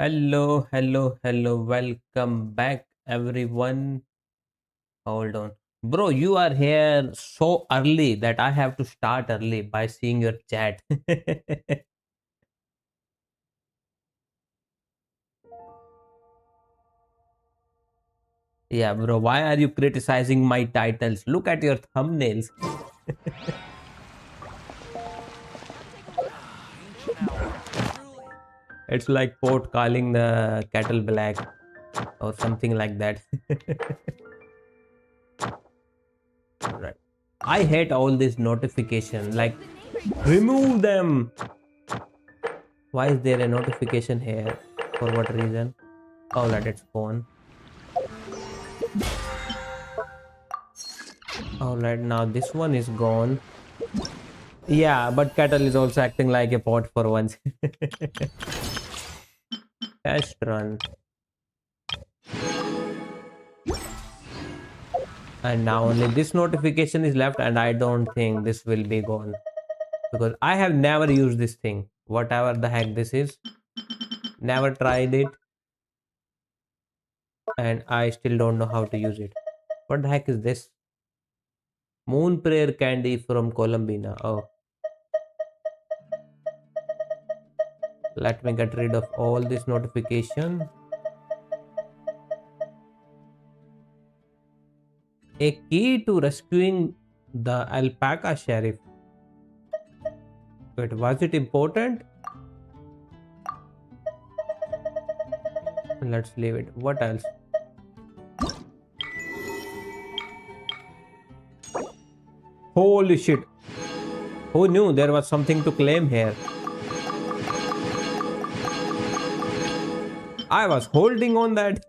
Hello, hello, hello. Welcome back, everyone. Hold on. Bro, you are here so early that I have to start early by seeing your chat. Yeah, bro, why are you criticizing my titles? Look at your thumbnails. It's like Port calling the kettle black or something like that. Right. I hate all this notification. Like, remove them. Why is there a notification here? For what reason? Oh, let it spawn. Alright, now this one is gone. Yeah, but Kettle is also acting like a pot for once. Test run. And now only this notification is left, and I don't think this will be gone. Because I have never used this thing. Whatever the heck this is. Never tried it. And I still don't know how to use it. What the heck is this? Moon prayer candy from Colombina. Oh, let me get rid of all this notification. A key to rescuing the alpaca sheriff. Wait, was it important? Let's leave it. What else? Holy shit. Who knew there was something to claim here? I was holding on that.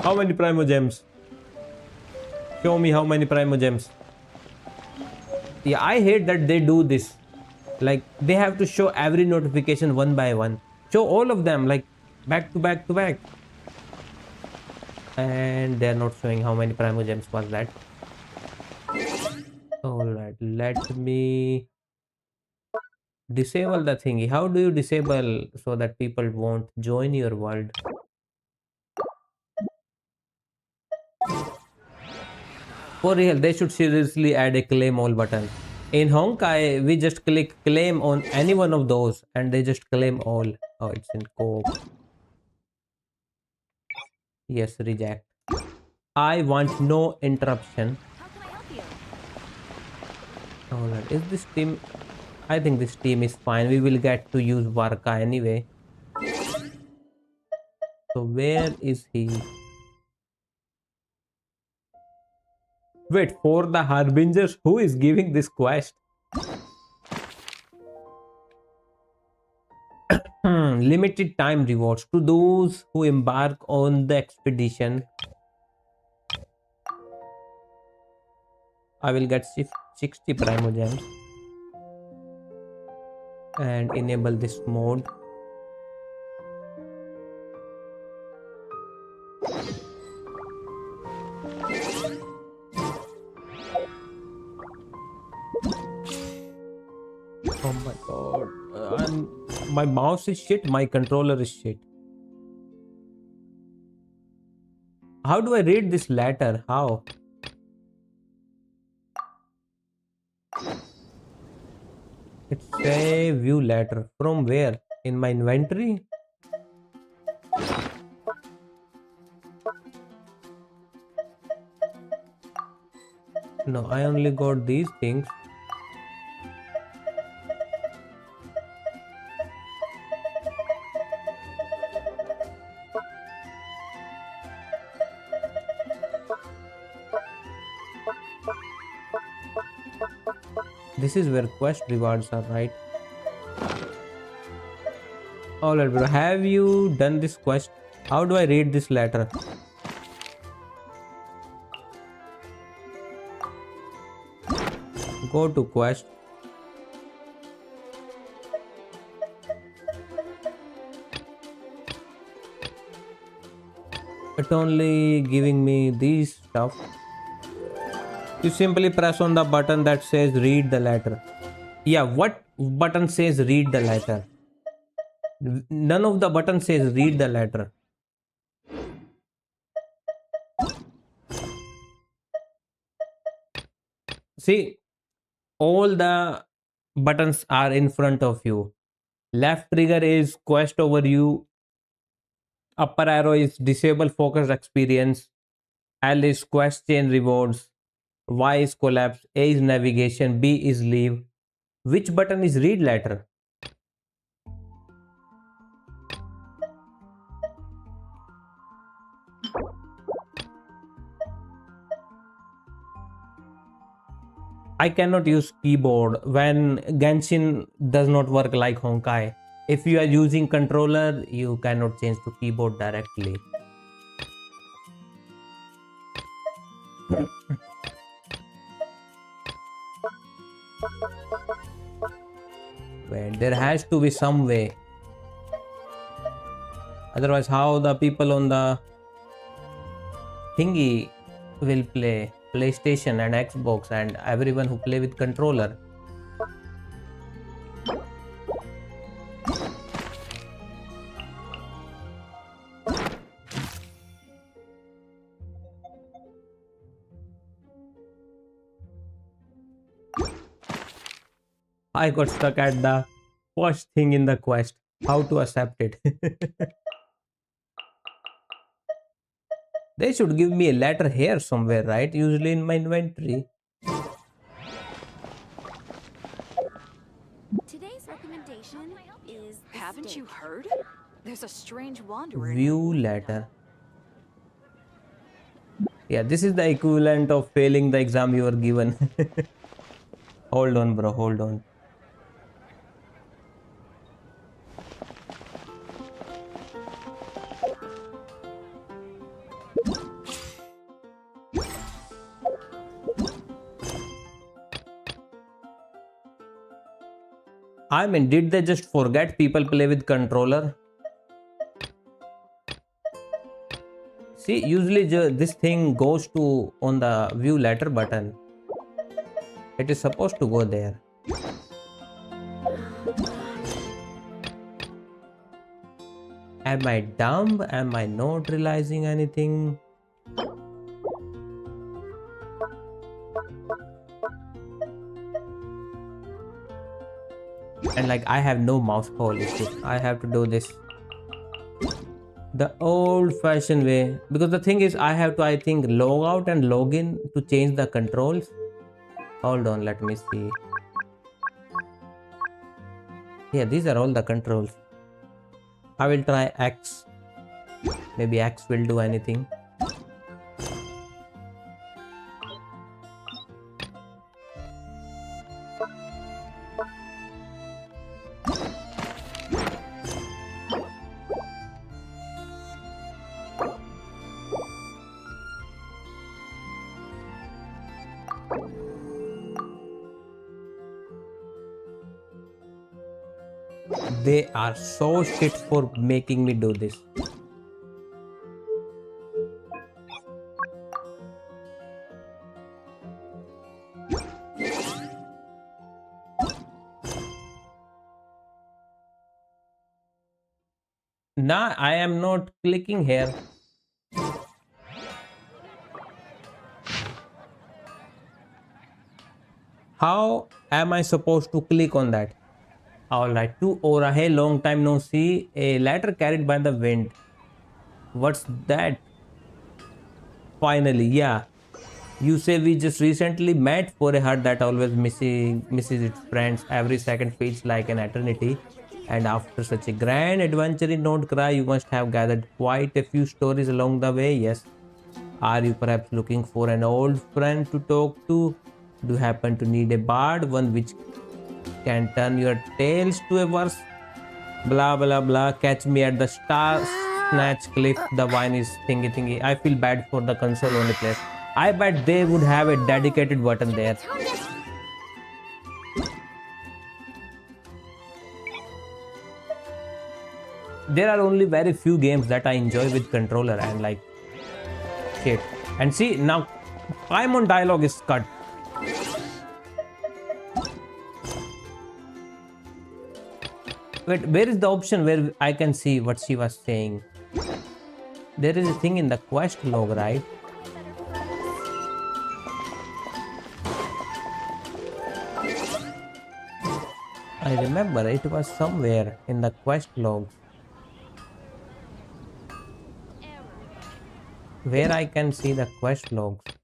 How many Primo Gems? Show me how many Primo Gems. Yeah, I hate that they do this. Like, they have to show every notification one by one. Show all of them, like, back to back to back. And they're not showing how many Primo Gems was that. Alright, let me disable the thingy. How do you disable so that people won't join your world? For real, they should seriously add a claim all button. In Honkai, we just click claim on any one of those and they just claim all. Oh, it's in co-op. Yes, reject. I want no interruption. Alright, is this team? I think this team is fine. We will get to use Varka anyway. So where is he? Wait, for the Harbingers, who is giving this quest? Limited time rewards to those who embark on the expedition. I will get 60 Primo Gems and enable this mode. Oh my god. My mouse is shit, my controller is shit. How do I read this letter? How? It's a view letter. From where? In my inventory? No, I only got these things. This is where quest rewards are, right? Alright, bro. Have you done this quest? How do I read this letter? Go to quest. It's only giving me these stuff. You simply press on the button that says read the letter. Yeah, what button says read the letter? None of the button says read the letter. See, all the buttons are in front of you. Left trigger is quest overview. Upper arrow is disable focused experience. L is quest chain rewards. Y is collapse. A is navigation. B is leave. Which button is read letter? I cannot use keyboard when Genshin does not work like Honkai. If you are using controller, you cannot change to keyboard directly. Wait, there has to be some way. Otherwise, how the people on the thingy will play PlayStation and Xbox and everyone who play with controller? I got stuck at the first thing in the quest. How to accept it? They should give me a letter here somewhere, right? Usually in my inventory. Today's recommendation is haven't you heard? There's a strange wanderer. View letter. Yeah, this is the equivalent of failing the exam you were given. Hold on, bro. Hold on. I mean, did they just forget people play with controller? See, usually this thing goes to on the view letter button. It is supposed to go there. Am I dumb? Am I not realizing anything? And like I have no mouse. Holy shit, I have to do this the old fashioned way, because the thing is I have to, I think, log out and log in to change the controls. Hold on, let me see. Yeah, these are all the controls. I will try X. Maybe X will do anything. They are so shit for making me do this. Nah, I am not clicking here. How am I supposed to click on that? Alright, to Aura. Hey, long time no see. A letter carried by the wind. What's that? Finally, yeah. You say we just recently met. For a heart that always misses its friends. Every second feels like an eternity. And after such a grand adventure in Don't Cry, you must have gathered quite a few stories along the way. Yes. Are you perhaps looking for an old friend to talk to? Do you happen to need a bard, one which can turn your tales to a verse? Blah blah blah. Catch me at the star snatch cliff. The wine is thingy thingy. I feel bad for the console only place. I bet they would have a dedicated button there. There are only very few games that I enjoy with controller and like shit. And see, now Paimon dialogue is cut. Wait, where is the option where I can see what she was saying? There is a thing in the quest log, right? I remember it was somewhere in the quest log where I can see the quest logs.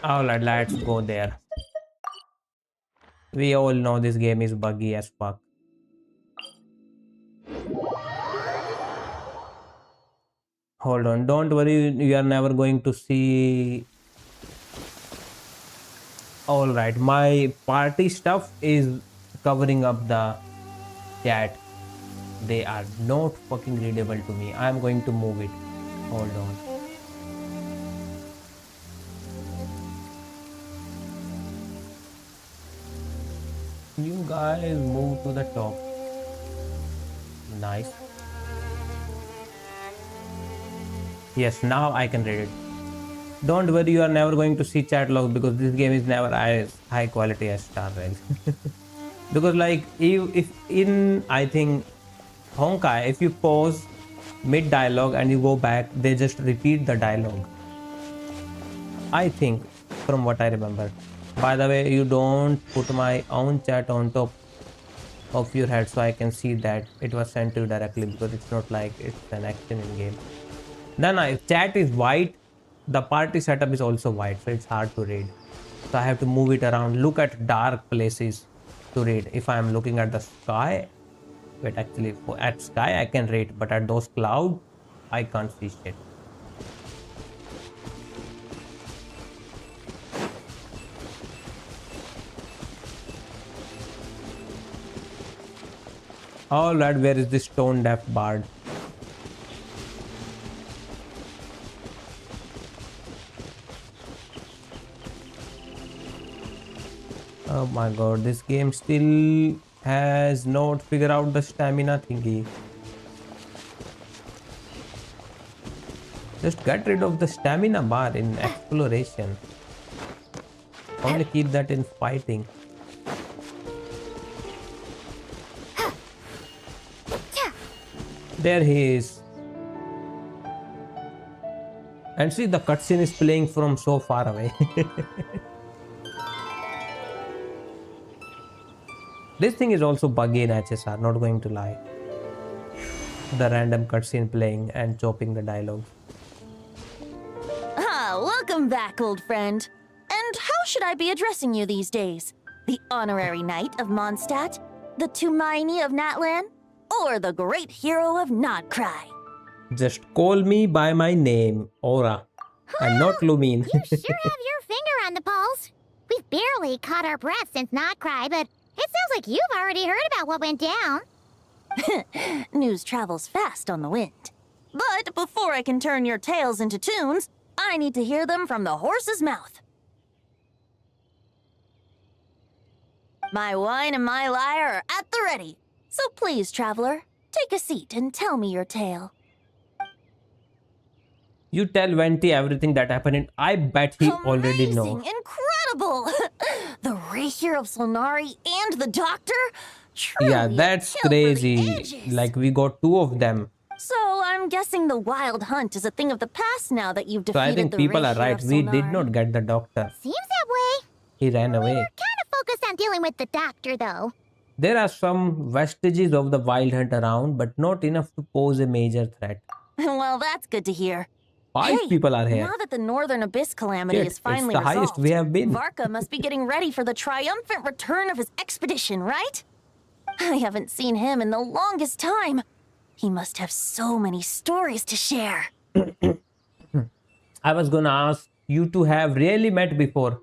Alright, let's go there. We all know this game is buggy as fuck. Hold on, don't worry, you are never going to see. Alright, my party stuff is covering up the chat. They are not fucking readable to me. I am going to move it. Hold on. You guys move to the top. Nice. Yes, now I can read it. Don't worry, you are never going to see chat logs because this game is never as high quality as Star Rail. Because like if in I think Honkai, if you pause mid dialogue and you go back, they just repeat the dialogue. I think, from what I remember. By the way, you don't put my own chat on top of your head so I can see that it was sent to you directly, because it's not like it's an action in game. Then if chat is white, the party setup is also white, so it's hard to read. So I have to move it around, look at dark places to read. If I am looking at the sky, wait, actually at sky I can read, but at those clouds I can't see shit. Alright, where is this stone deaf bard? Oh my god, this game still has not figured out the stamina thingy. Just get rid of the stamina bar in exploration. Only keep that in fighting. There he is. And see, the cutscene is playing from so far away. This thing is also buggy in HSR, not going to lie. The random cutscene playing and chopping the dialogue. Ah, welcome back, old friend. And how should I be addressing you these days? The honorary knight of Mondstadt? The Tumaini of Natlan? Or the great hero of Nodcry? Just call me by my name, Aura, and not Lumine. You sure have your finger on the pulse. We've barely caught our breath since Nodcry, but it sounds like you've already heard about what went down. News travels fast on the wind. But before I can turn your tales into tunes, I need to hear them from the horse's mouth. My wine and my lyre are at the ready. So please, traveler, take a seat and tell me your tale. You tell Venti everything that happened, and I bet he already knows. Incredible! The Rapier of Solnari and the Doctor? Truly Yeah, that's crazy. Like, we got two of them. So I'm guessing the wild hunt is a thing of the past now that you've defeated So I think the people are Rapier right. of We did Solnari. not get the doctor. Seems that way. He ran away. We're kind of focused on dealing with the doctor, though. There are some vestiges of the wild hunt around, but not enough to pose a major threat. Well, that's good to hear. 5 people are here. Now that the Northern Abyss calamity Shit, is finally it's the resolved, highest we have been. Varka must be getting ready for the triumphant return of his expedition, right? I haven't seen him in the longest time. He must have so many stories to share. I was gonna ask, you two have really met before.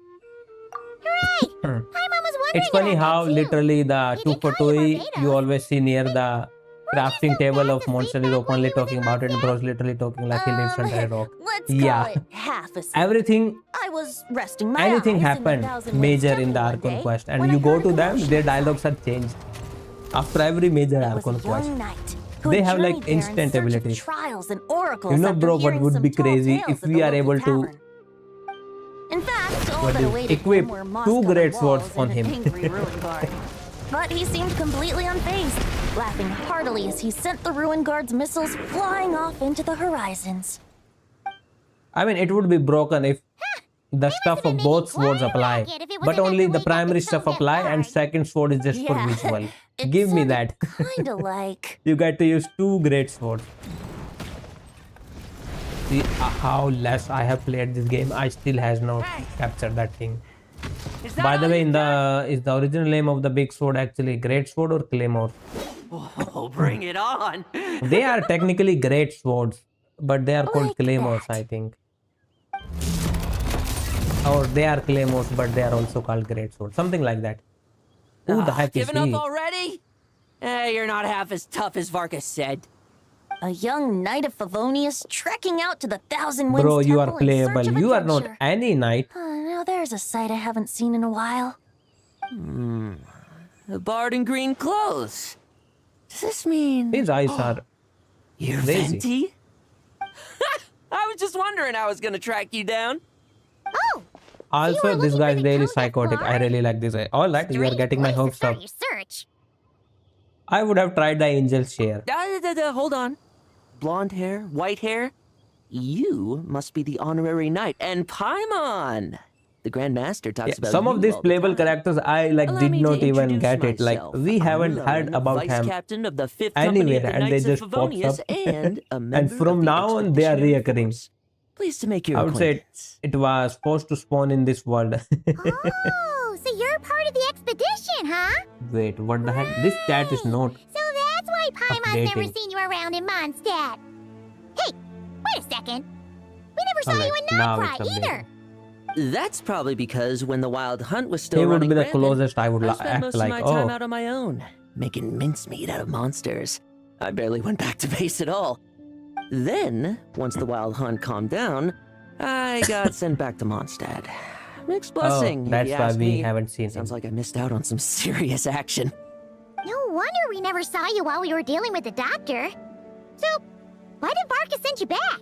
Hooray! My mom was wondering It's funny about how that, too. literally the We 2 for did call you toy Barbados. you always see near the crafting so table bad of to Monster sleep is back openly when you talking was in about it and Varka? Bro's literally talking like he lives under a rock. Let's call Yeah. it half a sleep. Everything, I was resting my anything eyes in the happened Thousand major Winds in the Temple one Archon day quest, and when you I go heard to a them, commotion their outside. dialogues are changed. After every major It was Archon a quest. young knight who They had have, like, journeyed there in instant search of abilities. trials and oracles You know, after bro, what hearing would some be tall crazy tales if at we the are local able to tavern. In fact, All But that they awaited equipped him were two moss-covered great swords walls on and an him. angry ruin guard. But he seemed completely unfazed, laughing heartily as he sent the ruin guard's missiles flying off into the horizons. I mean, it would be broken if the stuff of both swords apply, but only the primary stuff apply and second sword is just for Yeah, visual. it Give me sounded that. kinda like... You get to use two great swords. See how less I have played this game, I still has not captured that thing. By the way, is the original name of the big sword actually great sword or claymore? Oh, bring it on! They are technically great swords, but they are called Like claymores, that. I think. Or they are claymores, but they are also called great swords. Something like that. Who the heck is Giving up he? already? You're not half as tough as Varka said. A young knight of Favonious trekking out to the Thousand Winds Bro, you are Temple in search playable. of You are not adventure. any knight. Now there's a sight I haven't seen in a while. A bard in green clothes. Does this mean His eyes are you're lazy. Venti? I was just wondering I was gonna track you down. Oh! Also, this looking guy for is the really Toad psychotic. I Bard? really like this guy. Alright, you are Strange getting my place to hopes start up. your search. I would have tried the angel share. Hold on. Blonde hair, white hair. You must be the honorary knight. And Paimon! The Grandmaster talks Yeah, about some you of these all the playable time. characters I like Allow did me to not even introduce get it. Like myself. we haven't I'm heard Rowan, about Vice him Captain of the 5th Company of anywhere, the and they Knights just of pops Favonious up. and a member And from of the now on, they are Expeditionary reoccurring. Force. Pleased to make your I would say acquaintance. it was supposed to spawn in this world. Oh, so you're part of the expedition, huh? Wait, what the heck? This chat is not. So that's why Paimon's never Updating. seen you around in Mondstadt. Hey, wait a second. We never saw you Alright, in now Nightcry it's either. updated. That's probably because when the Wild Hunt was still He would running be the rampant, closest I would I li- spent act most like, of my time oh. out on my own, making mincemeat out of monsters. I barely went back to base at all. Then, once the Wild Hunt calmed down, I got sent back to Mondstadt. Mixed blessing, if that's you why ask we me. haven't seen him. Sounds like I missed out on some serious action. No wonder we never saw you while we were dealing with the doctor. So, why did Varka send you back?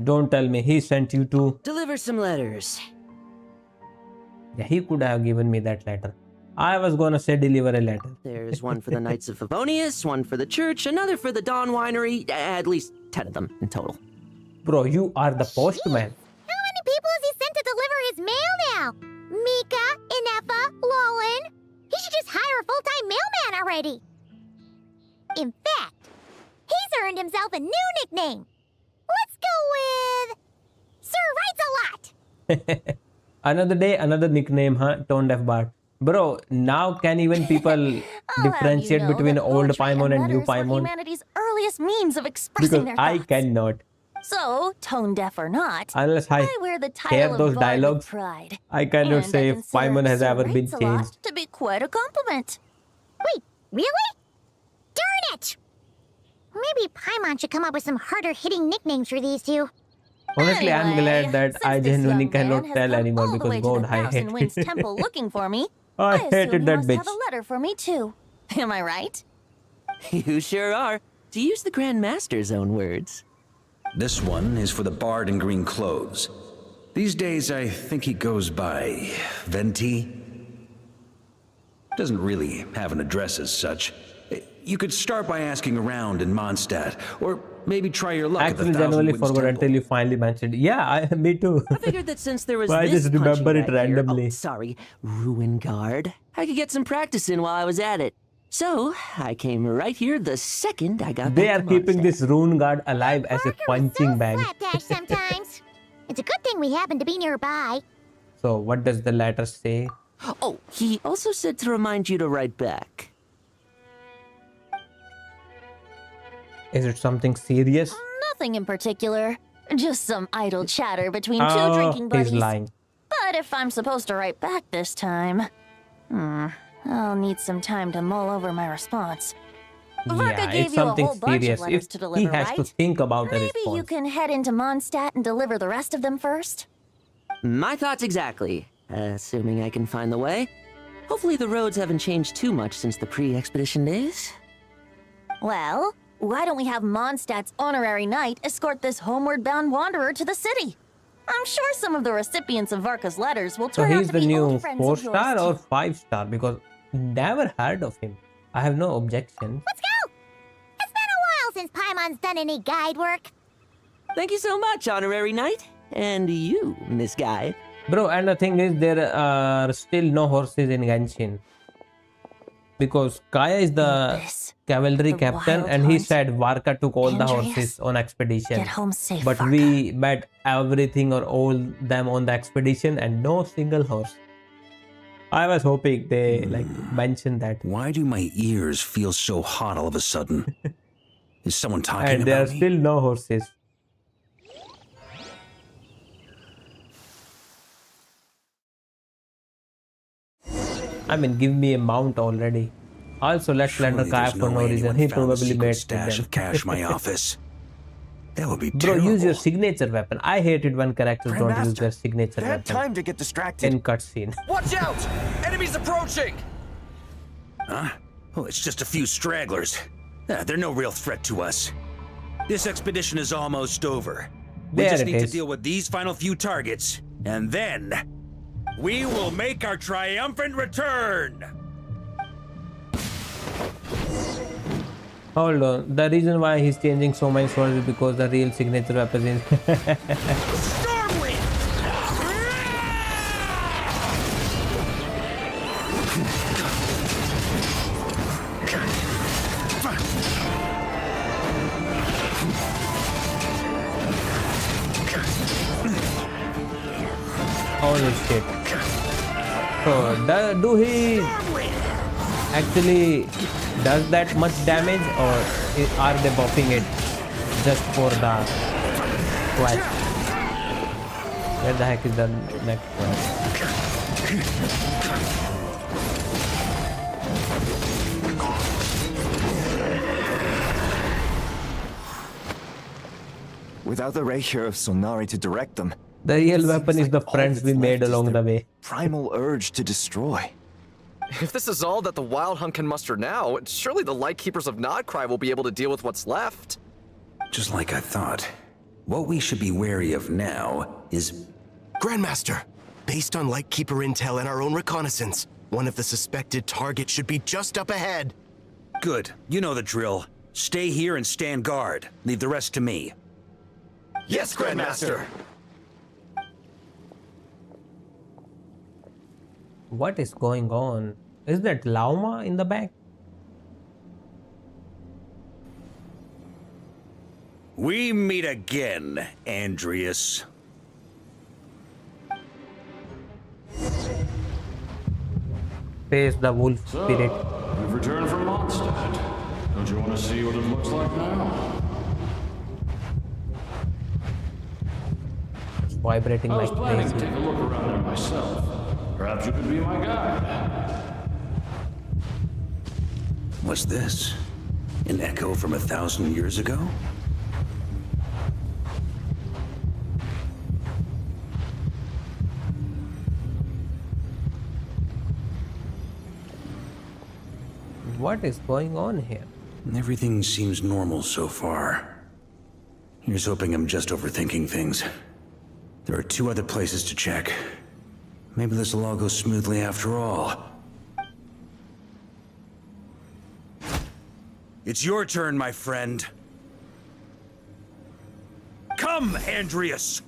Don't tell me he sent you to. Deliver some letters. Yeah, he could have given me that letter. I was gonna say deliver a letter. There's one for the Knights of Favonious, one for the church, another for the Dawn Winery, at least 10 of them in total. Bro, you are the postman. How many people has he sent to deliver his mail now? Mika, Inefa, Lolan. He should just hire a full-time mailman already. In fact, he's earned himself a new nickname. Let's go with... Sir Writes a Lot. Another day, another nickname, huh? Tone Deaf Bart. Bro, now can even people I'll have differentiate you know between that old poetry Paimon and new letters were Paimon? humanity's earliest means of expressing Because their I thoughts. cannot. So, tone deaf or not, Unless I wear the hear title those of Bard with dialogues, pride. I cannot And say I if consider Paimon has Sir ever been Writes a Lot changed. to be quite a compliment. Wait, really? Darn it! Maybe Paimon should come up with some harder-hitting nicknames for these two. Honestly, I'm Anyway, glad that since I this genuinely young man cannot has tell come anymore all the because way to God, the I Thousand hate Winds it. Temple looking for me. I assume hated he that must bitch. have a letter for me too. Am I right? You sure are. To use the Grandmaster's own words. This one is for the bard in green clothes. These days, I think he goes by Venti. Doesn't really have an address as such. You could start by asking around in Mondstadt, or maybe try your luck at the Actually, Thousand genuinely Winds forgot Temple. until you finally mentioned. Yeah, me too. I figured that since there was But I this just remember punching it bag here- randomly. oh, sorry, ruin guard, I could get some practice in while I was at it. So, I came right here the second I got They back are to keeping Mondstadt. this rune guard alive as a Parker was punching so bag. slapdash sometimes. It's a good thing we happen to be nearby. So, what does the letter say? Oh, he also said to remind you to write back. Is it something serious? Nothing in particular. Just some idle chatter between two drinking he's buddies. lying. But if I'm supposed to write back this time, I'll need some time to mull over my response. Varka Yeah, gave it's you a something whole bunch serious. of letters If to he deliver, has right? to think about a Maybe response. you can head into Mondstadt and deliver the rest of them first? My thoughts exactly, assuming I can find the way. Hopefully the roads haven't changed too much since the pre-expedition days. Well, why don't we have Mondstadt's honorary knight escort this homeward-bound wanderer to the city? I'm sure some of the recipients of Varka's letters will So turn out he's to the be new old friends of yours 4-star or too. 5-star, because never heard of him. I have no objection. Let's go! It's been a while since Paimon's done any guide work. Thank you so much, Honorary Knight. And you, Miss Guy. Bro, and the thing is, there are still no horses in Genshin. Because Kaya is the This, cavalry the captain, wild and he hunt. said Varka took all the Andreas, horses on expedition. get home safe, But Varka. we met everything or all them on the expedition and no single horse. I was hoping they like mentioned that. Why do my ears feel so hot all of a sudden? Is someone talking And there are about me? still no horses. I mean, give me a mount already. Also, let's slender Surely Kaya there's for no way reason. anyone He found the probably secret made stash them. of cash in my office. That would be Bro, terrible. use your signature weapon. I hate it when characters don't use their signature Bad weapon time to get distracted. in cutscene. Watch out! Enemies approaching! Huh? Oh, it's just a few stragglers. They're no real threat to us. This expedition is almost over. We There just it need to is. deal with these final few targets, and then we will make our triumphant return. Hold on. The reason why he's changing so many swords is because the real signature weapon is Stormwind! holy shit. So do he actually does that much damage, or are they buffing it just for the quest? Where the heck is the next quest? Without the rapier of Sonari to direct them, The real it weapon seems is the like all friends that's we left made is along their the way. primal urge to destroy. If this is all that the Wild Hunt can muster now, surely the Lightkeepers of Nodcry will be able to deal with what's left. Just like I thought. What we should be wary of now is... Grandmaster, based on Lightkeeper intel and our own reconnaissance, one of the suspected targets should be just up ahead. Good. You know the drill. Stay here and stand guard. Leave the rest to me. Yes, Grandmaster! What is going on? Is that llama in the back? We meet again, Andreas. Face the wolf spirit. You've returned from Mondstadt. Don't you want to see what it looks like now? It's vibrating I like was planning to crazy. take a look around there myself. Perhaps you could be my guide. What's this? An echo from 1,000 years ago? What is going on here? Everything seems normal so far. Here's hoping I'm just overthinking things. There are 2 other places to check. Maybe this will all go smoothly after all. It's your turn, my friend. Come, Andreas!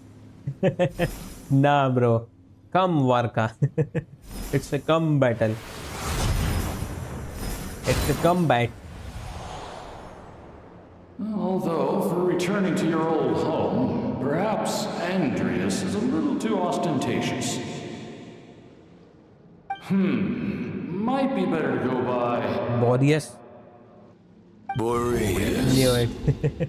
Nah, bro. Come, Varka. It's a come battle. It's a combat. Although, for returning to your old home, perhaps Andreas is a little too ostentatious. Might be better to go by. Boreas. Boreas. Knew it.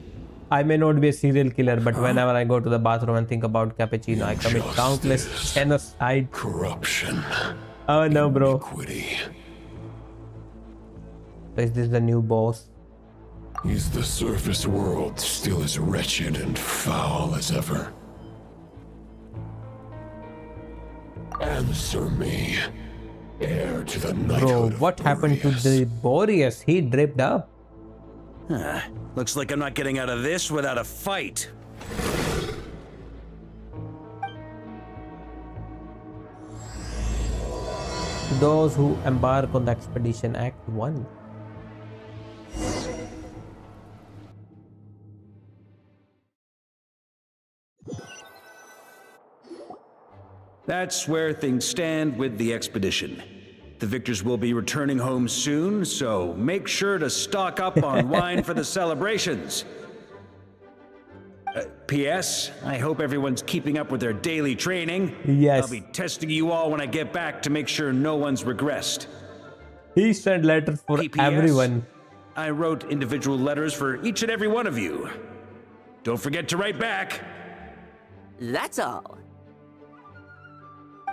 I may not be a serial killer, but whenever I go to the bathroom and think about cappuccino, I commit countless genocide. Corruption. Oh no, bro. Iniquity. Is this the new boss? Is the surface world still as wretched and foul as ever? Answer me, heir to the knighthood Bro, of what happened to Boreas. the Boreas? He dripped up. Looks like I'm not getting out of this without a fight. to those who embark on the expedition. Act 1. That's where things stand with the expedition. The victors will be returning home soon, so make sure to stock up on wine for the celebrations. P.S. I hope everyone's keeping up with their daily training. Yes. I'll be testing you all when I get back to make sure no one's regressed. He sent letters for P.P.S. everyone. I wrote individual letters for each and every one of you. Don't forget to write back. That's all.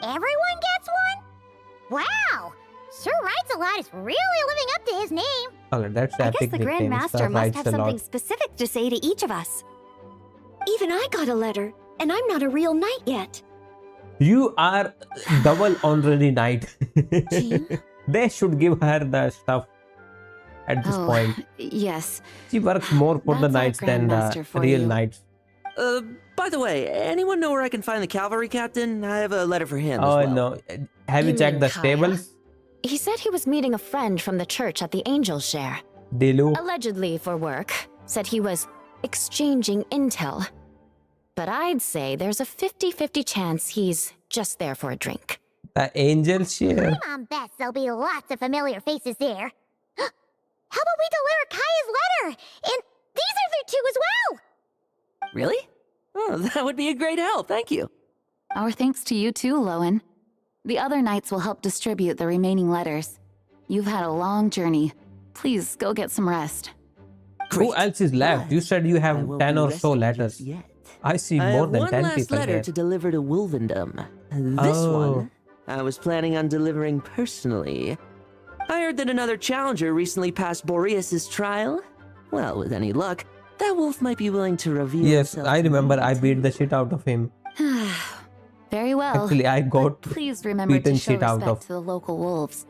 Everyone gets one? Wow! Sir Writes-A-Lot is really living up to his name. Alright, that's I guess epic the nickname. Grandmaster Sir must have Writes-A-Lot. something specific to say to each of us. Even I got a letter, and I'm not a real knight yet. You are double honorary knight. Jean? They should give her the stuff at this point. Yes. She works more for the That's our knights than Grandmaster the for real you. knights. By the way, anyone know where I can find the cavalry captain? I have a letter for him Oh as well. no. Have you You checked mean the Kaya? stables? He said he was meeting a friend from the church at the Angel Share. Dilu. Allegedly for work. Said he was exchanging intel. But I'd say there's a 50-50 chance he's just there for a drink. The angel share. My mom bets there'll be lots of familiar faces there. How about we deliver Kaya's letter? And these other two as well! Really? Oh, that would be a great help, thank you. Our thanks to you too, Lowen. The other knights will help distribute the remaining letters. You've had a long journey. Please go get some rest. Who else is left? You said you I have won't 10 be or so resting letters. just yet. I see I more have than one 10 last people letter here. to deliver to Wolvendom. This Oh. one, I was planning on delivering personally. I heard that another challenger recently passed Boreas's trial. Well, with any luck, that wolf might be willing to reveal Yes, himself I to remember me. I beat the shit out of him. Very well. Actually, I got Please remember beaten to show shit out respect of. to the local wolves.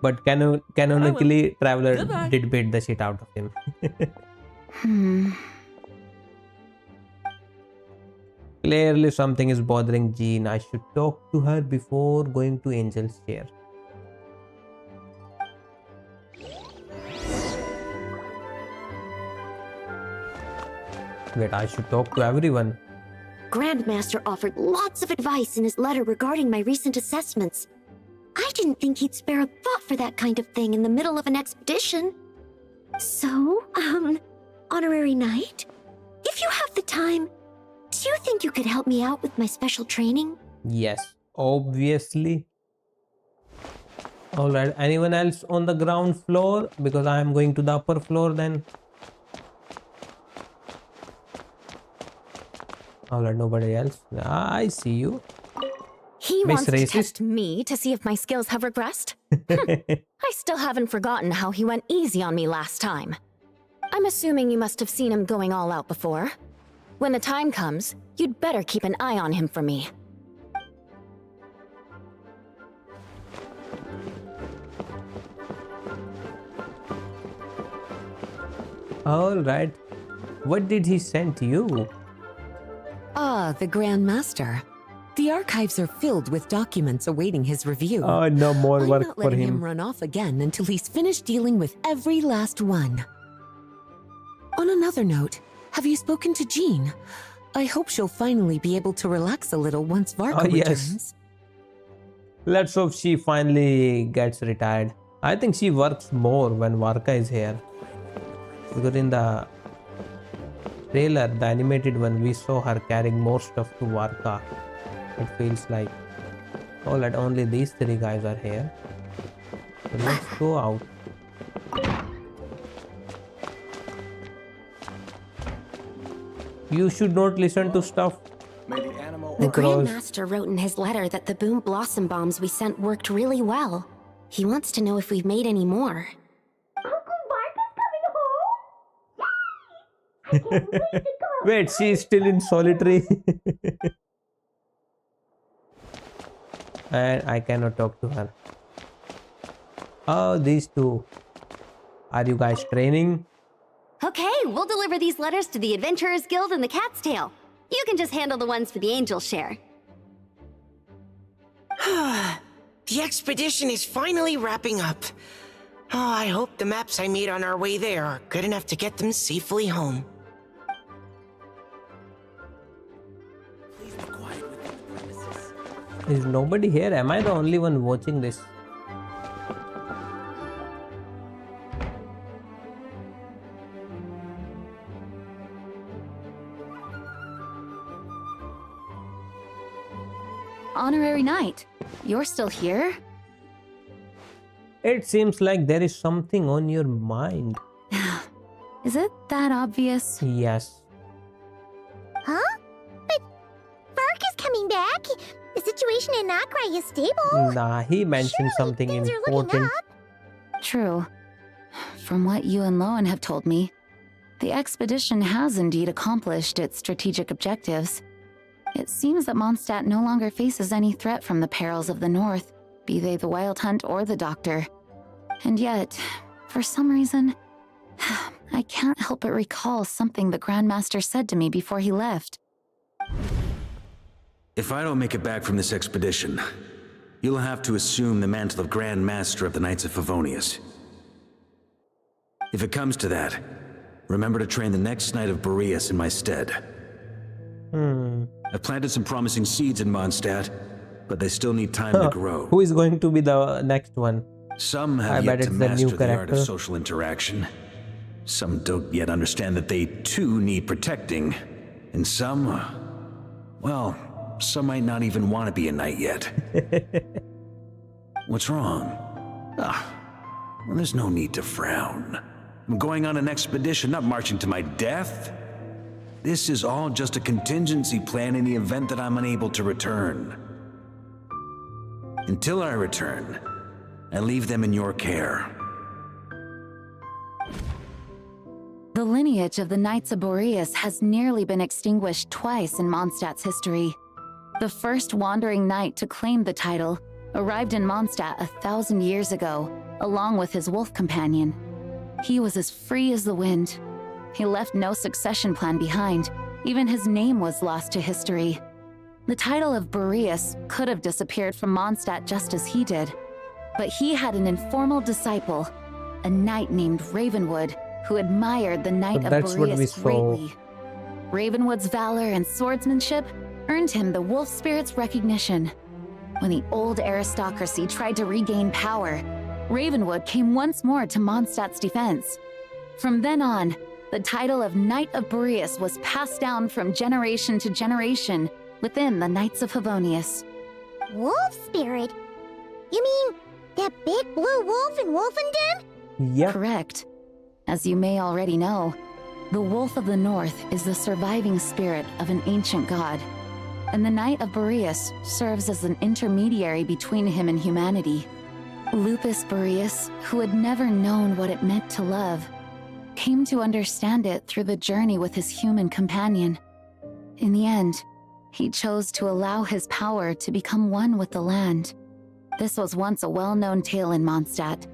But canonically, Traveler Goodbye. did beat the shit out of him. Clearly, something is bothering Jean. I should talk to her before going to Angel's chair. Wait, I should talk to everyone. Grandmaster offered lots of advice in his letter regarding my recent assessments. I didn't think he'd spare a thought for that kind of thing in the middle of an expedition. So, Honorary Knight, if you have the time, do you think you could help me out with my special training? Yes, obviously. Alright, anyone else on the ground floor? Because I am going to the upper floor then. Alright, nobody else. I see you. He Miss wants to Racist? test me to see if my skills have regressed? I still haven't forgotten how he went easy on me last time. I'm assuming you must have seen him going all out before. When the time comes, you'd better keep an eye on him for me. Alright. What did he send to you? Ah, the Grandmaster. The archives are filled with documents awaiting his review. Oh, no more I'm work not for letting him him. run off again until he's finished dealing with every last one. On another note, have you spoken to Jean? I hope she'll finally be able to relax a little once Varka Oh, yes. returns. Let's hope she finally gets retired. I think she works more when Varka is here. Because in the trailer, the animated one, we saw her carrying more stuff to Varka. It feels like, oh, that only these three guys are here. So let's go out. You should not listen to stuff. The Because Grandmaster wrote in his letter that the Boom Blossom bombs we sent worked really well. He wants to know if we've made any more. wait, she is still in solitary. And I cannot talk to her. Oh, these two. Are you guys training? Okay, we'll deliver these letters to the Adventurers Guild and the Cat's Tail. You can just handle the ones for the Angel Share. The expedition is finally wrapping up. Oh, I hope the maps I made on our way there are good enough to get them safely home. Is nobody here? Am I the only one watching this? Honorary Knight, you're still here? It seems like there is something on your mind. Is it that obvious? Yes. Huh? But Varka's coming back. The situation in Notcry is stable. Nah, he mentioned something things are looking important. up. True. From what you and Lowen have told me, the expedition has indeed accomplished its strategic objectives. It seems that Mondstadt no longer faces any threat from the perils of the North, be they the Wild Hunt or the Doctor. And yet, for some reason, I can't help but recall something the Grandmaster said to me before he left. If I don't make it back from this expedition, you'll have to assume the mantle of Grandmaster of the Knights of Favonious. If it comes to that, remember to train the next Knight of Boreas in my stead. I've planted some promising seeds in Mondstadt, but they still need time to grow. Who is going to be the next one? Some I have bet yet to it's the new master the art character. of social interaction. Some don't yet understand that they too need protecting. And some, well, some might not even want to be a knight yet. What's wrong? Well, there's no need to frown. I'm going on an expedition, not marching to my death. This is all just a contingency plan in the event that I'm unable to return. Until I return, I leave them in your care. The lineage of the Knights of Boreas has nearly been extinguished twice in Mondstadt's history. The first wandering knight to claim the title arrived in Mondstadt 1,000 years ago, along with his wolf companion. He was as free as the wind. He left no succession plan behind. Even his name was lost to history. The title of Boreas could have disappeared from Mondstadt just as he did. But he had an informal disciple, a knight named Ravenwood, who admired the Knight of That's what we Boreas saw. greatly. Ravenwood's valor and swordsmanship earned him the wolf spirit's recognition. When the old aristocracy tried to regain power, Ravenwood came once more to Mondstadt's defense. From then on, the title of Knight of Boreas was passed down from generation to generation within the Knights of Favonious. Wolf spirit? You mean that big blue wolf in Wolfenden? Yeah. Correct. As you may already know, the Wolf of the North is the surviving spirit of an ancient god, and the Knight of Boreas serves as an intermediary between him and humanity. Lupus Boreas, who had never known what it meant to love, came to understand it through the journey with his human companion. In the end, he chose to allow his power to become one with the land. This was once a well-known tale in Mondstadt,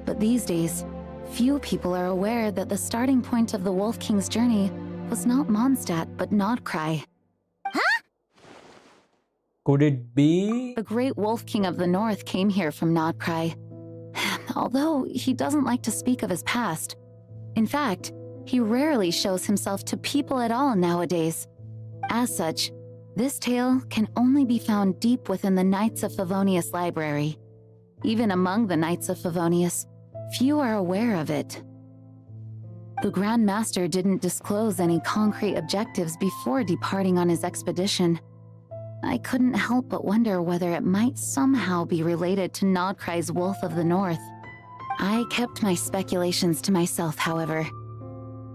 but these days, few people are aware that the starting point of the Wolf King's journey was not Mondstadt, but Notcry. Could it be? The great Wolf King of the North came here from Notcry. Although he doesn't like to speak of his past. In fact, he rarely shows himself to people at all nowadays. As such, this tale can only be found deep within the Knights of Favonious library. Even among the Knights of Favonious, few are aware of it. The Grandmaster didn't disclose any concrete objectives before departing on his expedition. I couldn't help but wonder whether it might somehow be related to Notcry's Wolf of the North. I kept my speculations to myself, however.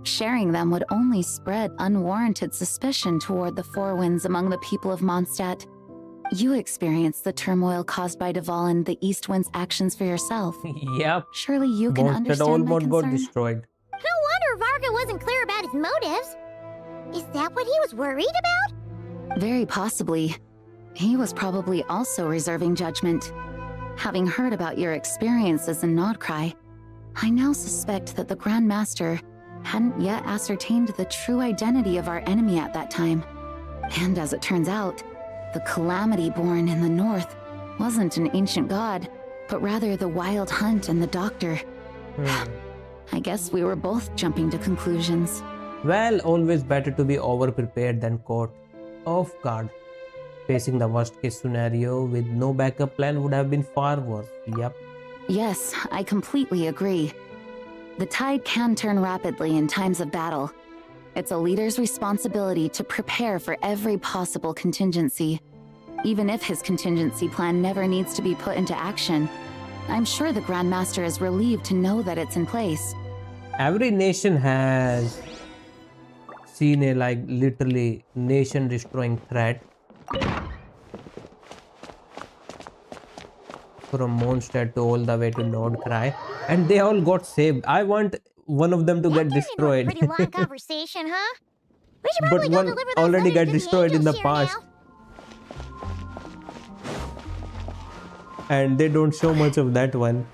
Sharing them would only spread unwarranted suspicion toward the Four Winds among the people of Mondstadt. You experienced the turmoil caused by Deval and the East Wind's actions for yourself. Yep. Surely you can That understand all my mod got concern. destroyed. No wonder Varka wasn't clear about his motives. Is that what he was worried about? Very possibly. He was probably also reserving judgment. Having heard about your experiences in Notcry, I now suspect that the Grandmaster hadn't yet ascertained the true identity of our enemy at that time. And as it turns out, the calamity born in the north wasn't an ancient god, but rather the Wild Hunt and the Doctor. I guess we were both jumping to conclusions. Well, always better to be over-prepared than caught off guard. Facing the worst-case scenario with no backup plan would have been far worse. Yep. Yes, I completely agree. The tide can turn rapidly in times of battle. It's a leader's responsibility to prepare for every possible contingency. Even if his contingency plan never needs to be put into action, I'm sure the Grandmaster is relieved to know that it's in place. Every nation has seen a literally nation-destroying threat from Mondstadt to all the way to Nordcry, and they all got saved. I want one of them to get destroyed. Pretty long conversation, huh? We should But probably go one deliver those already letters got to the destroyed in the angels here past. now. And they don't show much of that one.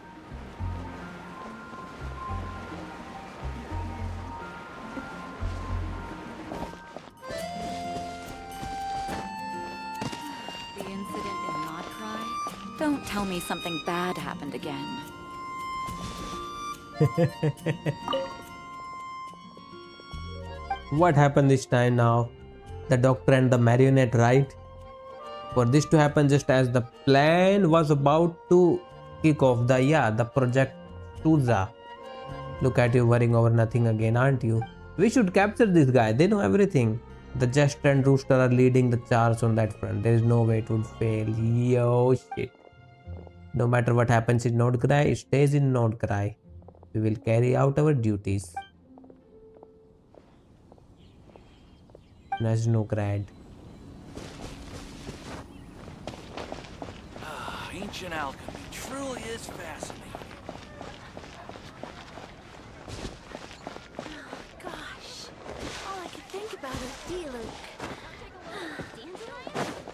The incident in Nordcry? Don't tell me something bad happened again. What happened this time now? The doctor and the marionette, right? For this to happen just as the plan was about to kick off, the project Tuza. Look at you worrying over nothing again, aren't you? We should capture this guy, they know everything. The Jester and Rooster are leading the charge on that front. There is no way it would fail. Yo shit. No matter what happens in Nordcry, it stays in Nordcry. We will carry out our duties. Najnograd. Ancient alchemy truly is fascinating. Gosh, all I could think about is Diluc.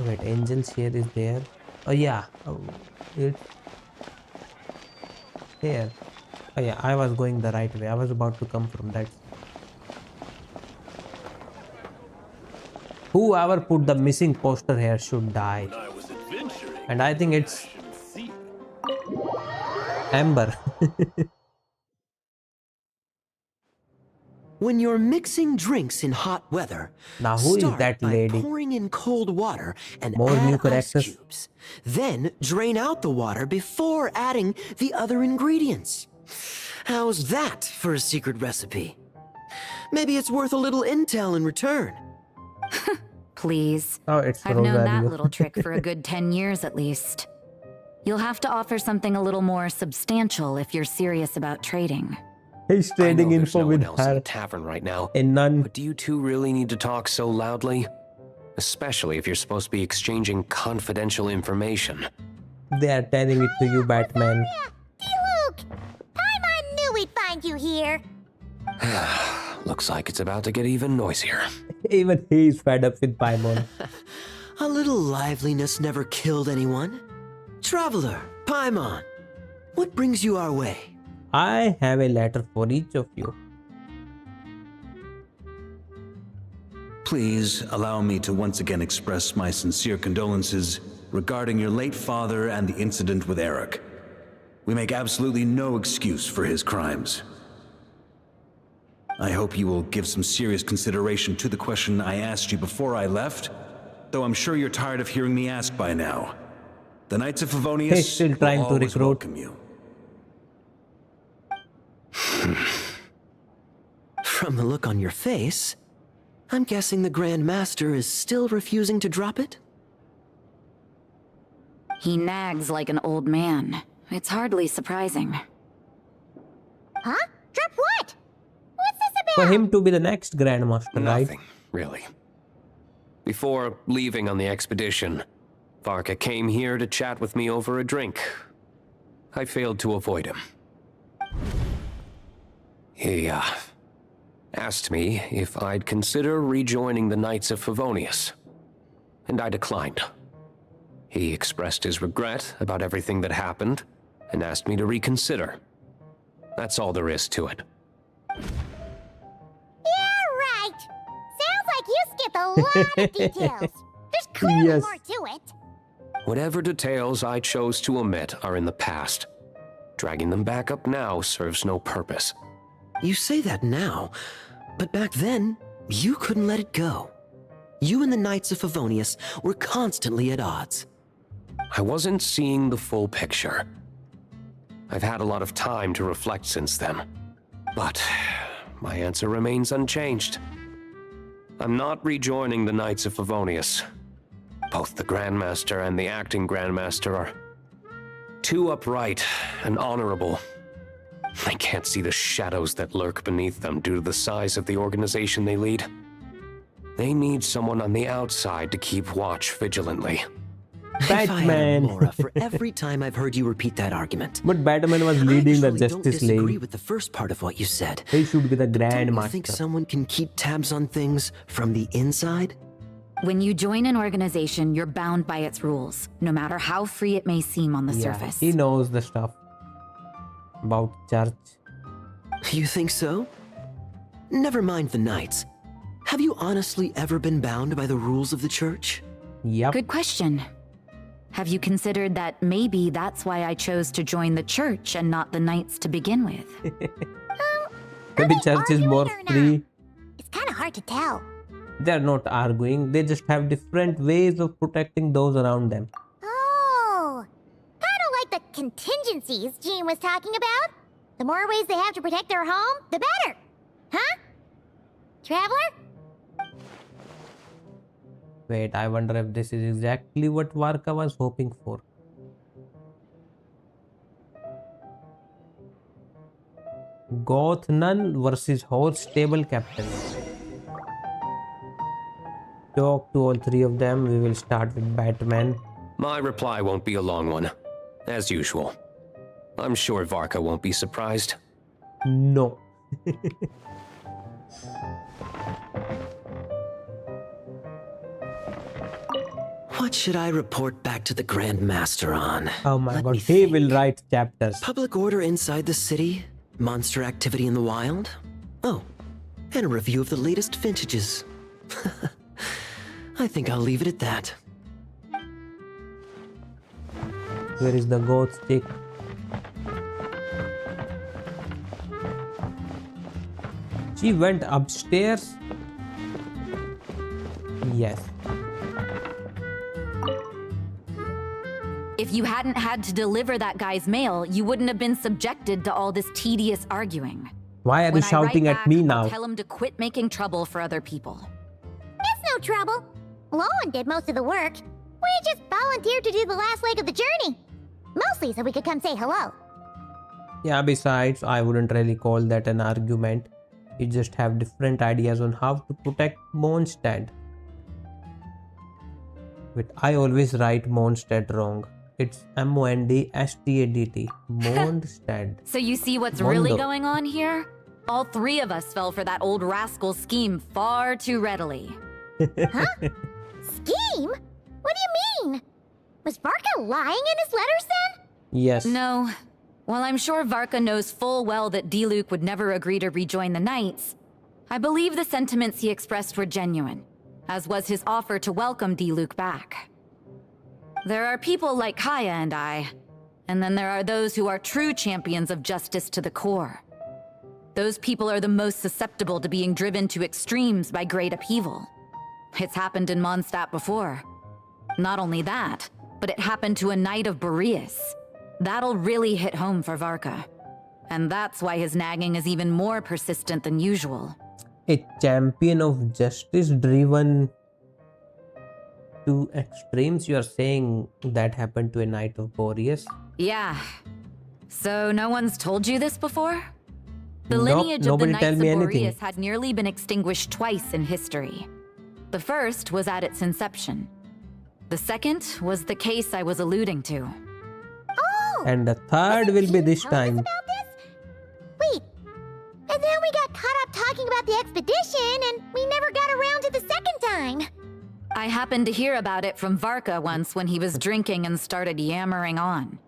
Wait, angels here is there. Oh yeah. Oh, it's here. Oh yeah, I was going the right way. I was about to come from that. Whoever put the missing poster here should die. And I think it's Amber. When you're mixing drinks in hot weather, Now who is start that by lady? pouring in cold water and More new add ice characters. cubes. Then drain out the water before adding the other ingredients. How's that for a secret recipe? Maybe it's worth a little intel in return. Please. Oh, it's I've known that Rosario. little trick for a good 10 years at least. You'll have to offer something a little more substantial if you're serious about trading. He's I know trading there's info no one with else in the her tavern right now, and none. but do you two really need to talk so loudly? Especially if you're supposed to be exchanging confidential information. They are telling it to you, Batman. Luke! Paimon knew we'd find you here. Looks like it's about to get even noisier. Even he's fed up with Paimon. A little liveliness never killed anyone. Traveler, Paimon, what brings you our way? I have a letter for each of you. Please allow me to once again express my sincere condolences regarding your late father and the incident with Eric. We make absolutely no excuse for his crimes. I hope you will give some serious consideration to the question I asked you before I left, though I'm sure you're tired of hearing me ask by now. The Knights of Favonious He's still trying will to always recruit. welcome you. From the look on your face, I'm guessing the Grandmaster is still refusing to drop it? He nags like an old man. It's hardly surprising. Huh? Drop what? What's this about? For him to be the next Grandmaster, right? Nothing, really. Before leaving on the expedition, Varka came here to chat with me over a drink. I failed to avoid him. He, asked me if I'd consider rejoining the Knights of Favonious, and I declined. He expressed his regret about everything that happened, and asked me to reconsider. That's all there is to it. Yeah, right. Sounds like you skipped a lot of details. There's clearly Yes. more to it. Whatever details I chose to omit are in the past. Dragging them back up now serves no purpose. You say that now, but back then, you couldn't let it go. You and the Knights of Favonious were constantly at odds. I wasn't seeing the full picture. I've had a lot of time to reflect since then. But my answer remains unchanged. I'm not rejoining the Knights of Favonious. Both the Grandmaster and the acting Grandmaster are too upright and honorable. I can't see the shadows that lurk beneath them due to the size of the organization they lead. They need someone on the outside to keep watch vigilantly. Batman. Laura, for every time I've heard you repeat that argument. But Batman was leading the Justice don't disagree League. with the first part of what you said. He should be the Don't you think Grandmaster. someone can keep tabs on things from the inside? When you join an organization, you're bound by its rules, no matter how free it may seem on the surface. He knows the stuff about church. You think so? Never mind the Knights. Have you honestly ever been bound by the rules of the church? Yep. Good question. Have you considered that maybe that's why I chose to join the church and not the Knights to begin with? Maybe church is more free. It's kind of hard to tell. They're not arguing. They just have different ways of protecting those around them. Oh, kind of like the contingencies Jean was talking about. The more ways they have to protect their home, the better. Huh? Traveler? Wait, I wonder if this is exactly what Varka was hoping for. Goth Nun versus Horse Stable Captain. Talk to all three of them. We will start with Batman. My reply won't be a long one, as usual. I'm sure Varka won't be surprised. No. What should I report back to the Grandmaster on? Oh my god, he will write chapters. Public order inside the city, monster activity in the wild. Oh, and a review of the latest vintages. I think I'll leave it at that. Where is the goat stick? She went upstairs. Yes. If you hadn't had to deliver that guy's mail, you wouldn't have been subjected to all this tedious arguing. Why are you When I shouting write at me back, now? I'll tell him to quit making trouble for other people. It's no trouble. Lowen did most of the work. We just volunteered to do the last leg of the journey. Mostly so we could come say hello. Yeah, besides, I wouldn't really call that an argument. You just have different ideas on how to protect Mondstadt. But I always write Mondstadt wrong. It's Mondstadt. Mondstadt. So you see what's really Mondo. going on here? All three of us fell for that old rascal's scheme far too readily. Huh? Scheme? What do you mean? Was Varka lying in his letters then? Yes. No. While I'm sure Varka knows full well that Diluc would never agree to rejoin the Knights, I believe the sentiments he expressed were genuine, as was his offer to welcome Diluc back. There are people like Kaya and I, and then there are those who are true champions of justice to the core. Those people are the most susceptible to being driven to extremes by great upheaval. It's happened in Mondstadt before. Not only that, but it happened to a Knight of Boreas. That'll really hit home for Varka. And that's why his nagging is even more persistent than usual. A champion of justice driven to extremes? You are saying that happened to a Knight of Boreas? Yeah. So no one's told you this before? The Nope, lineage of the nobody Knights tell of me Boreas anything. had nearly been extinguished twice in history. The first was at its inception. The second was the case I was alluding to. Oh! And the third will be this telling us time. about this? Wait. And then we got caught up talking about the expedition, and we never got around to the second time. I happened to hear about it from Varka once when he was drinking and started yammering on.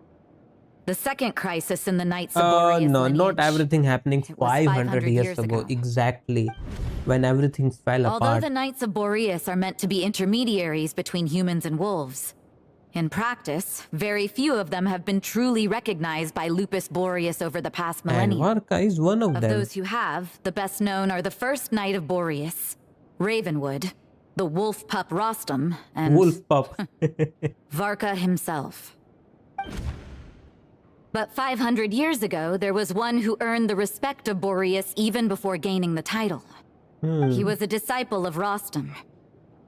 The second crisis in the Knights of Oh Boreas no, lineage. not everything happening was 500 years ago. Exactly. When everything fell Although apart. the Knights of Boreas are meant to be intermediaries between humans and wolves, In practice, very few of them have been truly recognized by Lupus Boreas over the past millennium. And Varka is one of them. Of those who have, the best known are the first Knight of Boreas, Ravenwood, the Wolf Pup Rostam, and Wolf Pup. Varka himself. But 500 years ago, there was one who earned the respect of Boreas even before gaining the title. He was a disciple of Rostam.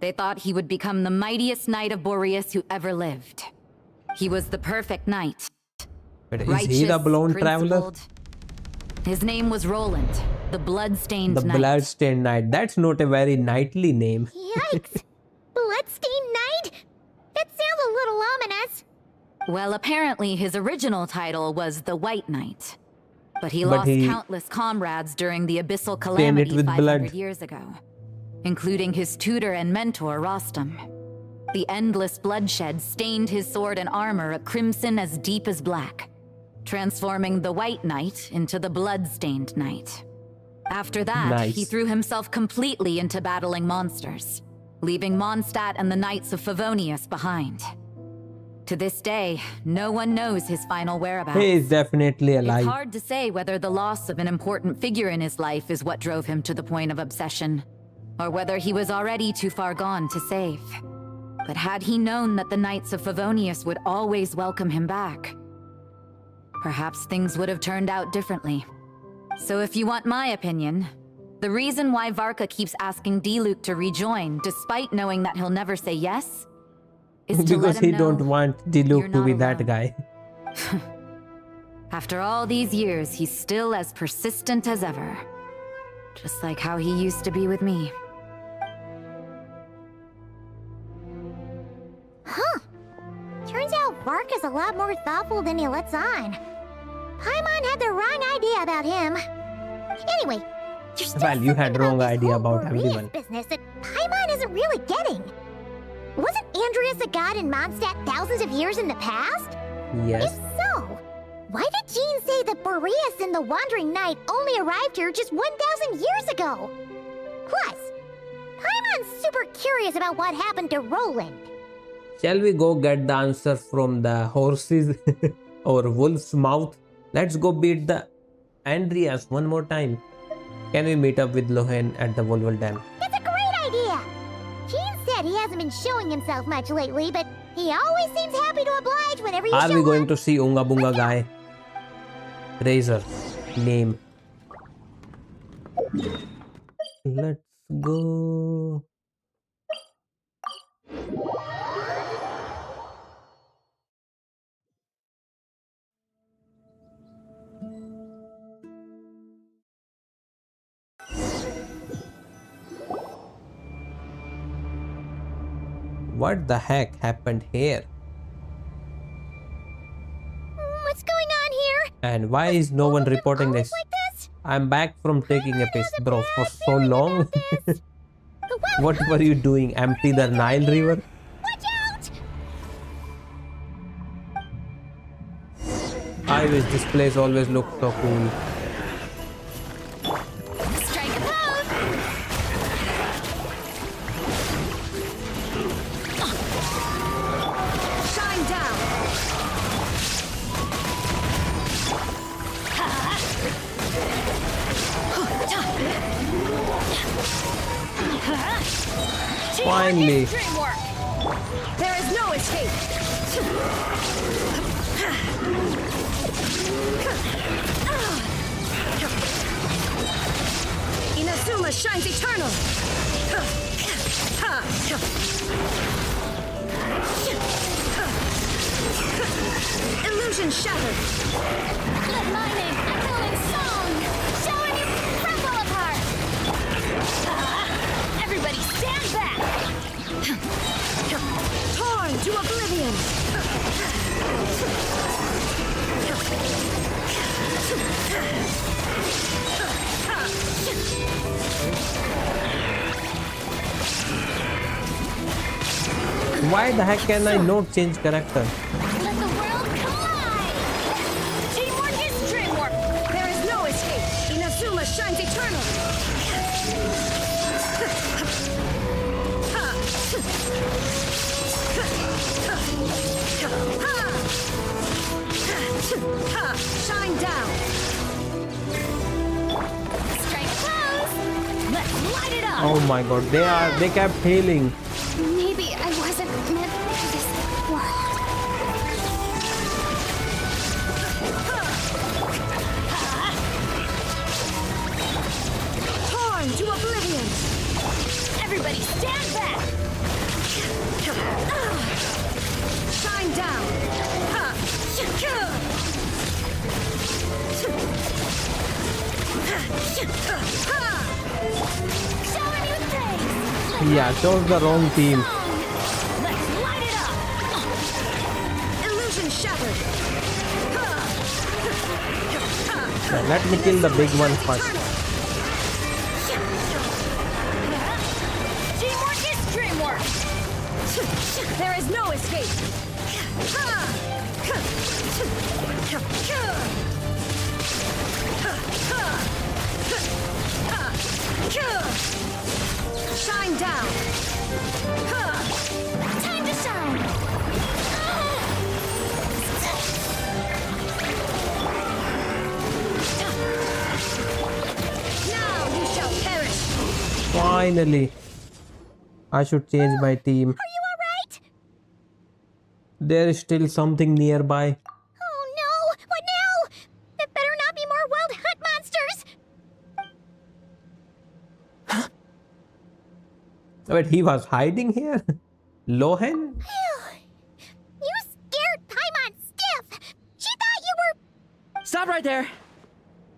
They thought he would become the mightiest Knight of Boreas who ever lived. He was the perfect knight. But is he the blown traveler? His name was Roland, the Bloodstained The Knight. Bloodstained Knight. That's not a very knightly name. Yikes! Bloodstained Knight? That sounds a little ominous. Well, apparently his original title was the White Knight. But he But lost he countless comrades during the Abyssal stained it Calamity with 500 blood. years ago, including his tutor and mentor, Rostam. The endless bloodshed stained his sword and armor a crimson as deep as black, transforming the White Knight into the Bloodstained Knight. After that, he threw himself completely into battling monsters, leaving Mondstadt and the Knights of Favonious behind. To this day, no one knows his final whereabouts. He is definitely alive. It's hard to say whether the loss of an important figure in his life is what drove him to the point of obsession, or whether he was already too far gone to save. But had he known that the Knights of Favonious would always welcome him back, perhaps things would have turned out differently. So if you want my opinion, the reason why Varka keeps asking Diluc to rejoin, despite knowing that he'll never say yes, is to Because let him he know don't want Diluc to be that guy. after all these years, he's still as persistent as ever. Just like how he used to be with me. Huh. Turns out Varka's a lot more thoughtful than he lets on. Paimon had the wrong idea about him. Anyway, there's still Well, you had wrong idea about everyone. business that Paimon isn't really getting. Wasn't Andreas a god in Mondstadt thousands of years in the past? Yes. If so, why did Jean say that Boreas and the Wandering Knight only arrived here just 1,000 years ago? Plus, Paimon's super curious about what happened to Roland. Shall we go get the answer from the horses or wolf's mouth? Let's go beat the Andreas one more time. Can we meet up with Lohen at the Volval Dam? That's a great idea! Jean said he hasn't been showing himself much lately, but he always seems happy to oblige whenever you Are show we going up. to see Unga Bunga guy? Razor. Name. Let's go. What the heck happened here? What's going on here? And why is no one reporting this? I'm back from taking a piss, bro, for so long. What were you doing? Empty the Nile River? Watch out! I wish this place always looked so cool. Strike a pose! Shine down! Finally. There is no escape! Inazuma shines eternal! Illusion shattered! Let my name echo in song! Showing you crumble apart! Everybody stand back! Torn to oblivion! Why the heck can I not change character? Let the world collide! Teamwork is dreamwork! There is no escape! Inazuma shines eternal! Ha! Shine down! Strike pose! Let's light it up! Oh my god, they kept healing. Maybe I wasn't meant for this world. Torn to oblivion! Everybody stand back! Shine down! Ha! Showing you things! Yeah, chose the wrong team. Let's light it up! Illusion shattered! Let me kill the big one first. Teamwork is dreamwork! There is no escape! Shine down! Time to shine! Now you shall perish! Finally. I should change my team. Are you alright? There is still something nearby. Oh no! What now? There better not be more wild hunt monsters! Wait, he was hiding here? Lohan? You scared Paimon stiff! She thought you were... Stop right there.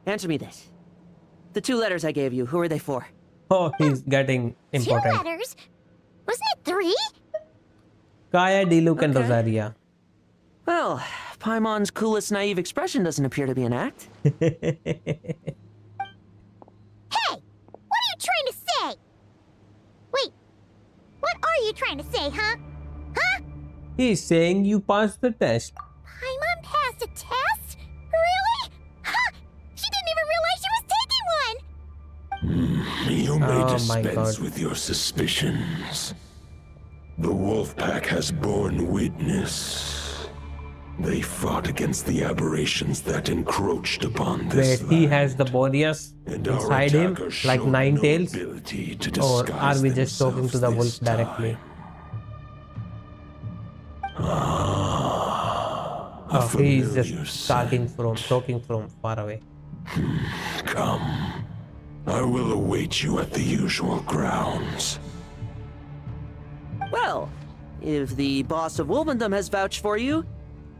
Answer me this. The 2 letters I gave you, who are they for? Oh, he's getting 2 important. letters? Wasn't it 3? Kaya, Diluc, and Rosaria. Well, Paimon's coolest naive expression doesn't appear to be an act. Hey! What are you trying to say? Wait. What are you trying to say, huh? Huh? He's saying you passed the test. Paimon passed a test? Really? Huh! She didn't even realize she was taking one! You may Oh my dispense God. with your suspicions. The wolf pack has borne witness. They fought against the aberrations that encroached upon this Wait, he has the Bodias and our inside him, attackers like showed 9 no tails? ability to Or are disguise we just talking to the wolf themselves this directly? A Oh, he's just familiar talking from far away. Come. I will await you at the usual grounds. Well, if the boss of Wolvendom has vouched for you,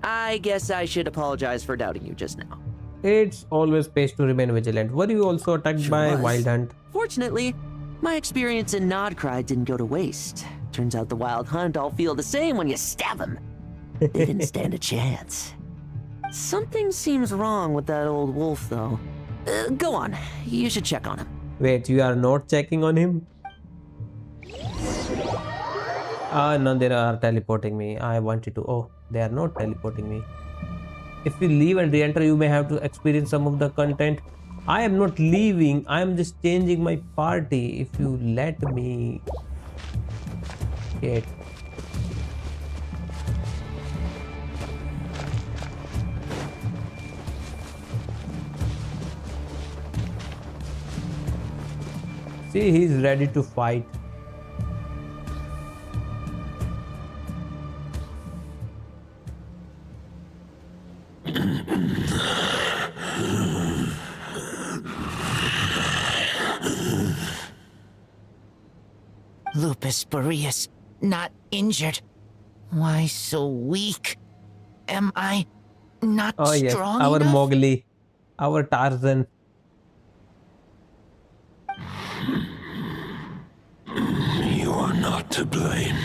I guess I should apologize for doubting you just now. It's always best to remain vigilant. Were you also attacked by was. Wild Hunt? Fortunately, my experience in Nodcry didn't go to waste. Turns out the Wild Hunt all feel the same when you stab them. They didn't stand a chance. Something seems wrong with that old wolf, though. Go on. You should check on him. Wait, you are not checking on him? No, they are teleporting me. I wanted to. Oh, they are not teleporting me. If you leave and re-enter, you may have to experience some of the content. I am not leaving. I am just changing my party. If you let me. Shit. See, he's ready to fight. Lupus Boreas, not injured. Why so weak? Am I not Oh yes, strong our enough? Mowgli, our Tarzan. You are not to blame.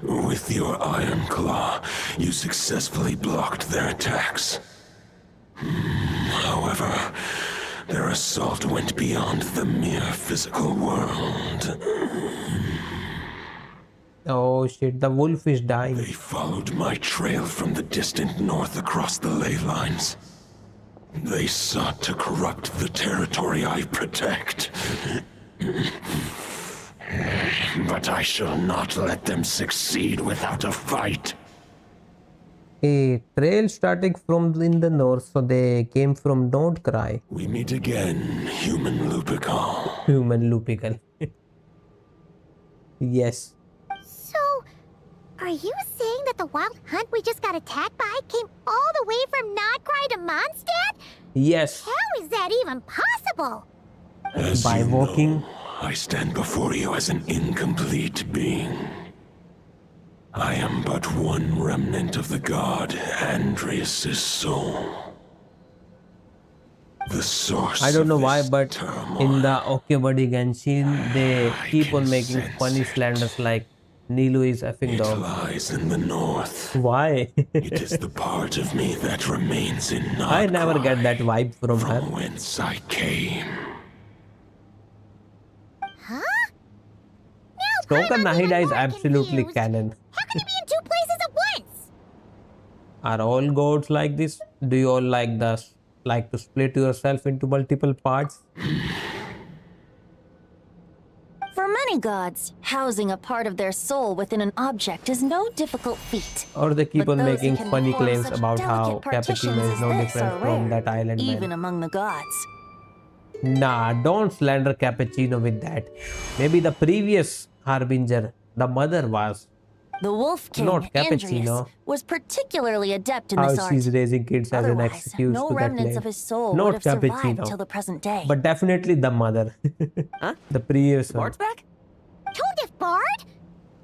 With your Iron Claw, you successfully blocked their attacks. However, their assault went beyond the mere physical world. Oh shit, the wolf is dying. They followed my trail from the distant north across the ley lines. They sought to corrupt the territory I protect. But I shall not let them succeed without a fight. A trail starting from in the north, so they came from Don't Cry. We meet again, human Lupical. Human Lupical. Yes. So, are you saying that the wild hunt we just got attacked by came all the way from Nodcry to Mondstadt? Yes. How is that even possible? As By you walking. know, I stand before you as an incomplete being. I am but one remnant of the god Andrius' soul. The source. I don't know of why, this but turmoil. in the Okebody Genshin, they keep on making funny slanders like Nilu is effing It dog. lies in the north. Why? It is the part of me that remains in Nodcry. I never get that vibe from her. Whence I came. Huh? Stoker Nahida is absolutely canon. How can you be in two places at once? Are all gods like this? Do you all like to split yourself into multiple parts? For many gods, housing a part of their soul within an object is no difficult feat. Or they keep But on those who making can funny perform claims such about how delicate partitions Cappuccino is as no this different are from rare, that island even man. among the gods. Nah, don't slander Cappuccino with that. Maybe the previous Harbinger, the mother was. The Wolf King, Not Andrius, Cappuccino. was particularly adept in How this art. she's raising kids as an Otherwise, excuse no to that remnants claim. of his soul Not would have survived Cappuccino. till the present day. But definitely the mother. Huh? The previous one. Bard's back? Tondef Bard?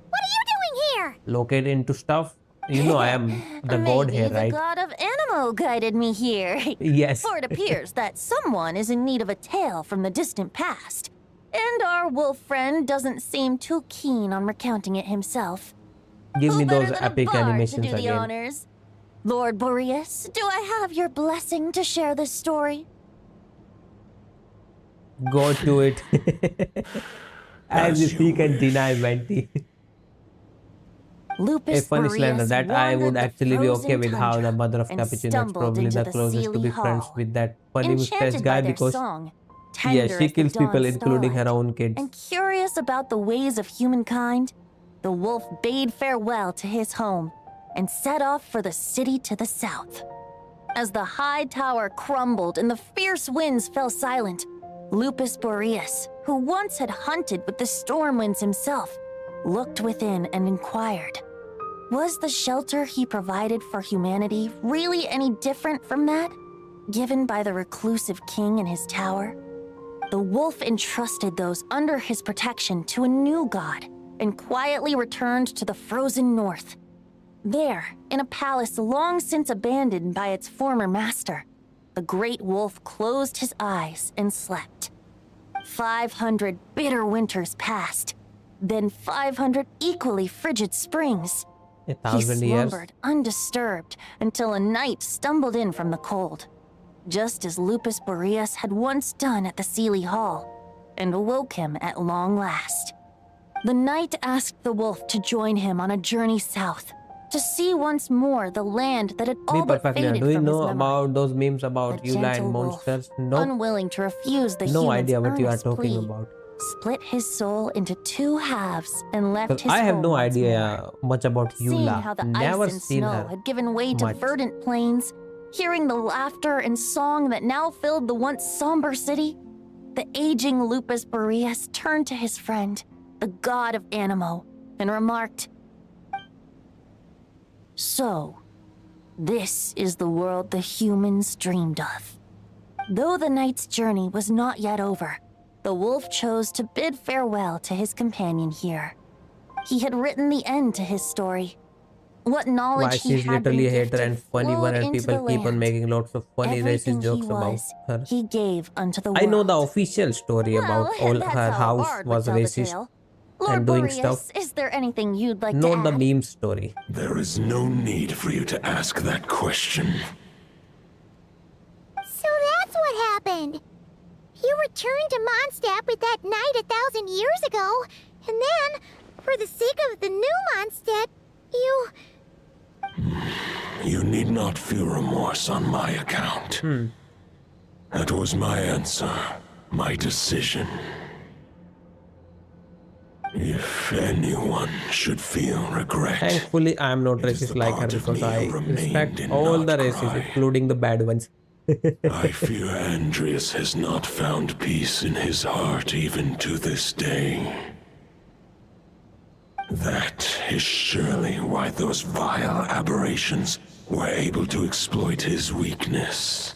What are you doing here? Locate into stuff. You know I am the god Maybe here, the right? god of Animo guided me here. Yes. For it appears that someone is in need of a tale from the distant past. And our wolf friend doesn't seem too keen on recounting it himself. Give me Who better those than a epic bard to animations do the again. honors? Lord Boreas, do I have your blessing to share this story? Go to it. As if he can deny Venti. Lupus A funny slander Boreas that I would wandered the actually be okay frozen with how the tundra mother of and Cappuccino is stumbled probably into the the closest to Sealy be friends Hall. with that funny mustache Enchanted guy by their because song, yeah, tender she as the kills people dawn including her starlight, own kids. and curious about the ways of humankind, the wolf bade farewell to his home and set off for the city to the south. As the high tower crumbled and the fierce winds fell silent, Lupus Boreas, who once had hunted with the storm winds himself, looked within and inquired, was the shelter he provided for humanity really any different from that given by the reclusive king in his tower? The wolf entrusted those under his protection to a new god and quietly returned to the frozen north. There, in a palace long since abandoned by its former master, the great wolf closed his eyes and slept. 500 bitter winters passed, then 500 equally frigid springs. 1,000 He years. slumbered undisturbed until a night stumbled in from the cold, just as Lupus Boreas had once done at the Sealy Hall, and awoke him at long last. The night asked the wolf to join him on a journey south, to see once more the land that had Be all but perfectly. faded Do you from his know memory. about those memes about The Eula gentle and wolf, monsters? No, unwilling to refuse the no human's idea what you are earnest talking plea, about. split his soul into two halves and left 'Cause his I have home no once more. idea much about Seeing Eula. how the Never ice and seen snow her. had given way to much. verdant plains, hearing the laughter and song that now filled the once somber city, the aging Lupus Boreas turned to his friend, the god of Animo, and remarked, "So, this is the world the humans dreamed of." Though the night's journey was not yet over, the wolf chose to bid farewell to his companion here. He had written the end to his story. What knowledge Why he she's had been literally a hater gifted and funny one, flowed and into people the keep on land. making lots of funny Everything racist he jokes about was, her. he gave unto the I world. know the official story about all that's her how a house bard would was tell the racist tale. Lord and doing Boreas, stuff. is there anything you'd like Not to the add? meme story. There is no need for you to ask that question. So that's what happened. You returned to Mondstadt with that knight 1,000 years ago, and then, for the sake of the new Mondstadt, you... You need not feel remorse on my account. That was my answer, my decision. If anyone should feel regret, Thankfully, I am not racist like her because I respect all the races, including the bad ones. I fear Andreas has not found peace in his heart even to this day. That is surely why those vile aberrations were able to exploit his weakness,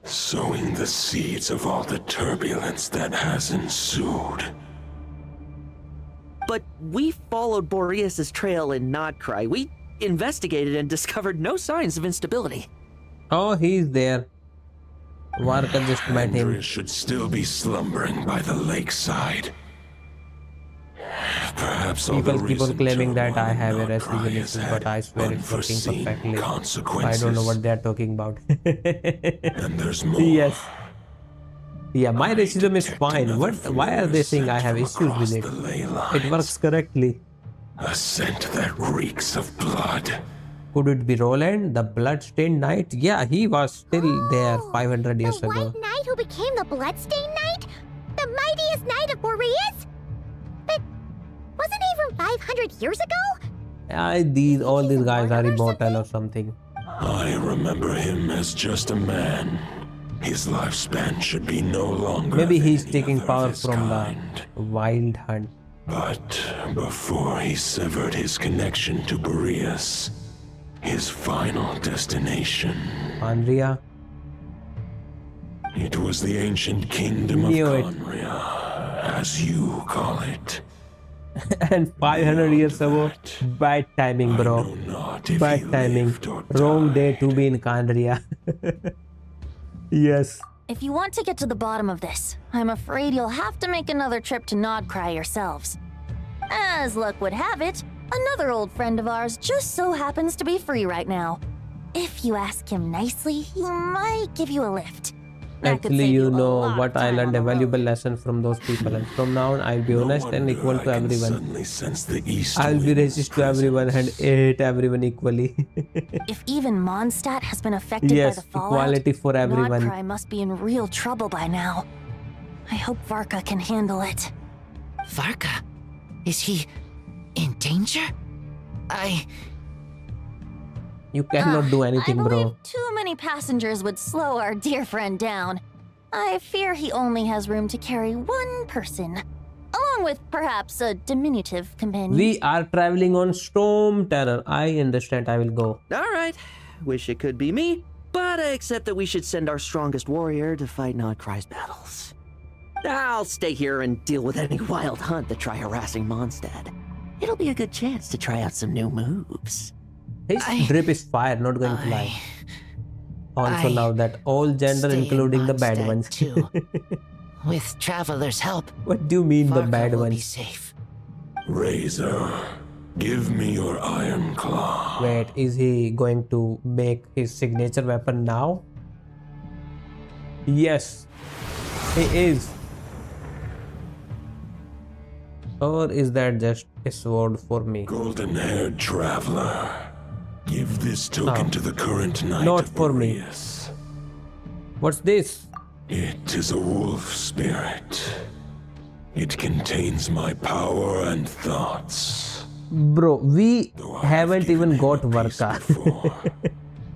sowing the seeds of all the turbulence that has ensued. But we followed Boreas's trail in Nodcry. We investigated and discovered no signs of instability. Oh, he's there. Varka just met him. Andreas should still be slumbering by the lakeside. Perhaps all People the keep on reason claiming that I turmoil have a in Nodcry racism has issue, but I swear it's working unforeseen perfectly. I consequences. don't know what they're talking about. And there's more. Yes. Yeah, my racism is fine. Why are they saying I have issues with it? It works correctly. A scent that reeks of blood. Could it be Roland, the bloodstained knight? Yeah, he was still there 500 years The ago. White Knight who became the Bloodstained Knight? The mightiest knight of Boreas? But wasn't he from 500 years ago? All these guys are immortal or something. I remember him as just a man. His lifespan should be no longer. Maybe he's than taking the power other of his from kind. the wild hunt. But before he severed his connection to Boreas, his final destination. Andrea. It was the ancient kingdom of Knew it. Conria, as you call it. And 500 years ago, bad timing, bro. Bad timing. Wrong day to be in Kandria. Yes. If you want to get to the bottom of this, I'm afraid you'll have to make another trip to Nodcry yourselves. As luck would have it, another old friend of ours just so happens to be free right now. If you ask him nicely, he might give you a lift. That could Actually, save you a know lot what of I time learned on a the road. valuable lesson from those people, and from now on I'll be honest and equal to everyone. Suddenly sense the east I'll be wind's racist to everyone and hate everyone equally. If even Mondstadt has been affected Yes, by the fallout, equality for everyone. Nodcry must be in real trouble by now. I hope Varka can handle it. Varka? Is he in danger? You cannot do anything, I believe bro. too many passengers would slow our dear friend down. I fear he only has room to carry one person, along with perhaps a diminutive companion. We are traveling on Storm Terror. I understand. I will go. Alright, wish it could be me, but I accept that we should send our strongest warrior to fight Nodcry's battles. I'll stay here and deal with any wild hunt that try harassing Mondstadt. It'll be a good chance to try out some new moves. His drip is fire, not going to lie. Also now that all gender stay in including the bad Mondstadt, ones. too. With Traveler's help, What do you mean the Varka bad will be ones? safe. Razor, give me your iron claw. Wait, is he going to make his signature weapon now? Yes, he is. Or is that just a sword for me? Golden-haired traveler, give this token No. to the current knight Not of for me. Boreas. What's this? It is a wolf spirit. It contains my power and thoughts. Bro, we haven't even got Varka.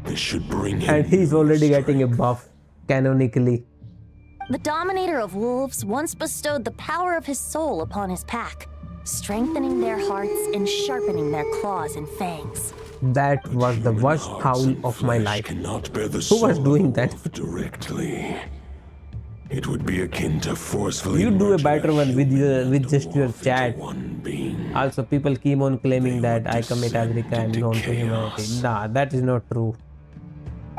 This should bring him And he's already getting a buff, canonically. The Dominator of Wolves once bestowed the power of his soul upon his pack, strengthening their hearts and sharpening their claws and fangs. That was the worst howl of my life. cannot bear the Who was soul doing of that? wolf directly. It would be akin to forcefully You do a merging better one with human with just your chat. one being. Also, people keep on claiming that I commit every crime known to humanity. Nah, that is not true.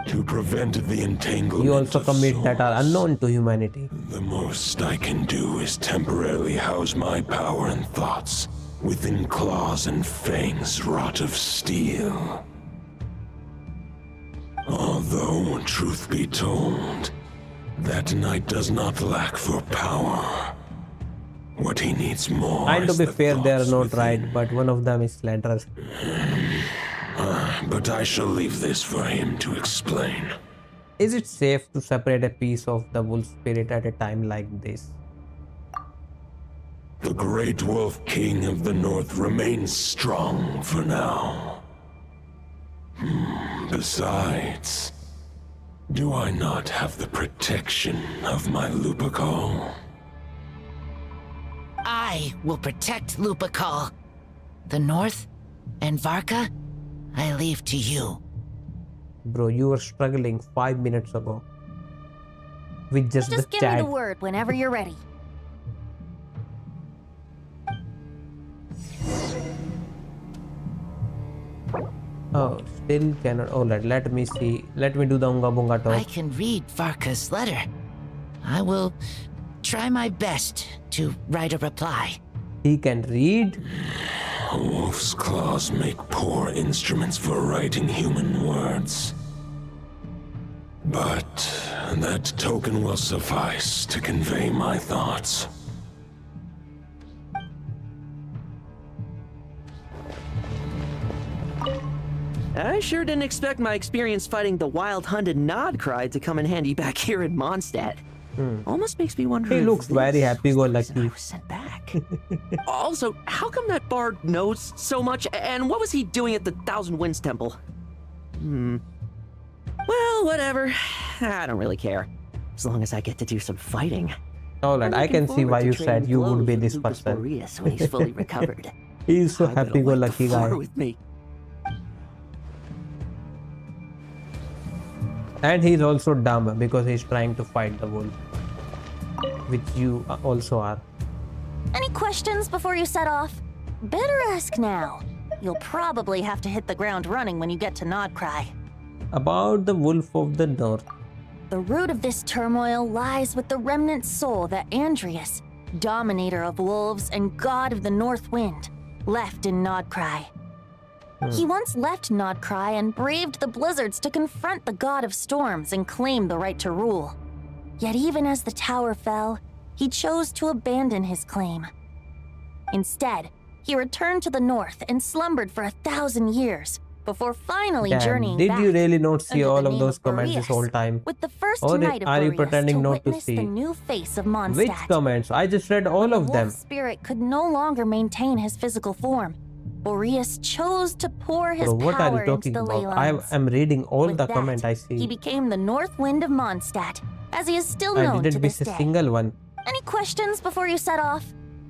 To prevent the entanglement You also of commit that are unknown to humanity. The most I can do is temporarily house my power and thoughts within claws and fangs wrought of steel. Although, truth be told, that knight does not lack for power. What he needs more And to is be the fair, they are thoughts not within. right, but one of them is slanderous. But I shall leave this for him to explain. Is it safe to separate a piece of the wolf spirit at a time like this? The Great Wolf King of the North remains strong for now. Besides, do I not have the protection of my Lupacol? I will protect Lupacol. The North and Varka, I leave to you. Bro, you were struggling 5 minutes ago with just the give me chat. the word whenever you're ready. Oh, still cannot. Oh, let me see. Let me do the Unga Bunga I talk. can read Varka's letter. I will try my best to write a reply. He can read? Wolf's claws make poor instruments for writing human words. But that token will suffice to convey my thoughts. I sure didn't expect my experience fighting the wild-hunted Nodcry to come in handy back here in Mondstadt. Almost makes me wonder He if looks very happy-go-lucky. Also, how come that bard knows so much, and what was he doing at the Thousand Winds Temple? Well, whatever. I don't really care. As long as I get to do some fighting. Alright, I can see why you said you would be this person. Boreas when he's fully recovered. He's so I bet he'll wipe happy-go-lucky the floor guy. with me. And he's also dumb because he's trying to fight the wolf. Which you also are. Any questions before you set off? Better ask now. You'll probably have to hit the ground running when you get to Nodcry. About the wolf of the north. The root of this turmoil lies with the remnant soul that Andreas, dominator of wolves and god of the north wind, left in Nodcry. He once left Nodcry and braved the blizzards to confront the god of storms and claim the right to rule. Yet even as the tower fell, he chose to abandon his claim. Instead, he returned to the north and slumbered for 1,000 years before finally journeying Did back you really not see under all the of name those comments this Boreas, whole time? with the first Or night of are you Boreas pretending to not to witness see? the new face of Mondstadt. Which comments? I just read all of The them. wolf spirit could no longer maintain his physical form. Boreas chose to pour his Bro, what are power you into talking the ley about? I lines. am reading all With the that, comment I He see. became the North Wind of Mondstadt, as he is still I known to didn't this miss a day. single one. Any questions before you set off?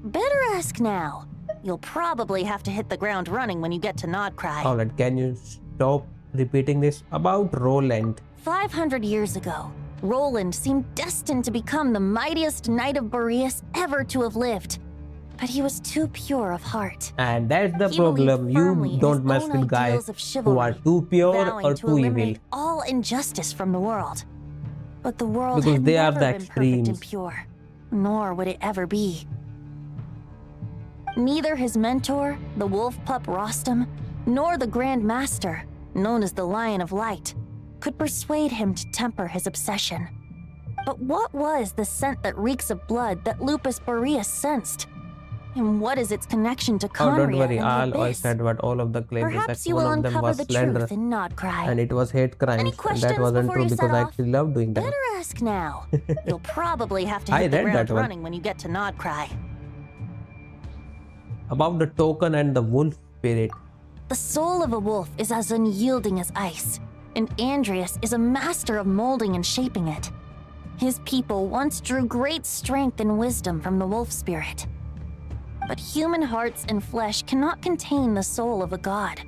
Better ask now. You'll probably have to hit the ground running when you get to Nodcry. Alright, can you stop repeating this? About Roland. 500 years ago, Roland seemed destined to become the mightiest knight of Boreas ever to have lived. But he was too pure of heart. And that's the He problem. believed firmly You in don't his mess own with guys ideals of who chivalry, are too pure vowing or to too evil. eliminate all injustice from the world. But the world Because had they are never the been perfect and extremes. pure, nor would it ever be. Neither his mentor, the wolf pup Rostam, nor the Grandmaster, known as the Lion of Light, could persuade him to temper his obsession. But what was the scent that reeks of blood that Lupus Boreas sensed? And what is its connection to Oh, Conria don't worry. and the I Abyss? said what all of the claims is Perhaps that you one will of them uncover was the slander truth in Nodcry. and it was hate crimes, and that questions wasn't before true you set because I off? actually love doing that. Better ask now. You'll probably have to I hit the read ground that one. running when you get to Nodcry. About the token and the wolf spirit. The soul of a wolf is as unyielding as ice, and Andreas is a master of molding and shaping it. His people once drew great strength and wisdom from the wolf spirit. But human hearts and flesh cannot contain the soul of a god.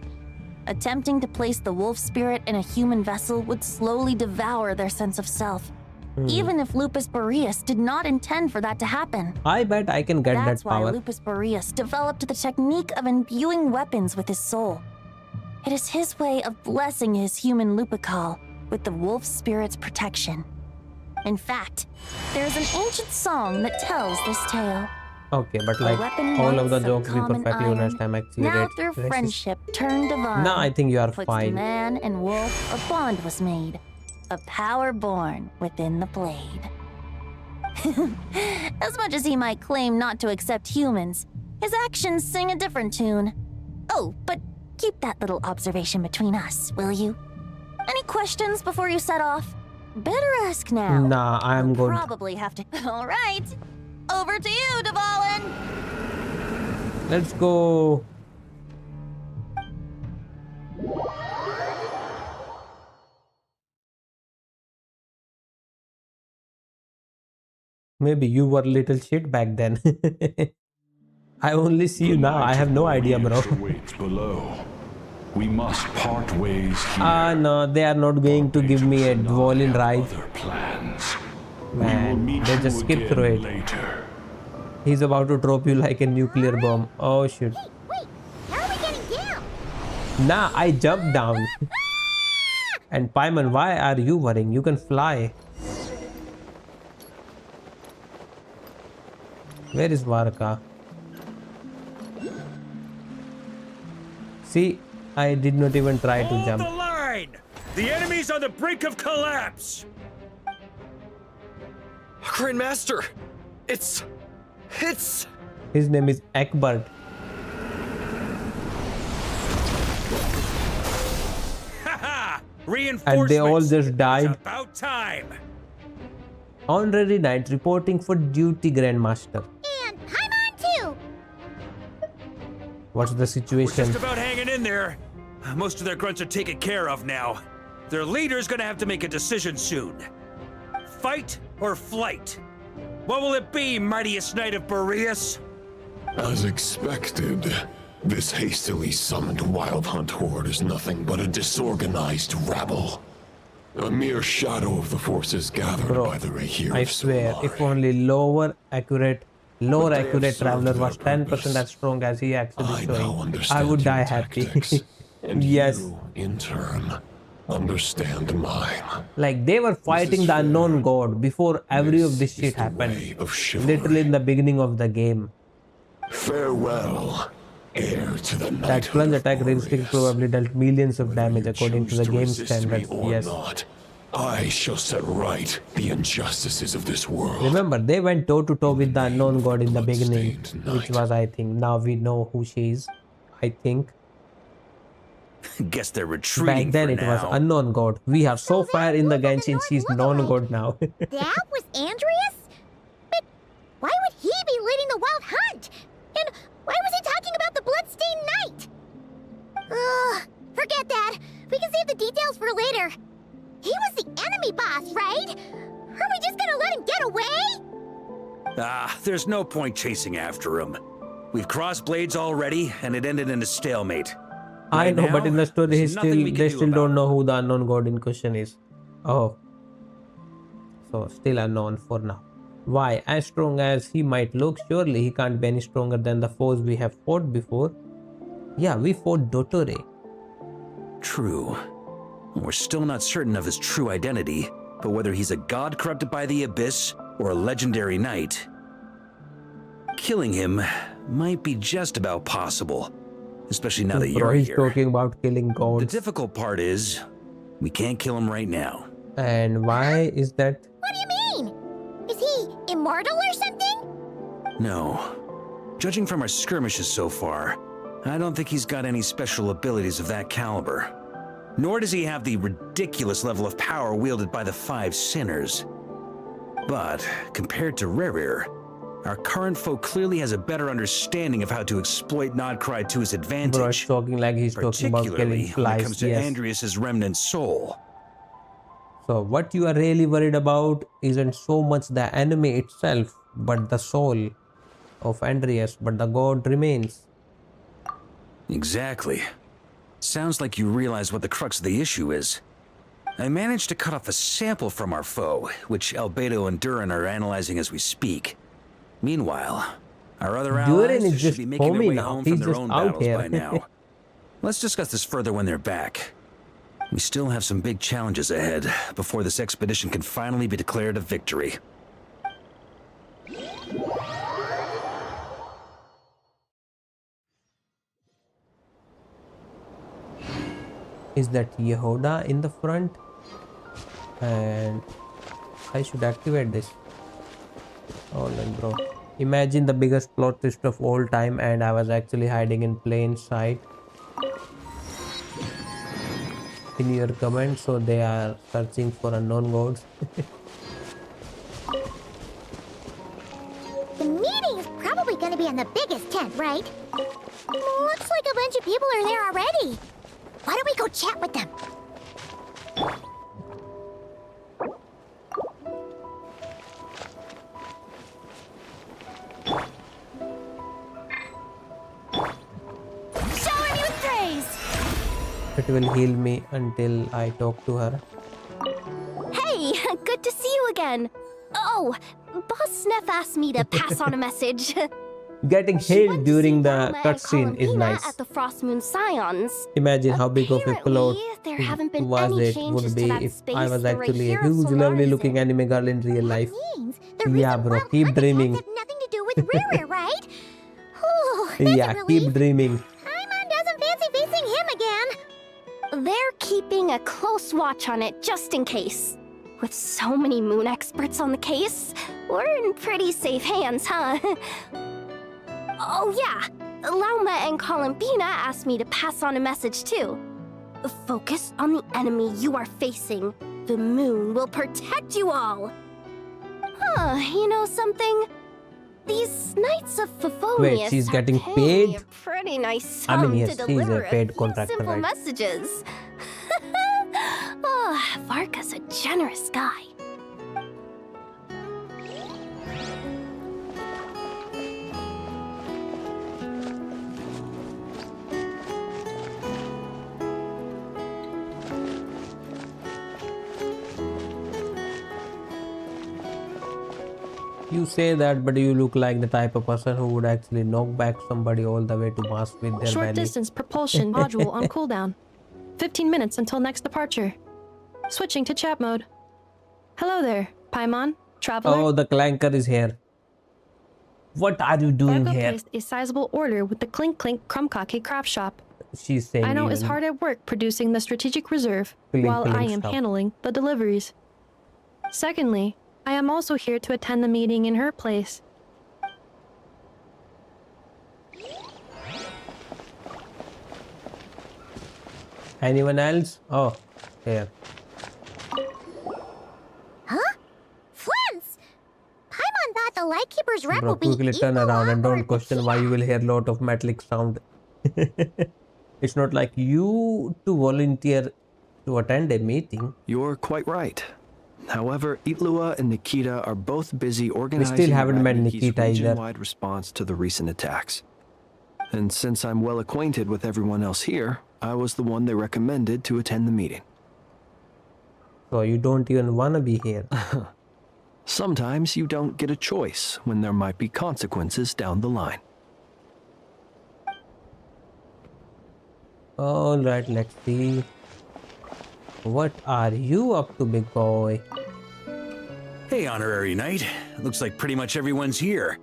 Attempting to place the wolf spirit in a human vessel would slowly devour their sense of self, even if Lupus Boreas did not intend for that to happen. I bet I can get That's that why power. Lupus Boreas developed the technique of imbuing weapons with his soul. It is his way of blessing his human Lupacol with the wolf spirit's protection. In fact, there is an ancient song that tells this tale. Okay, but A like weapon all of the once jokes we common perfectly iron, understand. Actually, now racist. through friendship turned divine. No, I think you are Twixt fine. man and wolf, a bond was made, a power born within the blade. As much as he might claim not to accept humans, his actions sing a different tune. Oh, but keep that little observation between us, will you? Any questions before you set off? Better ask now. Nah, I am You'll good. probably have to. All right, over to you, Dvalin. Let's go. Maybe you were little shit back then. I only see you now. I have no idea, bro. Awaits below. We must part ways here. Ah, no, they are not going to give me a violin ride. Plans. Man, they just skip through it. Later. He's about to drop you like a nuclear bomb. Oh shit. Wait, how are we getting down? Nah, I jumped down. And Paimon, why are you worrying? You can fly. Where is Varka? See, I did not even try to jump. Hold the line! The enemy's on the brink of collapse! Grandmaster! It's... His name is Egbert. Haha! Reinforcements! And they all just died. It's about time! Honorary Knight reporting for duty, Grandmaster. And I'm on too! What's the We're situation? just about hanging in there. Most of their grunts are taken care of now. Their leader's gonna have to make a decision soon. Fight or flight? What will it be, mightiest knight of Boreas? As expected, this hastily summoned Wild Hunt horde is nothing but a disorganized rabble. A mere shadow of the forces gathered by the Rahir I of swear, Solari. if only lower accurate Traveler was 10% as strong as he actually showing, I would die happy. Yes. You, in turn, understand mine. Like they were fighting the unknown god before every of this shit happened. Literally in the beginning of the game. Farewell, heir to the That knighthood plunge of attack realistic probably dealt millions of damage according to the game standards. Yes. I shall set right the injustices of this world. Remember, they went toe to toe with the unknown god in the beginning, which was, I think, now we know who she is. I think. Guess they're retreating. Back then it was unknown god. We are so far in the Genshin, she's known god now. That was Andreas? But why would he be leading the Wild Hunt? And why was he talking about the Bloodstained Knight? Ugh, forget that. We can save the details for later. He was the enemy boss, right? Are we just gonna let him get away? Ah, there's no point chasing after him. We've crossed blades already, and it ended in a stalemate. I know, now, but in the story, there's nothing we can they do still about don't know who the unknown god in question is. Oh. So, still unknown for now. Why? As strong as he might look, surely he can't be any stronger than the foes we have fought before. Yeah, we fought Dotore. True. We're still not certain of his true identity, but whether he's a god corrupted by the abyss or a legendary knight, killing him might be just about possible, especially now that you're He's here. talking about killing The gods. difficult part is, we can't kill him right now. And why is that? What do you mean? Is he immortal or something? No. Judging from our skirmishes so far, I don't think he's got any special abilities of that caliber. Nor does he have the ridiculous level of power wielded by the 5 sinners. But, compared to Rerir, our current foe clearly has a better understanding of how to exploit Nodcry to his advantage. Bro, it's talking like he's talking about killing Particularly when it flies. comes to Yes. Andreas's remnant soul. So what you are really worried about isn't so much the enemy itself, but the soul of Andreas, but the god remains. Exactly. Sounds like you realize what the crux of the issue is. I managed to cut off a sample from our foe, which Albedo and Durin are analyzing as we speak. Meanwhile, our other Durin allies is should just be making their homie way now. home He's from their just own out battles here. by now. Let's discuss this further when they're back. We still have some big challenges ahead before this expedition can finally be declared a victory. Is that Yehuda in the front? And I should activate this. Hold on, bro. Imagine the biggest plot twist of all time, and I was actually hiding in plain sight. In your comments, so they are searching for unknown gods. The meeting is probably gonna be in the biggest tent, right? Looks like a bunch of people are there already. Why don't we go chat with them? Shower me with praise! It will heal me until I talk to her. Hey, good to see you again. Oh, Boss Sneff asked me to pass on a message. Getting healed during the cutscene is nice. At the Frost Moon Scions. Imagine how big of a plot there haven't been was any it changes would be to that if space I was the actually a Hero huge, Solaris lovely looking anime girl in real life. Yeah, bro, keep dreaming. Nothing to do with Ruru, right? Oh, Yeah, keep dreaming. Paimon doesn't fancy facing him again. They're keeping a close watch on it just in case. With so many moon experts on the case, we're in pretty safe hands, huh? Oh yeah, Lauma and Columbina asked me to pass on a message too. Focus on the enemy you are facing. The moon will protect you all. Huh, you know something? These Knights of Favonious Wait, she's are getting paying me paid? a pretty nice I mean, sum yes, to she's a deliver paid few contractor, simple right? messages. Oh, Varka's a generous guy. You say that, but you look like the type of person who would actually knock back somebody all the way to Mars with their Short belly. distance propulsion module on cooldown. 15 minutes until next departure. Switching to chat mode. Hello there, Paimon, traveler. Oh, the clanker is here. What are you doing Varka here? placed a sizable order with the Clink Clink Krumkake craft shop. She's saying I know is even hard at work producing the strategic reserve Clink while I Clink am stuff. handling the deliveries. Secondly, I am also here to attend the meeting in her place. Anyone else? Oh, here. Huh? Flint's! Paimon thought the Lightkeeper's rep Bro, will be quickly turn around and don't question why you will hear a lot of metallic sound. It's not like you to volunteer to attend a meeting. You're quite right. However, Itlua and Nikita are both busy organizing haven't met Radniki's Nikita either. region-wide response to the recent attacks. And since I'm well acquainted with everyone else here, I was the one they recommended to attend the meeting. So you don't even want to be here. Sometimes you don't get a choice when there might be consequences down the line. Alright, let's see. What are you up to, big boy? Hey, Honorary Knight. Looks like pretty much everyone's here.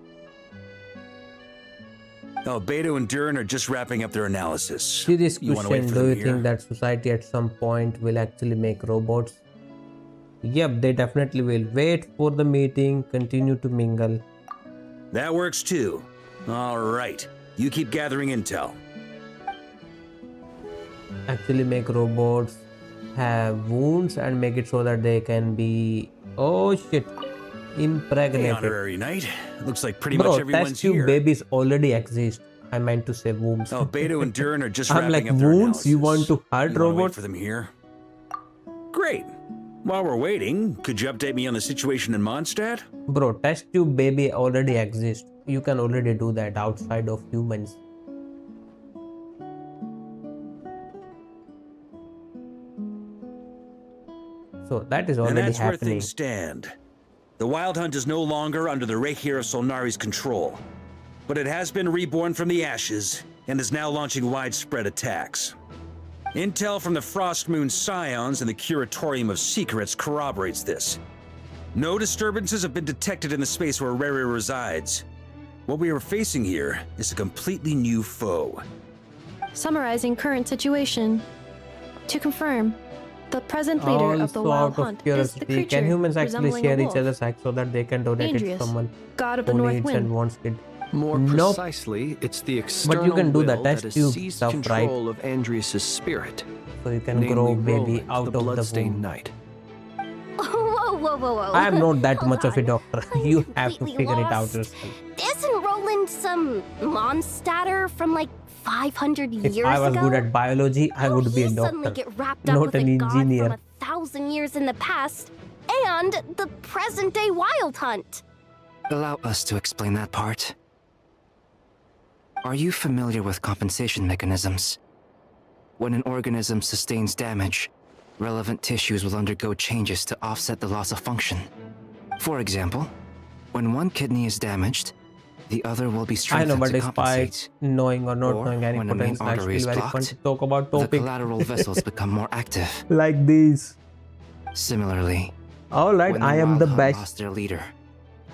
Oh, Beto and Durin are just wrapping up their analysis. Serious You wanna wait question, for do them you here? think that society at some point will actually make robots? Yep, they definitely will. Wait for the meeting, continue to mingle. That works too. All right. You keep gathering intel. Actually make robots have wounds and make it so that they can be, oh shit, Hey, impregnated. Honorary Knight. Looks like pretty Bro, much everyone's test tube here. babies already exist. I meant to say wombs. Oh, Beto and Durin are just I'm wrapping like, up their wounds? You analysis. want to hurt You wanna wait robots? for them here? Great. While we're waiting, could you update me on the situation in Mondstadt? Bro, test tube baby already exists. You can already do that outside of humans. So that is And already that's where happening. things stand. The Wild Hunt is no longer under the Reikir of Solnari's control, but it has been reborn from the ashes and is now launching widespread attacks. Intel from the Frost Moon Scions and the Curatorium of Secrets corroborates this. No disturbances have been detected in the space where Rere resides. What we are facing here is a completely new foe. Summarizing current situation. To confirm, the present leader of the Also, Wild out of Hunt is the curiosity, creature can humans actually resembling share a each wolf. other's acts so that they can donate it to Andreas, someone god of the who North needs Wind. and wants it? More Nope. precisely, it's the external But you can do the will test that has tube seized stuff, right? control of Andrias' spirit. So you can namely grow baby Roland, out the of the bloodstained womb. knight. Whoa, whoa, whoa, whoa. I am not that much of a on. doctor. You have to completely figure it out lost. yourself. Isn't Roland Roland some Mondstatter from like 500 If years I was ago? good at biology, I would be a Suddenly doctor, get wrapped up not with an a god from engineer. 1,000 years in the past and the present-day Wild Hunt. Allow us to explain that part. Are you familiar with compensation mechanisms? When an organism sustains damage, relevant tissues will undergo changes to offset the loss of function. For example, when one kidney is damaged, the other will be I know, strengthened but to despite compensate. knowing or not Or knowing any when a main potential, it's artery is still very fun blocked, to talk about the topics collateral vessels become more active. like these. Similarly, Alright, when I am Wild the Hunt best. lost their leader,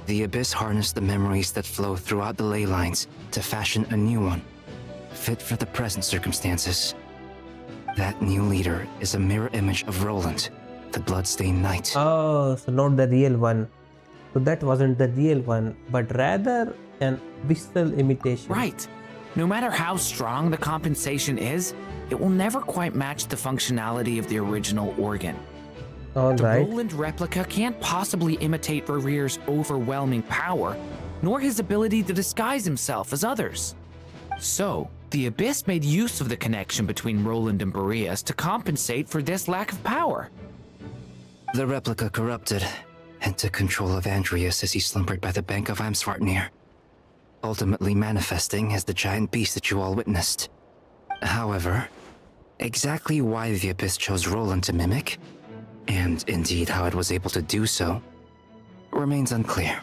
the Abyss harnessed the memories that flow throughout the ley lines to fashion a new one, fit for the present circumstances. That new leader is a mirror image of Roland, the Bloodstained Knight. Oh, so not the real one. So that wasn't the real one, but rather an visceral imitation. Right. No matter how strong the compensation is, it will never quite match the functionality of the original organ. The Alright. Roland replica can't possibly imitate Barir's overwhelming power, nor his ability to disguise himself as others. So, the Abyss made use of the connection between Roland and Boreas to compensate for this lack of power. The replica corrupted and took control of Andreas as he slumbered by the bank of Amsvartnir, ultimately manifesting as the giant beast that you all witnessed. However, exactly why the Abyss chose Roland to mimic, and indeed how it was able to do so, remains unclear.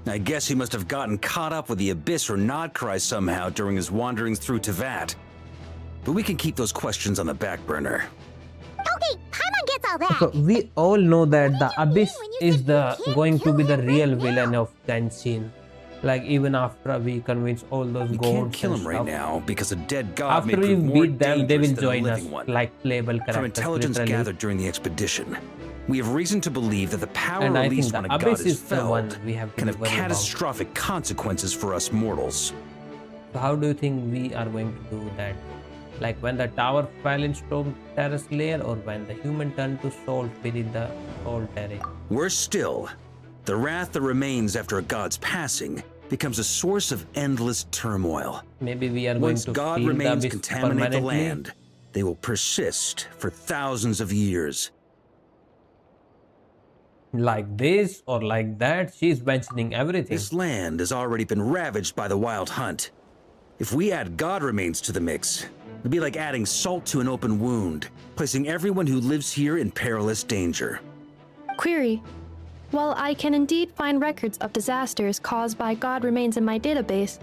I guess he must have gotten caught up with the Abyss or Nodcry somehow during his wanderings through Tevat. But we can keep those questions on the back burner. Okay, Paimon gets all that. So we all know that the Abyss is going to be the real villain of Genshin. Like even after we convince all those We gods can't kill and him right stuff. now because a dead god may After we prove more beat them, they will dangerous than a join us living one. like playable characters. From intelligence literally. gathered during the expedition, we have reason to believe that the power And I think released the when a god Abyss is is the one felled we have to can be have worried about. catastrophic consequences for us mortals. So how do you think we are going to do that? Like when the tower fell in Storm Terrace layer, or when the human turned to salt beneath the salt terrace? Worse still, the wrath that remains after a god's passing becomes a source of endless turmoil. Maybe we are Once going to God feel the remains Abyss contaminate the permanently. land, they will persist for thousands of years. Like this or like that, she's mentioning everything. This land has already been ravaged by the Wild Hunt. If we add God remains to the mix, it'd be like adding salt to an open wound, placing everyone who lives here in perilous danger. Query. While I can indeed find records of disasters caused by God remains in my database,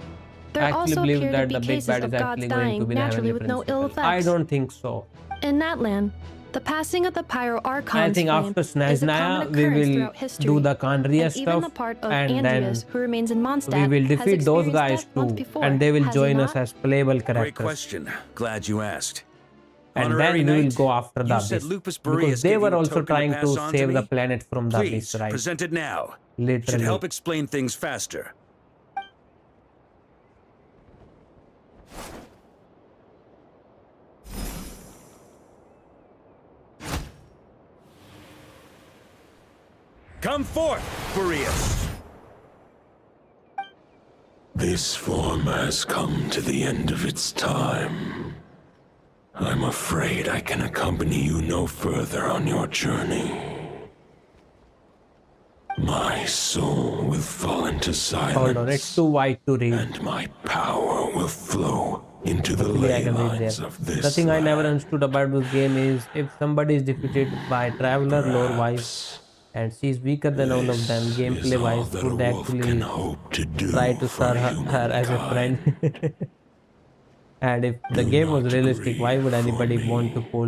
there I actually also believe appear that to the be big cases bad of is gods actually going to dying be the naturally heavenly with no ill principle. effects. I don't think so. In Natlan, the passing of the Pyro Archon's I think flame after is a common Snezhnaya, we occurrence will throughout history, do the Kandria and even the stuff, part of and then Andreas, who remains in Mondstadt, we will has defeat those experienced guys death once too, before, and they will has he join us not? as playable Great characters. question. Glad you asked. And Honorary then we will Knight, go after the you said Abyss. Lupus Because Boreas they gave were you a also token trying pass to on save me? the planet from the Please, Abyss, right? present it now. Should Literally. help explain things faster. Come forth, Boreas. This form has come to the end of its time. I'm afraid I can accompany you no further on your journey. My soul will fall into silence. Hold on, it's too wide to read. And my power will flow into the Hopefully I ley can read lines there. of this The thing I land. never understood about this game is if somebody is defeated by Traveler lore wise and she's weaker than all of them gameplay wise, would actually try to serve her as a friend. And if the game was realistic, why would anybody want to pull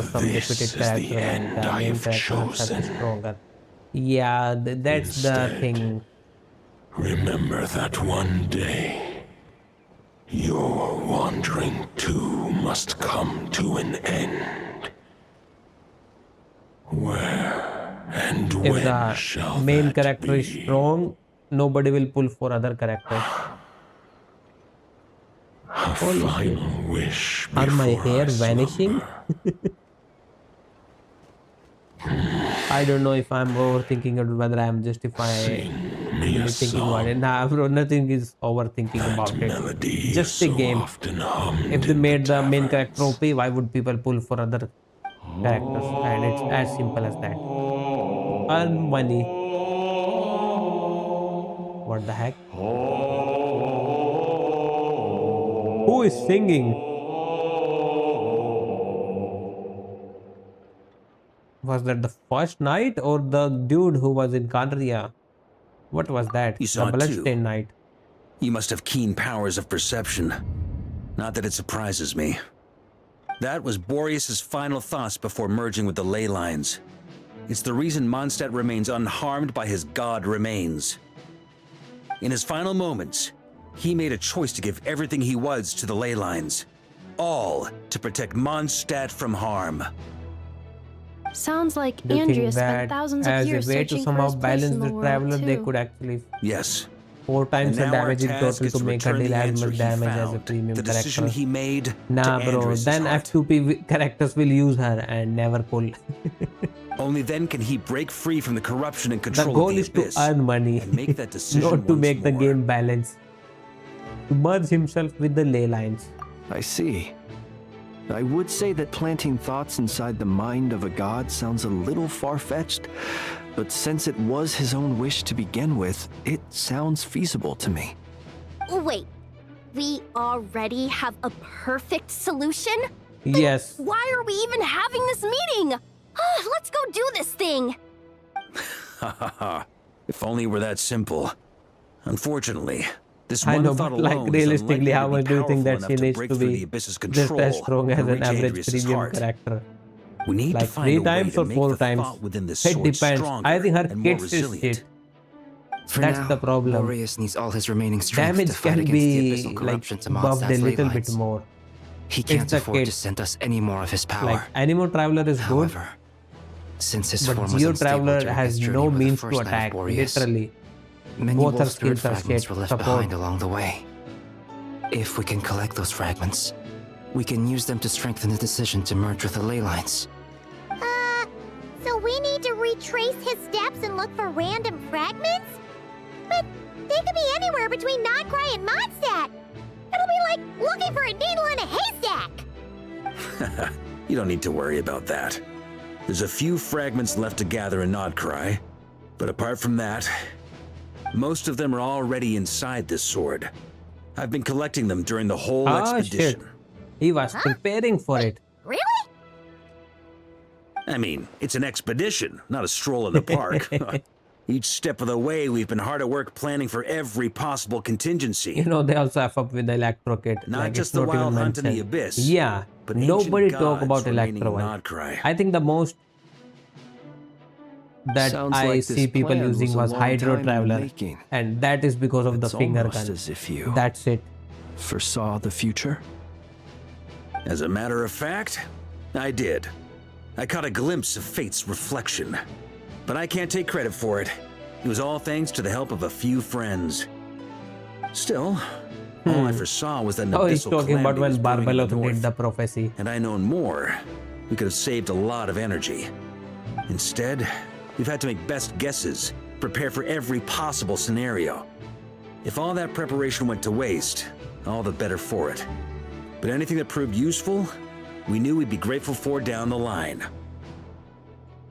some defeated character when the main character is such stronger? Yeah, that's the thing. Remember that one day, your wandering too must come to an end. Where and If when the shall main that character is be? strong, nobody will pull for other characters. A Holy shit. final wish Are my before hair I vanishing? I don't know if I'm overthinking it, whether I'm justifying really thinking about it. Nah, bro, nothing is overthinking about it. Just a game. If they made the main character OP, why would people pull for other characters? And it's as simple as that. To earn money. What the heck? Who is singing? Was that the first knight or the dude who was in Kandria? What was that? You saw the it too. Bloodstained Knight. You must have keen powers of perception. Not that it surprises me. That was Boreas's final thoughts before merging with the ley lines. It's the reason Mondstadt remains unharmed by his god remains. In his final moments, he made a choice to give everything he was to the ley lines. All to protect Mondstadt from harm. Sounds like Do you Andrea think spent that thousands of as years a way to searching for somehow his place balance in the the traveler, world, they too. could actually Yes. 4 times the And now our damage in task total is to to make her return deal the as answer much he damage as a found. premium The decision character. he made Nah, to bro, Andreas' then heart. F2P characters will use her and never pull. Only then can he break free from the corruption and The control goal of the is to abyss earn money, and make that decision not to once make the more. game balance. To merge himself with the ley lines. I see. I would say that planting thoughts inside the mind of a god sounds a little far-fetched, but since it was his own wish to begin with, it sounds feasible to me. Wait, we already have a perfect solution? Yes. Why are we even having this meeting? Let's go do this thing. Ha ha ha. If only it were that simple. Unfortunately, this I one know, thought but like alone is realistically, unlikely how to be much do you think that powerful she enough to needs break to through be the abyss's just as control strong and as an reach average Andreas' premium heart? character? We need Like to find 3 a way times to or make 4 the times? thought within this It sword depends. stronger I think her and more kits is resilient. shit. For That's now, the problem. Boreas needs all his remaining strength Damage to fight can against the be abyssal like corruption to buffed a Mondstadt's ley little bit lines. more. He It's can't the afford to kit. send us any more of his power. Like Animo Traveler is good, However, since his but form was Geo unstable Traveler during has his journey no with the means first to knight of attack. Boreas, Literally, many both her wolf spirit skills are fragments shit. were left Support. behind along the way. If we can collect those fragments, we can use them to strengthen the decision to merge with the ley lines. So we need to retrace his steps and look for random fragments? But they could be anywhere between Nodcry and Mondstadt. It'll be like looking for a needle in a haystack. You don't need to worry about that. There's a few fragments left to gather in Nodcry, but apart from that, most of them are already inside this sword. I've been collecting them during the whole expedition. Shit. He was preparing for it. Really? I mean, it's an expedition, not a stroll in the park. Each step of the way, we've been hard at work planning for every possible contingency. You know, they also have up with the Electro Kit. Not like, just it's the not even wild hunt in the mentioned. abyss, Yeah, but nobody ancient talk about gods remaining Electro in one. Nodcry. I think the most that Sounds I like see this people plan using was a was long Hydro time in Traveler, making. and that is because of the It's finger almost gun. as if you That's it. foresaw the future. As a matter of fact, I did. I caught a glimpse of fate's reflection. But I can't take credit for it. It was all thanks to the help of a few friends. Still, all I foresaw was that an Oh, he's abyssal talking about calamity when was brewing in the Barbelos did north. the prophecy. Had I known more, we could have saved a lot of energy. Instead, we've had to make best guesses, prepare for every possible scenario. If all that preparation went to waste, all the better for it. But anything that proved useful, we knew we'd be grateful for down the line.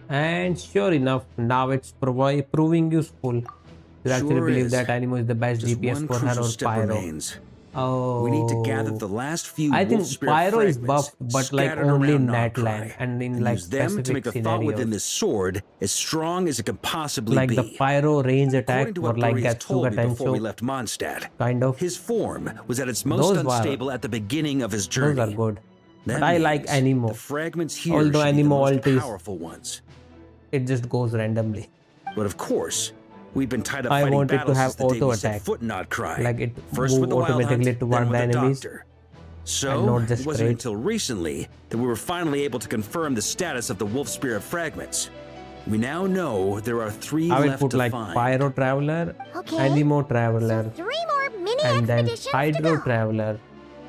And sure enough, now it's proving useful. You actually Sure believe is. that Animo is the best Just DPS one for her crucial or step Pyro. remains. Oh, We need to gather the last few I think wolf spirit Pyro is fragments buffed, but like scattered only in around Natland Nodcry, and in and like use them to specific make the thought scenarios. within this sword as strong as it can possibly Like be. the Pyro range attack According to or what like Boreas told Gatsuga me before we Tensho, left Mondstadt, kind of. his form was at its most Those unstable at the beginning of his journey. Those are good. That But I like means Animo. The fragments here Although should be the Animo most ult is, powerful ones. it just goes randomly. But of course, we've been tied up I fighting want it to battles have since the day auto we set attack. foot in Nodcry. Like it First move with the Wild automatically Hunt, toward then the with the enemies. Doctor. And So, not it just wasn't raid. until recently that we were finally able to confirm the status of the Wolf Spirit fragments. We now know there are 3 I will left put to like find. Pyro Traveler, Okay. Animo Traveler, 3 more mini and then expeditions to Hydro go. Traveler.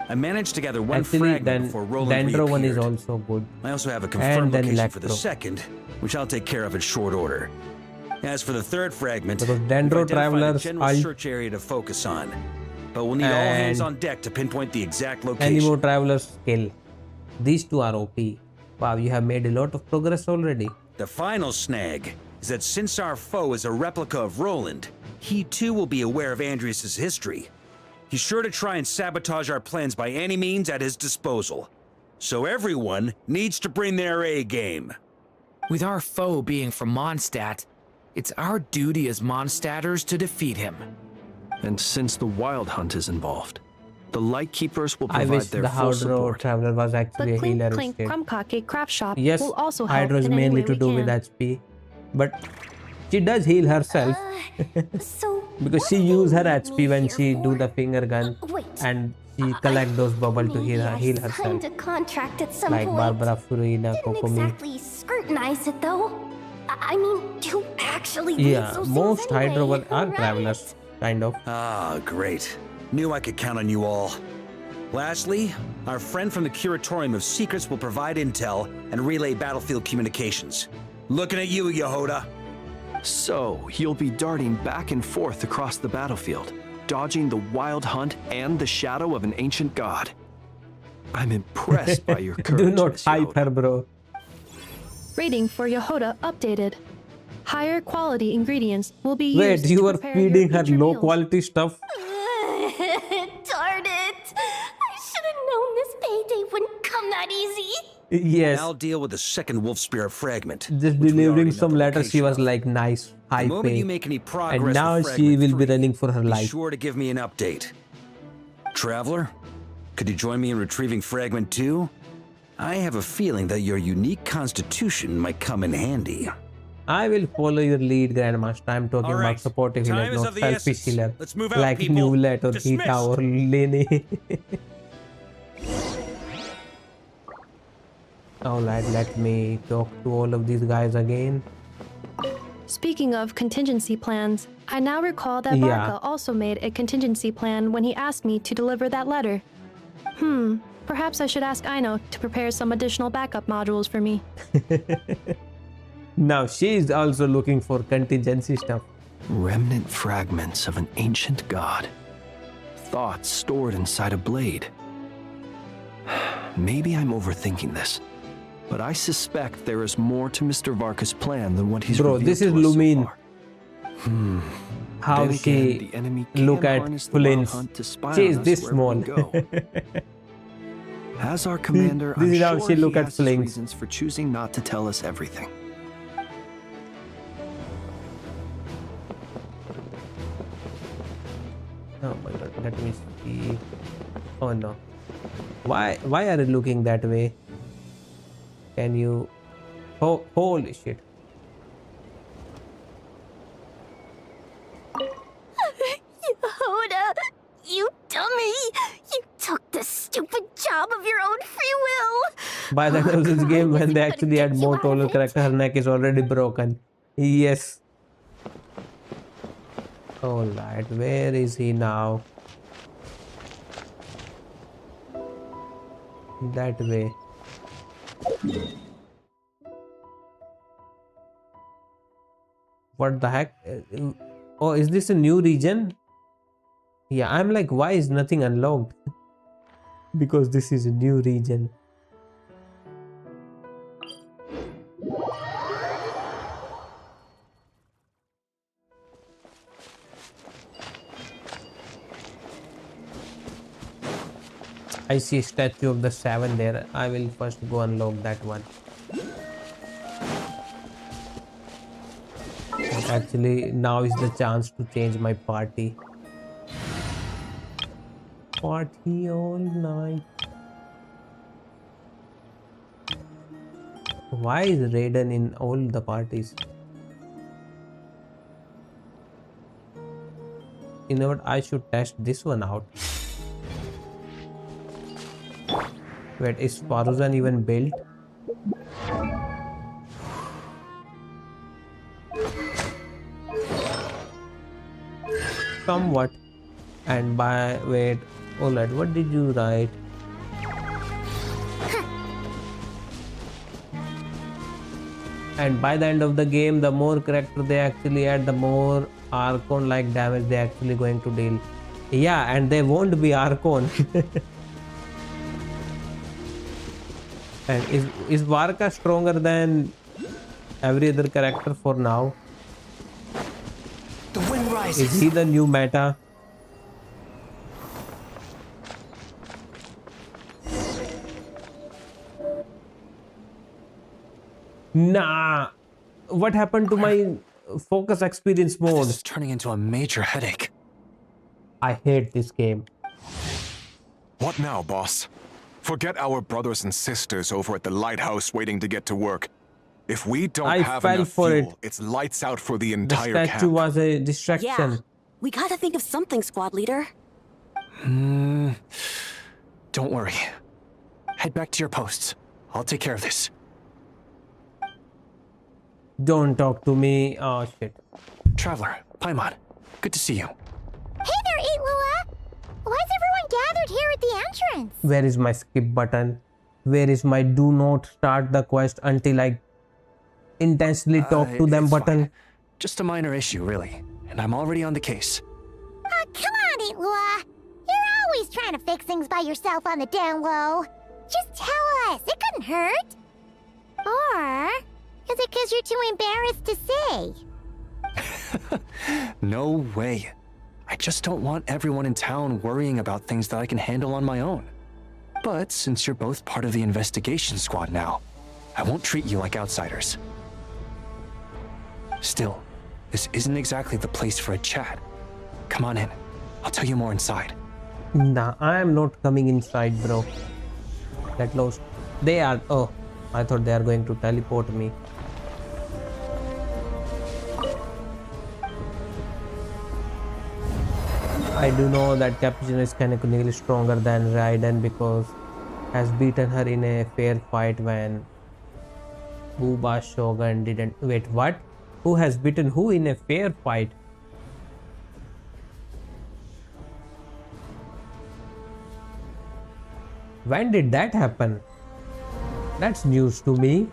I managed to gather one Actually, fragment then before Roland Dendro one is reappeared. also good. I also have a And confirmed then location for the Electro. second, which I'll take care of in short order. As for the third fragment, Because we've Dendro identified a Travelers, general search area to focus on. But we'll need all hands on deck to pinpoint the exact location. Animo Traveler's skill. These two are OP. Wow, you have made a lot of progress already. The final snag is that since our foe is a replica of Roland, he too will be aware of Andrias' history. He's sure to try and sabotage our plans by any means at his disposal. So everyone needs to bring their A game. With our foe being from Mondstadt, it's our duty as Mondstadters to defeat him. And since the Wild Hunt is involved, the Lightkeepers will I provide wish their the full Hydro support. Traveler was actually The a Clink healer Clink instead. Krumkake craft shop Yes, will also help Hydro is in any mainly way to we do can. with HP. But she does heal herself. Because she use her HP when she do the finger gun. And she collect those bubbles to heal herself. Signed a contract at some Like point. Barbara, Furina, Didn't Kokomi. exactly scrutinize it though. I mean, you actually Yeah, read those most things Hydro anyway, are right? travelers, kind of. Ah, great. Knew I could count on you all. Lastly, our friend from the Curatorium of Secrets will provide intel and relay battlefield communications. Looking at you, Yehoda. So, you'll be darting back and forth across the battlefield, dodging the Wild Hunt and the shadow of an ancient god. I'm impressed by your courage. Do not Miss hype Yehoda. her, bro. Rating for Yehoda updated. Higher quality ingredients will be used Wait, you to were prepare your feeding her future low meals. quality stuff? Darn it! I should have known this payday wouldn't come that easy. Yes. I'll deal with the second Wolf Spirit fragment. Just which we delivering already know some the letters, she location was of. like, nice, high The moment pay. you make any progress And now with she fragment will be 3, running for her be life. sure to give me an update. Traveler, could you join me in retrieving fragment 2? I have a feeling that your unique constitution might come in handy. I will follow your lead, Grandmaster. I'm talking All about right. supportive Time healer, is not of the selfish essence. healer. Let's move out, Like people. Newlet or Dismissed. Hita or Lene. Alright, let me talk to all of these guys again. Speaking of contingency plans, I now recall that Yeah. Varka also made a contingency plan when he asked me to deliver that letter. Perhaps I should ask Aino to prepare some additional backup modules for me. Now she is also looking for contingency stuff. Remnant fragments of an ancient god. Thoughts stored inside a blade. Maybe I'm overthinking this, but I suspect there is more to Mr. Varka's plan than what he's Bro, revealed this is to us so Lumine. far. How Then she again, the enemy look can at harness the wild Flint's. hunt to spy She on is us this wherever small. we go. As our commander, This I'm is how sure she look he at has his Flings. reasons for choosing not to tell us everything. Oh my god, let me see. Oh no. Why are you looking that way? Can you... Oh, holy shit. Yehoda, you dummy! You took the stupid job of your own free will! By the end of this game, when they actually add more taller character, her neck is already broken. Yes. Alright, where is he now? That way. What the heck? Oh, is this a new region? Yeah, I'm like, why is nothing unlocked? Because this is a new region. I see a statue of the 7 there. I will first go unlock that one. But actually, now is the chance to change my party. Party all night. Why is Raiden in all the parties? You know what? I should test this one out. Wait, is Faruzan even built? Somewhat. And by wait, alright, what did you write? And by the end of the game, the more character they actually add, the more Archon like damage they actually going to deal. Yeah, and they won't be Archon. And is Varka stronger than every other character for now? The wind rises. Is he the new meta? Nah. What happened to my focus experience mode? This is turning into a major headache. I hate this game. What now, boss? Forget our brothers and sisters over at the lighthouse waiting to get to work. If we don't have enough fuel, it's lights out for the entire The statue camp. was a distraction. Yeah, we gotta think of something, squad leader. Don't worry. Head back to your posts. I'll take care of this. Don't talk to me. Oh shit. Traveler, Paimon, good to see you. Hey there, Lua! Why is everyone gathered here at the entrance? Where is my skip button? Where is my do not start the quest until I intensely talk to them it's button? fine. Just a minor issue, really. And I'm already on the case. Come on, Lua! You're always trying to fix things by yourself on the down low. Just tell us, it couldn't hurt. Or is it because you're too embarrassed to say? No way. I just don't want everyone in town worrying about things that I can handle on my own. But since you're both part of the investigation squad now, I won't treat you like outsiders. Still, this isn't exactly the place for a chat. Come on in. I'll tell you more inside. Nah, I am not coming inside, bro. Get lost. They are. Oh, I thought they are going to teleport me. I do know that Capuchin is canonically stronger than Raiden because has beaten her in a fair fight when Booba Shogun didn't. Wait, what? Who has beaten who in a fair fight? When did that happen? That's news to me.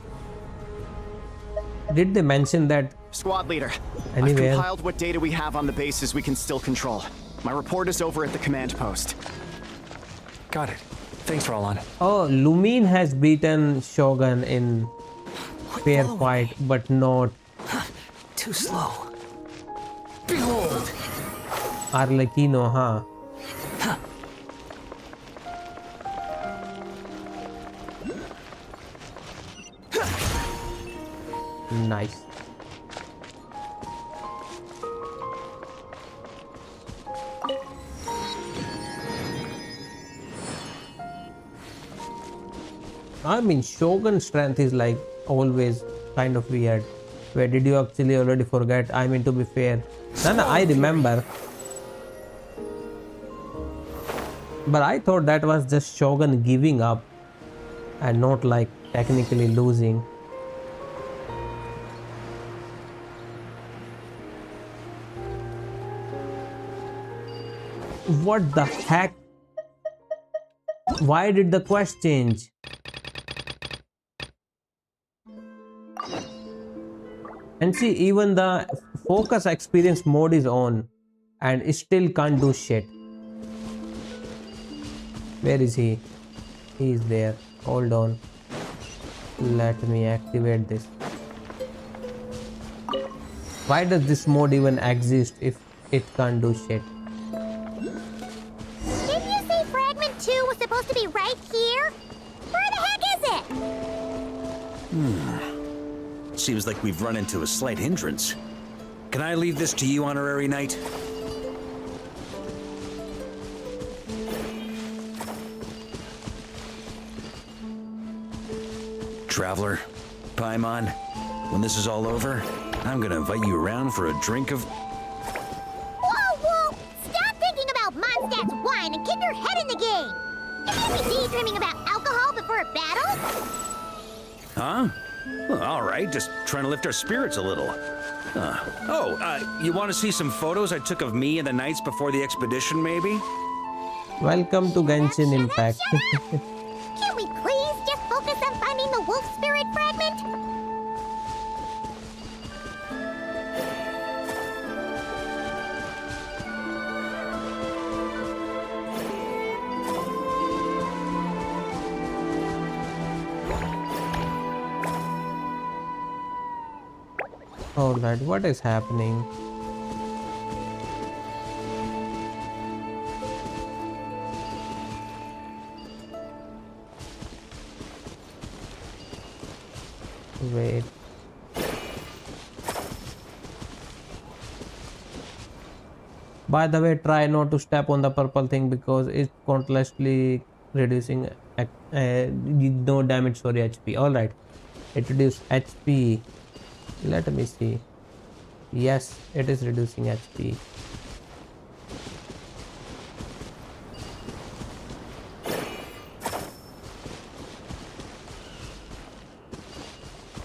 Did they mention that? Squad leader, Anywhere? I've compiled what data we have on the bases we can still control. My report is over at the command post. Got it. Thanks, Roland. Oh, Lumine has beaten Shogun in fair fight, but not Too slow. Behold! Arlecchino, huh? Nice. I mean, Shogun strength is like always kind of weird. Where did you actually already forget? I mean, to be fair. No, I remember. But I thought that was just Shogun giving up and not like technically losing. What the heck? Why did the quest change? And see, even the focus experience mode is on and it still can't do shit. Where is he? He is there. Hold on. Let me activate this. Why does this mode even exist if it can't do shit? Didn't you say Fragment 2 was supposed to be right here? Where the heck is it? Seems like we've run into a slight hindrance. Can I leave this to you, Honorary Knight? Traveler, Paimon, when this is all over, I'm gonna invite you around for a drink of... Whoa! Stop thinking about Mondstadt's wine and keep your head in the game! You can't be daydreaming about alcohol before a battle? Huh? Well, all right, just trying to lift our spirits a little. You want to see some photos I took of me and the knights before the expedition, maybe? Welcome to Genshin Impact. Can we please just focus on finding the wolf spirit fragment? Alright, what is happening? Wait. By the way, try not to step on the purple thing because it's constantly reducing no damage, sorry, HP. Alright, it reduces HP. Let me see. Yes, it is reducing HP.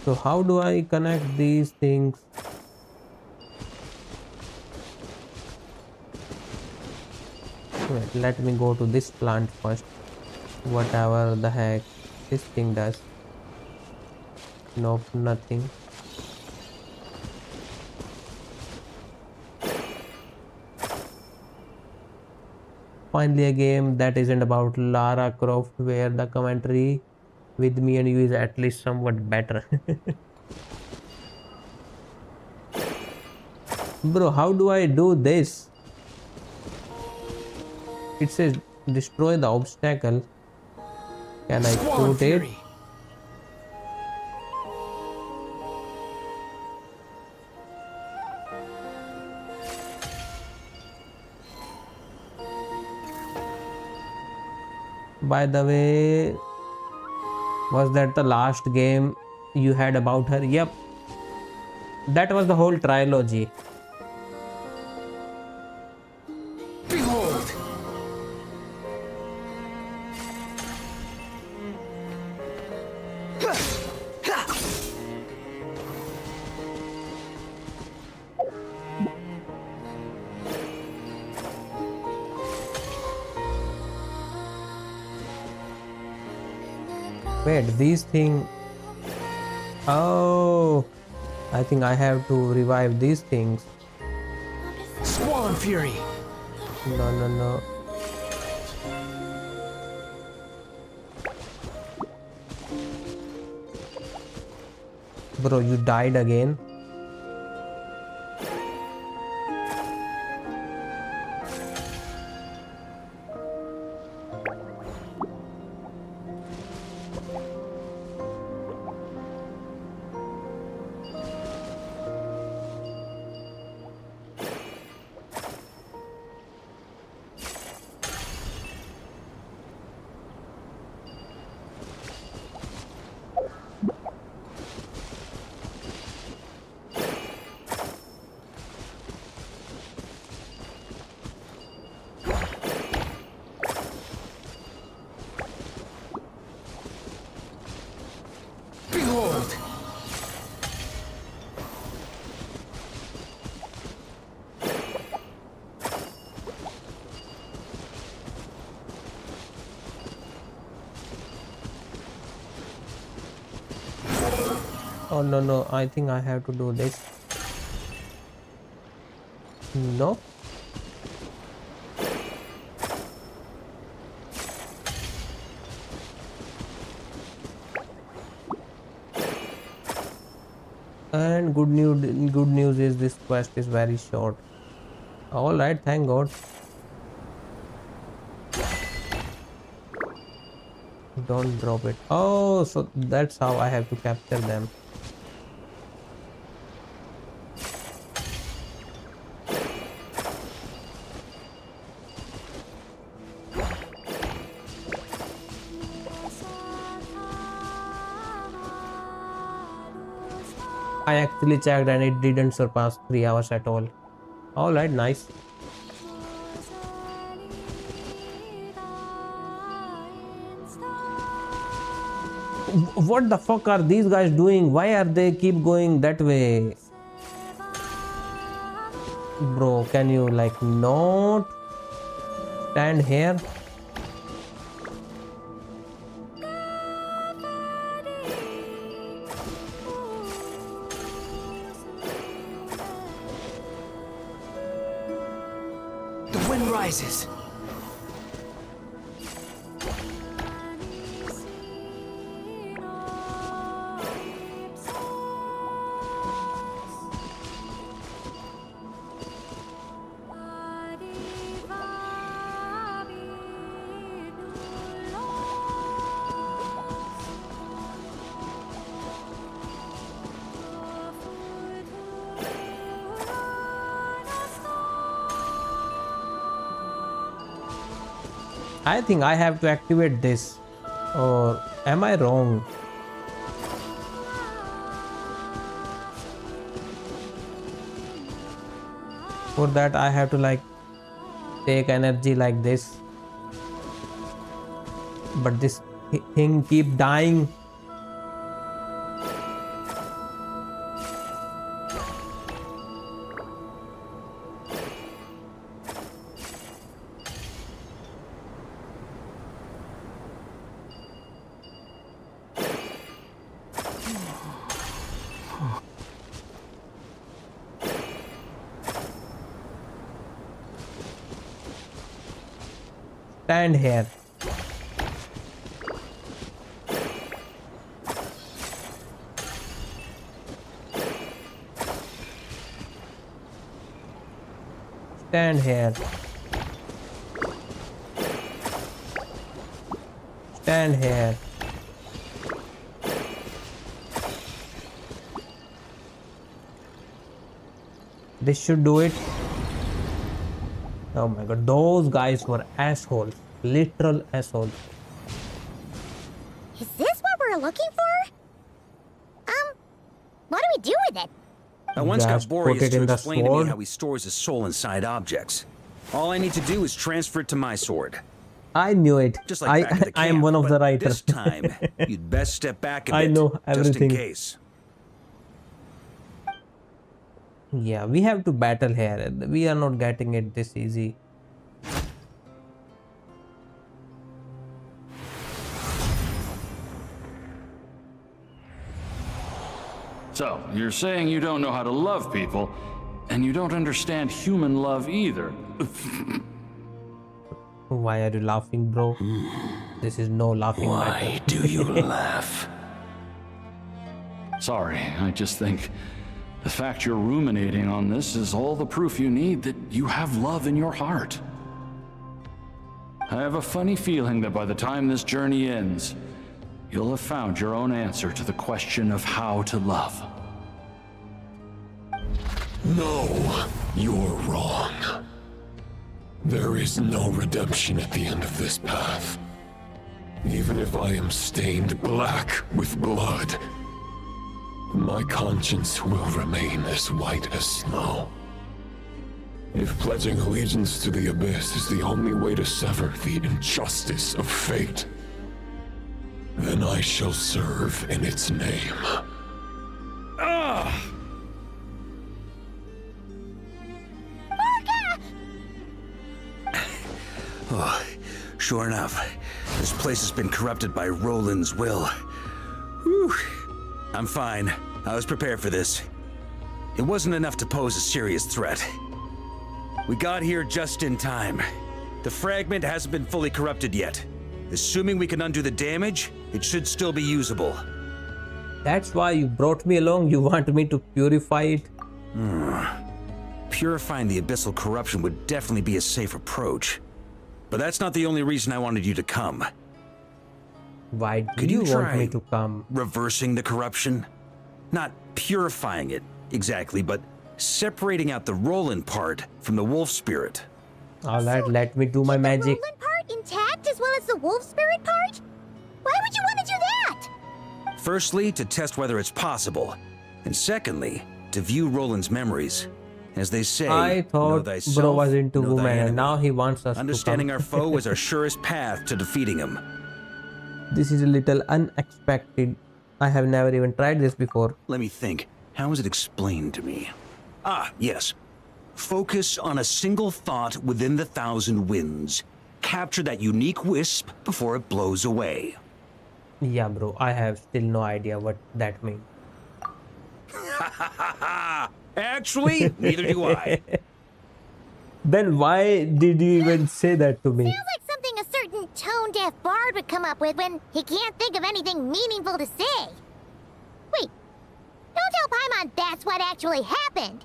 So how do I connect these things? Wait, let me go to this plant first. Whatever the heck this thing does. Nope, nothing. Finally a game that isn't about Lara Croft, where the commentary with me and you is at least somewhat better. Bro, how do I do this? It says destroy the obstacle. Can I shoot it? By the way, was that the last game you had about her? Yep. That was the whole trilogy. Behold! Wait, these things. Oh, I think I have to revive these things. Swan Fury! No. Bro, you died again. Behold! Oh no, I think I have to do this. No. And good news is this quest is very short. All right, thank God. Don't drop it. Oh, so that's how I have to capture them. I actually checked and it didn't surpass 3 hours at all. Alright, nice. What the fuck are these guys doing? Why are they keep going that way? Bro, can you like not stand here? The wind rises. I think I have to activate this. Or am I wrong? For that I have to like take energy like this. But this thing keep dying. Stand here. Stand here. Stand here. This should do it. Oh my god, those guys were assholes. Literal assholes. Is this what we're looking for? What do we do with it? I once Just got Boreas put it to in the explain to sword. me how he stores his soul inside objects. All I need to do is transfer it to my sword. I knew it. Just like back at the I am camp, one of the but writers. This time, you'd best step back a bit, I know just everything. in case. Yeah, we have to battle here. We are not getting it this easy. So, you're saying you don't know how to love people, and you don't understand human love either. Why are you laughing, bro? This is no laughing matter. Why do you laugh? Sorry, I just think the fact you're ruminating on this is all the proof you need that you have love in your heart. I have a funny feeling that by the time this journey ends, you'll have found your own answer to the question of how to love. No, you're wrong. There is no redemption at the end of this path. Even if I am stained black with blood, my conscience will remain as white as snow. If pledging allegiance to the Abyss is the only way to sever the injustice of fate, then I shall serve in its name. Oh, sure enough, this place has been corrupted by Roland's will. Whew. I'm fine. I was prepared for this. It wasn't enough to pose a serious threat. We got here just in time. The fragment hasn't been fully corrupted yet. Assuming we can undo the damage, it should still be usable. That's why you brought me along. You want me to purify it? Purifying the abyssal corruption would definitely be a safe approach. But that's not the only reason I wanted you to come. Why do Could you you want try me to come? reversing the corruption? Not purifying it, exactly, but separating out the Roland part from the wolf spirit. Alright, let me do my magic. The Roland part intact as well as the wolf spirit part? Why would you want to do that? Firstly, to test whether it's possible. And secondly, to view Roland's memories. As they say, I know thought thyself, bro was into know thy women and enemy. now he wants us Understanding to our come. foe is our surest path to defeating him. This is a little unexpected. I have never even tried this before. Let me think. How was it explained to me? Ah, yes. Focus on a single thought within the 1,000 winds. Capture that unique wisp before it blows away. Yeah, bro, I have still no idea what that means. Actually, neither do I. Then why did you even say that to me? Sounds like something a certain tone-deaf bard would come up with when he can't think of anything meaningful to say. Wait, don't tell Paimon that's what actually happened.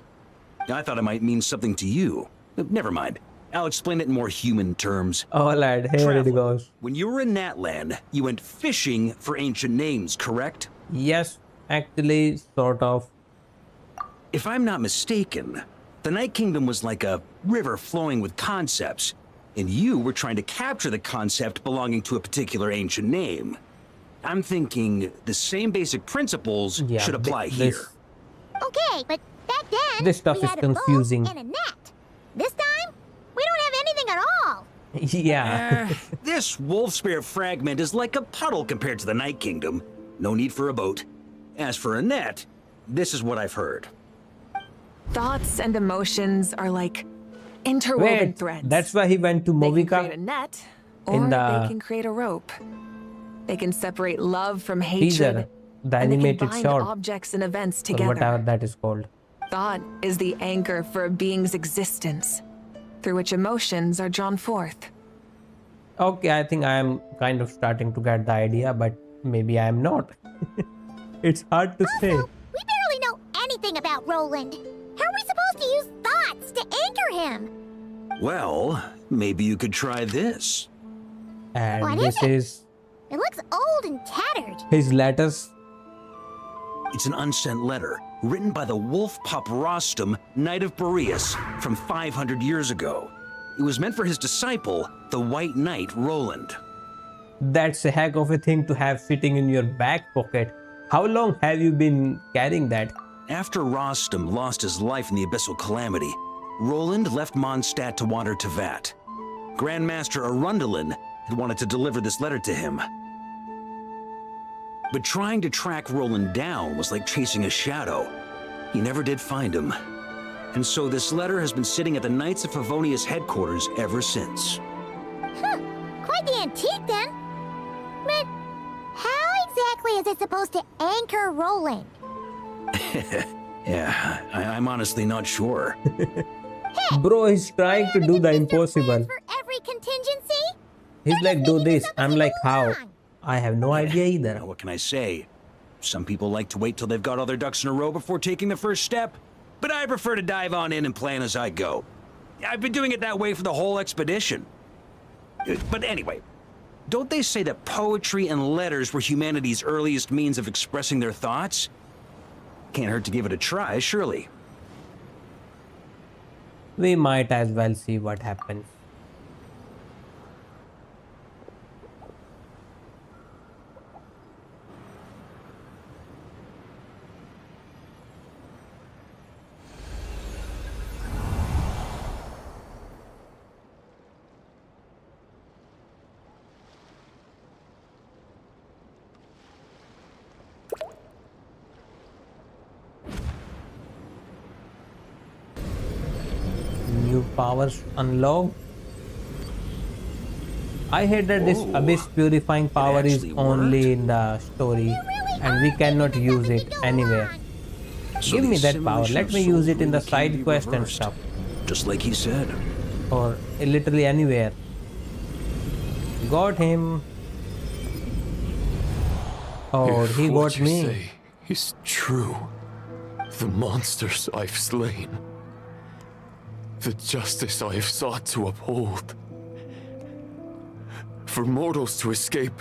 I thought it might mean something to you. Never mind. I'll explain it in more human terms. Alright, here it goes. When you were in Natland, you went fishing for ancient names, correct? Yes, actually, sort of. If I'm not mistaken, the Night Kingdom was like a river flowing with concepts. and you were trying to capture the concept belonging to a particular ancient name. I'm thinking the same basic principles should apply here. Okay, but back then, This stuff we is had confusing. a bow and a net. This time, we don't have anything at all. Yeah. This wolf spirit fragment is like a puddle compared to the Night Kingdom. No need for a boat. As for a net, this is what I've heard. Thoughts and emotions are like interwoven Wait, threads. that's why he went to They can Movica. create a net, in or the they can create a rope. They can separate love from teaser, hatred, the and they can animated bind short, objects and events or together. whatever that is called. Thought is the anchor for a being's existence, through which emotions are drawn forth. Okay, I think I am kind of starting to get the idea, but maybe I am not. It's hard to say. We barely know anything about Roland. How are we supposed to use thoughts to anchor him? Well, maybe you could try this. And What this is It looks old and tattered. his letters. It's an unsent letter written by the wolf pup Rostam, Knight of Boreas, from 500 years ago. It was meant for his disciple, the White Knight Roland. That's a heck of a thing to have sitting in your back pocket. How long have you been carrying that? After Rostam lost his life in the Abyssal Calamity, Roland left Mondstadt to wander to Vat. Grandmaster Arundelen had wanted to deliver this letter to him. But trying to track Roland down was like chasing a shadow. He never did find him. And so this letter has been sitting at the Knights of Favonious headquarters ever since. Quite the antique then. But how exactly is it supposed to anchor Roland? Yeah, I'm honestly not sure. Bro, he's trying to do the impossible. For every contingency? He's like, do this. I'm like, how? I have no idea either. What can I say? Some people like to wait till they've got all their ducks in a row before taking the first step, but I prefer to dive on in and plan as I go. I've been doing it that way for the whole expedition. But anyway, don't they say that poetry and letters were humanity's earliest means of expressing their thoughts? Can't hurt to give it a try, surely. We might as well see what happens. New powers unlocked. I hate that this abyss purifying power is only in the story and we cannot use it anywhere. Give me that power. Let me use it in the side quest and stuff. Just like he said. Or literally anywhere. Got him. Oh, If he what got you me. say is true, the monsters I've slain, the justice I have sought to uphold, for mortals to escape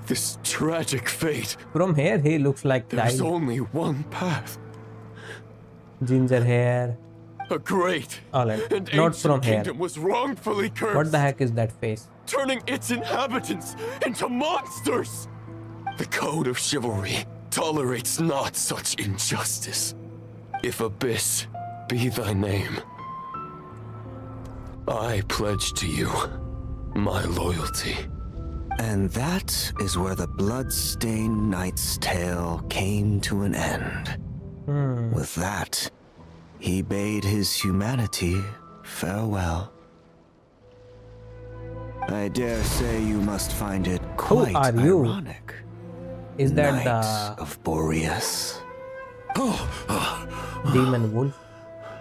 this tragic fate, From here, he looks like there's died. only one path. Ginger hair. A great Alright, and not ancient from here. kingdom was wrongfully cursed, What the heck is that face? turning its inhabitants into monsters. The code of chivalry tolerates not such injustice. If Abyss be thy name, I pledge to you my loyalty. And that is where the blood-stained knight's tale came to an end. With that, he bade his humanity farewell. I dare say you must find it quite are you? ironic. Is that Knight of Boreas. Demon Wolf?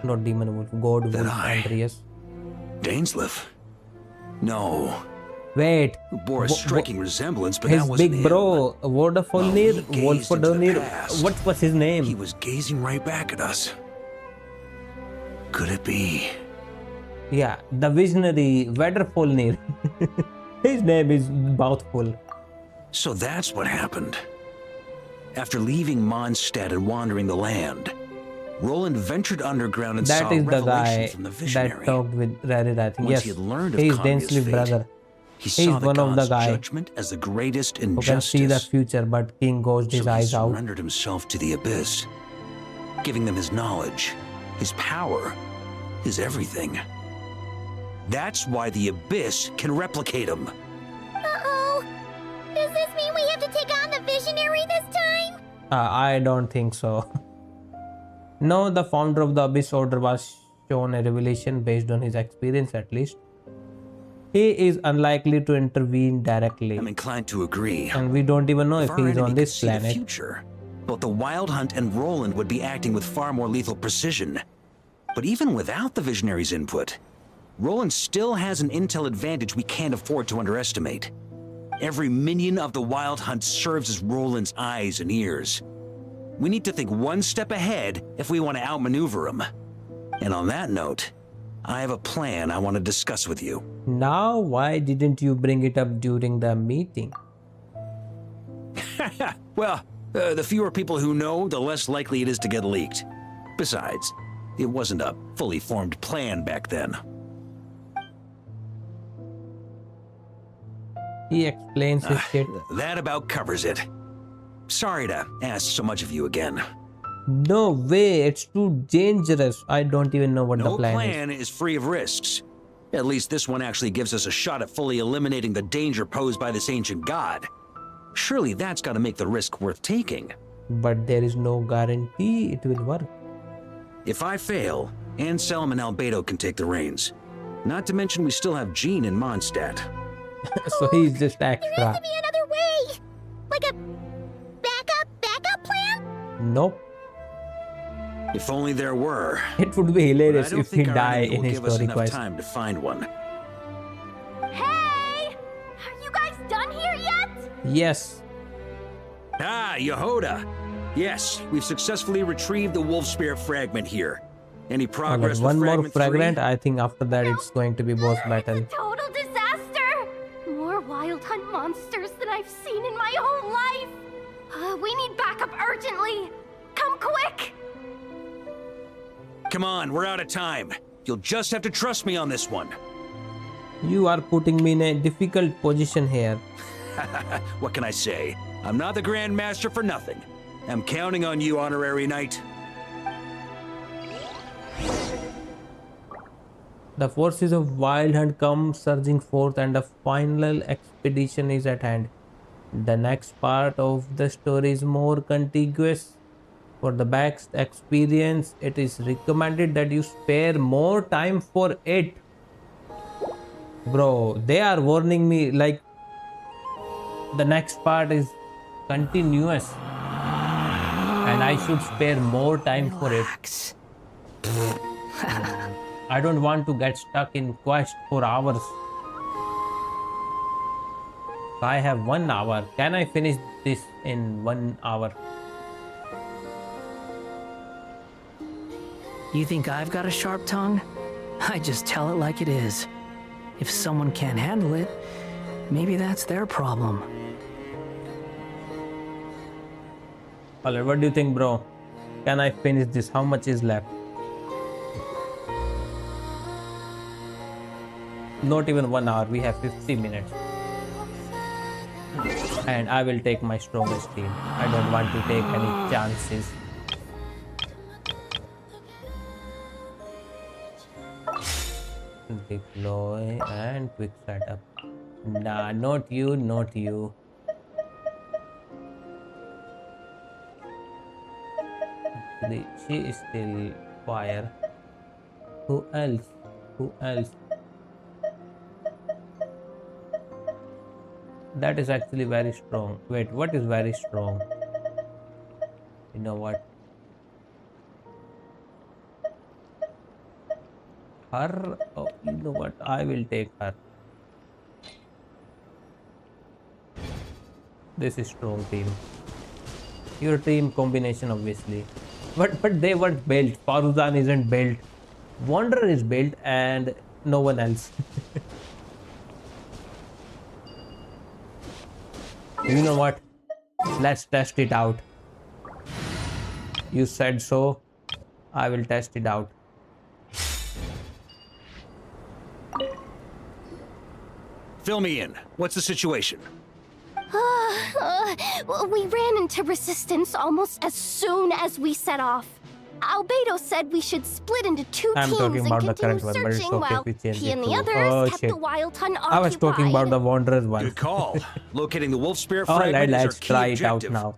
Not Demon Wolf, God Wolf Andreas. Dainsleif? No. Wait. Bore a striking resemblance, but His that wasn't big him. bro, Vodafone, Wolfodonir. What was his name? He was gazing right back at us. Could it be? Yeah, the visionary Wedderfolnir. His name is mouthful. So that's what happened. After leaving Mondstadt and wandering the land, Roland ventured underground and That saw is the revelation guy from the that visionary. talked with Rarid, I think. Once Yes, he had learned of he is Kamiya's Densley's fate, brother. he He saw is the one of the god's guy judgment as the greatest who can see the injustice. future, but King gouged his So he eyes out. surrendered himself to the Abyss, giving them his knowledge, his power, his everything. That's why the Abyss can replicate him. Uh-oh. Does this mean we have to take on the Visionary this time? I don't think so. No, the founder of the Abyss Order was shown a revelation based on his experience at least. He is unlikely to intervene directly. I'm inclined to agree. And we don't even know if our he is enemy on could this see the planet. future, both the Wild Hunt and Roland would be acting with far more lethal precision. But even without the Visionary's input, Roland still has an intel advantage we can't afford to underestimate. Every minion of the Wild Hunt serves as Roland's eyes and ears. We need to think one step ahead if we want to outmaneuver him. And on that note, I have a plan I want to discuss with you. Now, why didn't you bring it up during the meeting? Well, the fewer people who know, the less likely it is to get leaked. Besides, it wasn't a fully formed plan back then. He explains his shit. That about covers it. Sorry to ask so much of you again. No way, it's too dangerous. I don't even know what the No plan plan is free of risks. At least this one actually gives us a shot at fully eliminating the danger posed by this ancient god. Surely that's got to make the risk worth taking. But there is no guarantee it will work. If I fail, Anselm and Albedo can take the reins. Not to mention we still have Jean in Mondstadt. So he's just There has extra. to be another way! Like a backup plan? Nope. If only there were. It would be hilarious But I don't if he think our die enemy in will his give us story enough quest. time to find one. Hey! Are you guys done here yet? Yes. Ah, Yehoda! Yes, we've successfully retrieved the Wolf Spirit fragment here. Any Okay, progress one with more fragment fragment. I think after that it's going to be boss battle. Total disaster! More wild hunt monsters than I've seen in my whole life! We need backup urgently! Come quick! Come on, we're out of time. You'll just have to trust me on this one. You are putting me in a difficult position here. What can I say? I'm not the Grandmaster for nothing. I'm counting on you, Honorary Knight. The forces of Wild Hunt come surging forth and a final expedition is at hand. The next part of the story is more contiguous. For the best experience, it is recommended that you spare more time for it. Bro, they are warning me like the next part is continuous and I should spare more time for it. I don't want to get stuck in quest for hours. I have 1 hour. Can I finish this in 1 hour? You think I've got a sharp tongue? I just tell it like it is. If someone can't handle it, maybe that's their problem. Alright, what do you think, bro? Can I finish this? How much is left? Not even 1 hour. We have 50 minutes. And I will take my strongest team. I don't want to take any chances. Deploy and quick setup. Nah, not you, not you. Actually, she is still fire. Who else? Who else? That is actually very strong. Wait, what is very strong? You know what? Her? Oh, you know what? I will take her. This is strong team. Your team combination, obviously. But they weren't built. Faruzan isn't built. Wanderer is built and no one else. You know what? Let's test it out. You said so. I will test it out. Fill me in. What's the situation? We ran into resistance almost as soon as we set off. Albedo said we should split into two I'm teams talking and about the continue current one, but it's searching okay while if we change he it and the to- others oh, kept shit. the Wild Hunt occupied. I was talking about the Wanderers one. Good call. Locating the Wolf Spirit Alright, fragment is our let's key try it out objective. now.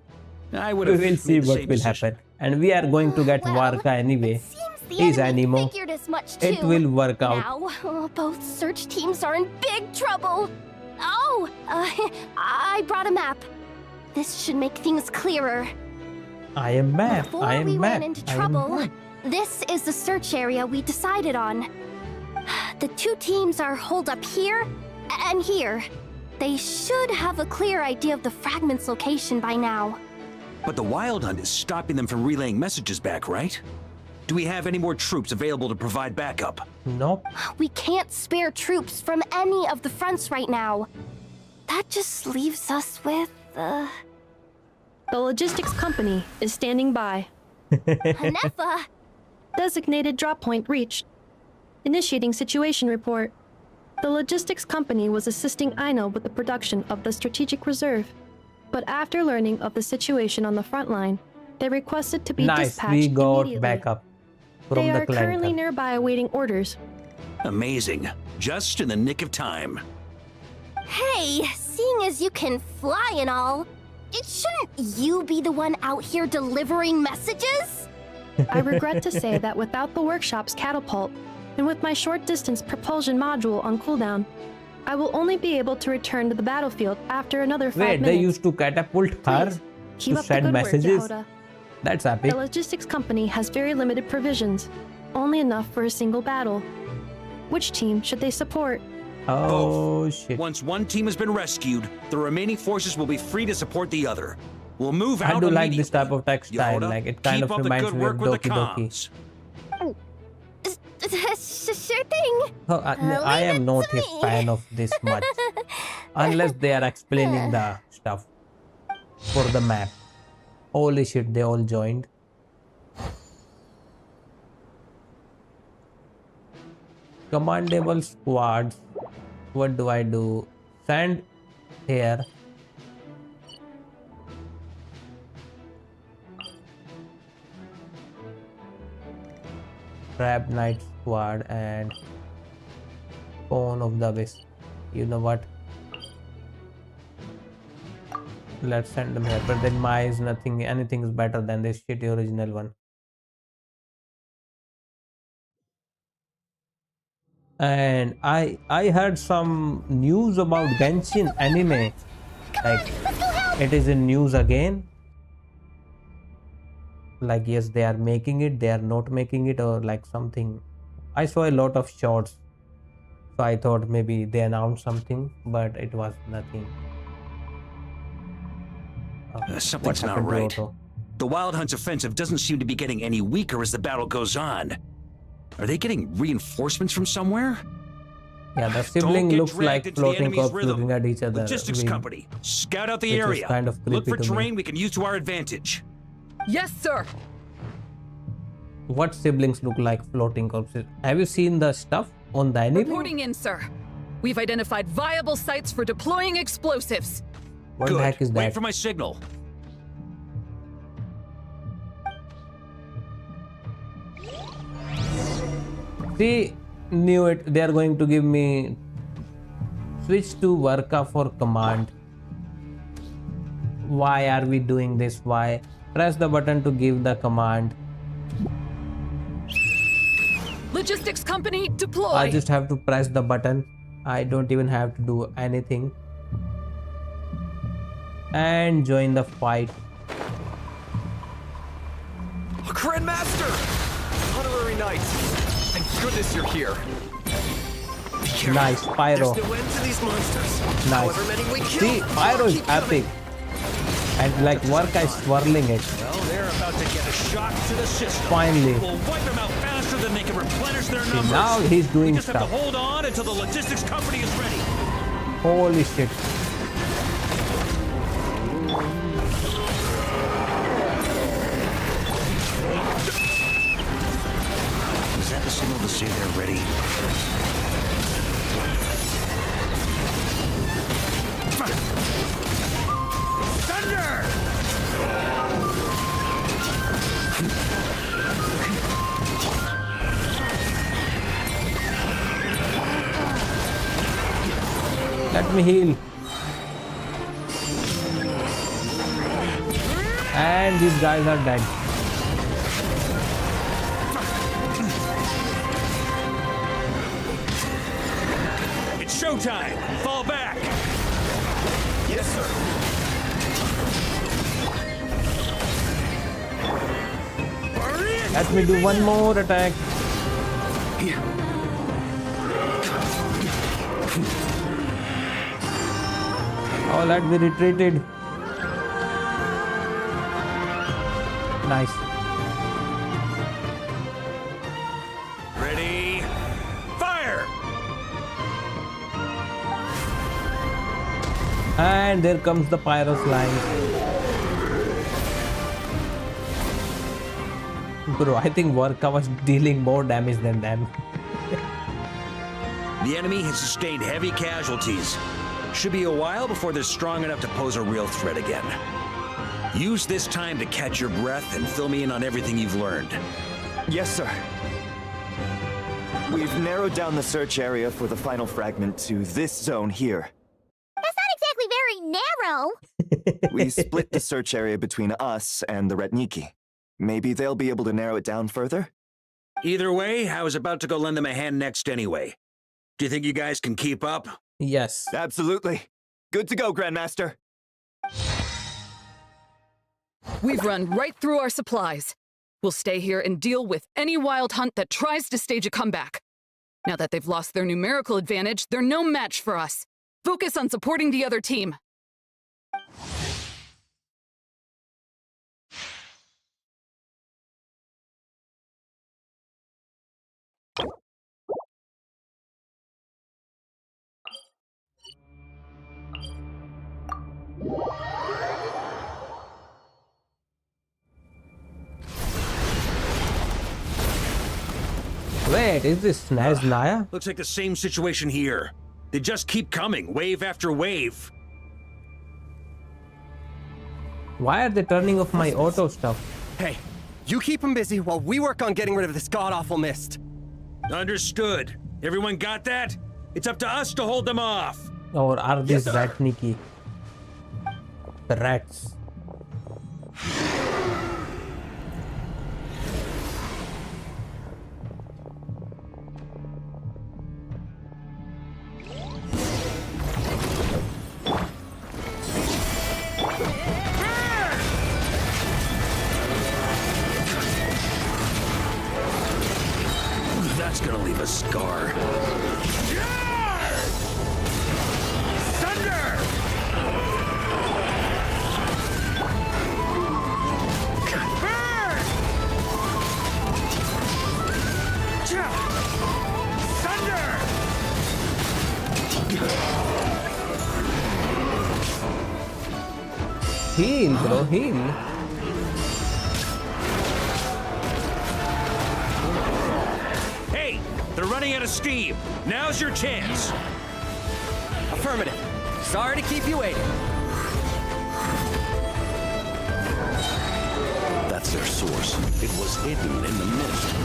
I would We have will see made the what same will decision. happen. And we are going to get Varka anyway. The He's enemy Animo. figured as much too. It will work out. Now, both search teams are in big trouble. Oh, I brought a map. This should make things clearer. I am mad. Before I am we mad. ran into I am trouble, mad. this is the search area we decided on. The two teams are holed up here and here. They should have a clear idea of the fragment's location by now. But the Wild Hunt is stopping them from relaying messages back, right? Do we have any more troops available to provide backup? Nope. We can't spare troops from any of the fronts right now. That just leaves us with, The logistics company is standing by. Hanefa! Designated drop point reached. Initiating situation report. The logistics company was assisting Aino with the production of the strategic reserve. But after learning of the situation on the front line, they requested to be Nice. dispatched We got immediately. backup from They the are currently clanker. nearby awaiting orders. Amazing. Just in the nick of time. Hey, seeing as you can fly and all, shouldn't you be the one out here delivering messages? I regret to say that without the workshop's catapult, and with my short-distance propulsion module on cooldown, I will only be able to return to the battlefield after another 5 Wait, minutes. they used to catapult her Keep to up the send good messages? work, Yehoda. That's epic. The logistics company has very limited provisions, only enough for a single battle. Which team should they support? Oh, shit. Once one team has been rescued, the remaining forces will be free to support the other. We'll move out I do like immediately. this type of text style. Yehoda, Like, it kind keep of up the reminds good me of work with the Doki Doki. comms. Sure thing. Oh, I am not a fan of this much. Unless they are explaining the stuff for the map. Holy shit, they all joined. Commandable squads. What do I do? Send here. Crab Knight squad and Phone of the Abyss. You know what? Let's send them here. But then my is nothing. Anything is better than this shitty original one. And I heard some news about Genshin anime. Like it is in news again. Like yes, they are making it, they are not making it, or like something. I saw a lot of shots, so I thought maybe they announced something, but it was nothing. Something's not right. The Wild Hunt's offensive doesn't seem to be getting any weaker as the battle goes on. Are they getting reinforcements from somewhere? Yeah, the sibling looks like floating corpse looking at each other. Logistics company, scout out the which is area. kind of Look creepy for to me. terrain we can use to our advantage. Yes, sir. What siblings look like floating corpses? Have you seen the stuff on the anime? Reporting in, sir. We've identified viable sites for deploying explosives. What Good. the heck is Wait that? for my signal. See, knew it. They are going to give me switch to Varka for command. Why are we doing this? Why? Press the button to give the command. Logistics company, deploy. I just have to press the button. I don't even have to do anything. And join the fight. Grandmaster! Honorary Knight! Thank goodness you're here. Nice, Pyro. There's no end to these monsters. Nice. However many we kill, See, Pyro is keep epic. And like Varka is swirling it. Well, they're about to get a shock to the system. Finally. We'll wipe them out faster than they can replenish their See, numbers. now he's doing we just stuff. have to hold on until the logistics company is ready. Holy shit. say they're ready? Thunder! Let me heal. And these guys are dead. It's showtime! Fall back! Yes, sir. Let me do one more attack. Oh, let me retreated. Nice. Ready? Fire! And there comes the pyros line. Bro, I think Varka was dealing more damage than them. The enemy has sustained heavy casualties. Should be a while before they're strong enough to pose a real threat again. Use this time to catch your breath and fill me in on everything you've learned. Yes, sir. We've narrowed down the search area for the final fragment to this zone here. That's not exactly very narrow. We split the search area between us and the Retniki. Maybe they'll be able to narrow it down further? Either way, I was about to go lend them a hand next anyway. Do you think you guys can keep up? Yes. Absolutely. Good to go, Grandmaster. We've run right through our supplies. We'll stay here and deal with any wild hunt that tries to stage a comeback. Now that they've lost their numerical advantage, they're no match for us. Focus on supporting the other team. Wait, is this Naya? Looks like the same situation here. They just keep coming, wave after wave. Why are they turning off my auto stuff? Hey, you keep them busy while we work on getting rid of this god-awful mist. Understood. Everyone got that? It's up to us to hold them off. Or are these Ratniki? The rats. That's gonna leave a scar. Thunder! Burn! Thunder! Heal, bro, heal. They're running out of steam. Now's your chance. Affirmative. Sorry to keep you waiting. That's their source. It was hidden in the mist.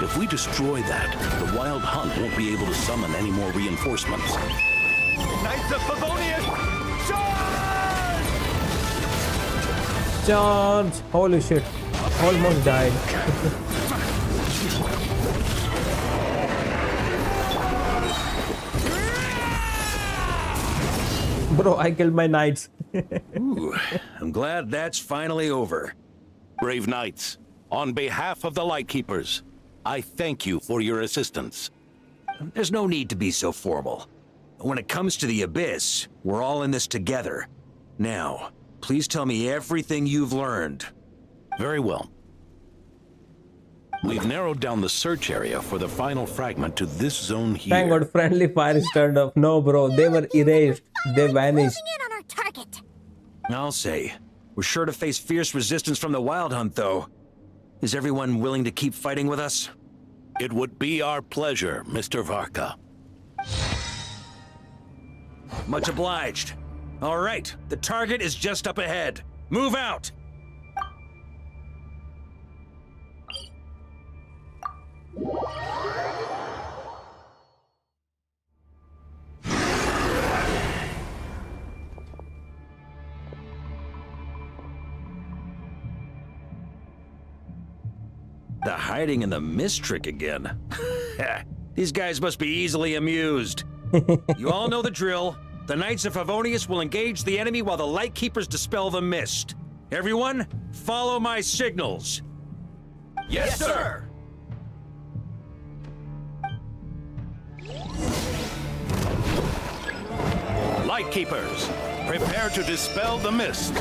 If we destroy that, the Wild Hunt won't be able to summon any more reinforcements. Knights of Favonious! Charge! Charge! Holy shit. Almost died. Bro, I killed my knights. Ooh, I'm glad that's finally over. Brave knights, on behalf of the Lightkeepers, I thank you for your assistance. There's no need to be so formal. When it comes to the Abyss, we're all in this together. Now, please tell me everything you've learned. Very well. We've narrowed down the search area for the final fragment to this zone here. Thank God, friendly fire is turned off. No, bro, they were erased. They vanished. In on our target. I'll say. We're sure to face fierce resistance from the Wild Hunt, though. Is everyone willing to keep fighting with us? It would be our pleasure, Mr. Varka. Much obliged. All right, the target is just up ahead. Move out! The hiding in the mist trick again. These guys must be easily amused. You all know the drill. The Knights of Favonious will engage the enemy while the Lightkeepers dispel the mist. Everyone, follow my signals. Yes, sir! Lightkeepers, prepare to dispel the mist.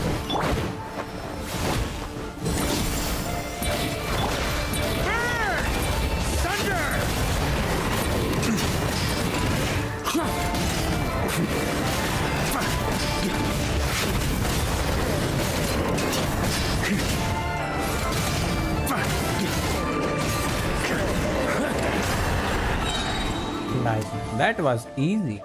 Nice. That was easy.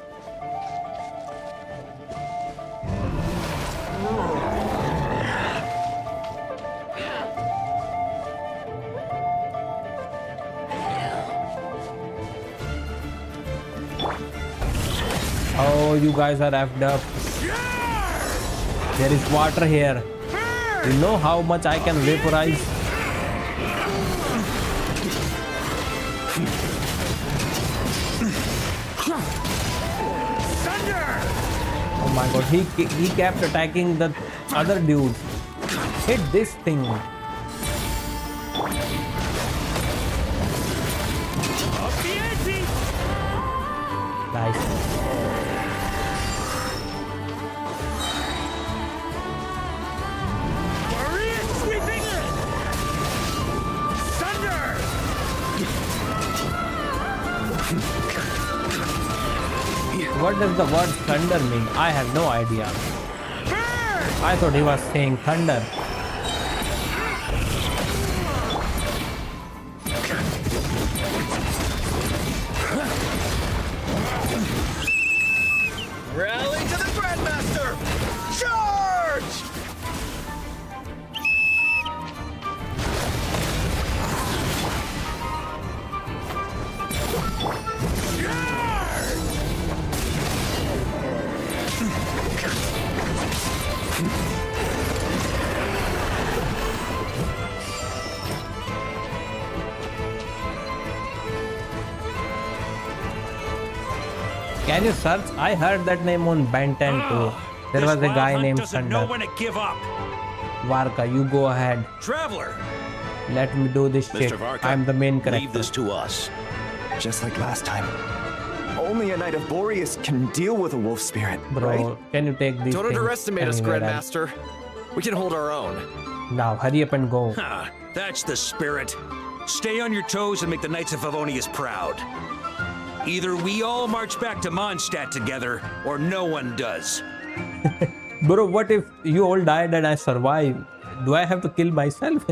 Oh, you guys are effed up. There is water here. You know how much I can vaporize? Oh my god, he kept attacking the other dude. Hit this thing. Nice. What does the word thunder mean? I have no idea. I thought he was saying thunder. Rally to the Grandmaster! Charge! Can you search? I heard that name on Ben 10 too. There was a guy named doesn't know Thunder. when to give up. Varka, you go ahead. Traveler! Let me do this shit. Varka, I'm the main character. leave this to us. Just like last time. Only a Knight of Boreas can deal with a wolf spirit, Bro, right? can you take these Don't things underestimate us, anywhere else? Grandmaster. We can hold our own. Now, hurry up and go. Ha, that's the spirit. Stay on your toes and make the Knights of Favonious proud. Either we all march back to Mondstadt together, or no one does. Bro, what if you all died and I survive? Do I have to kill myself?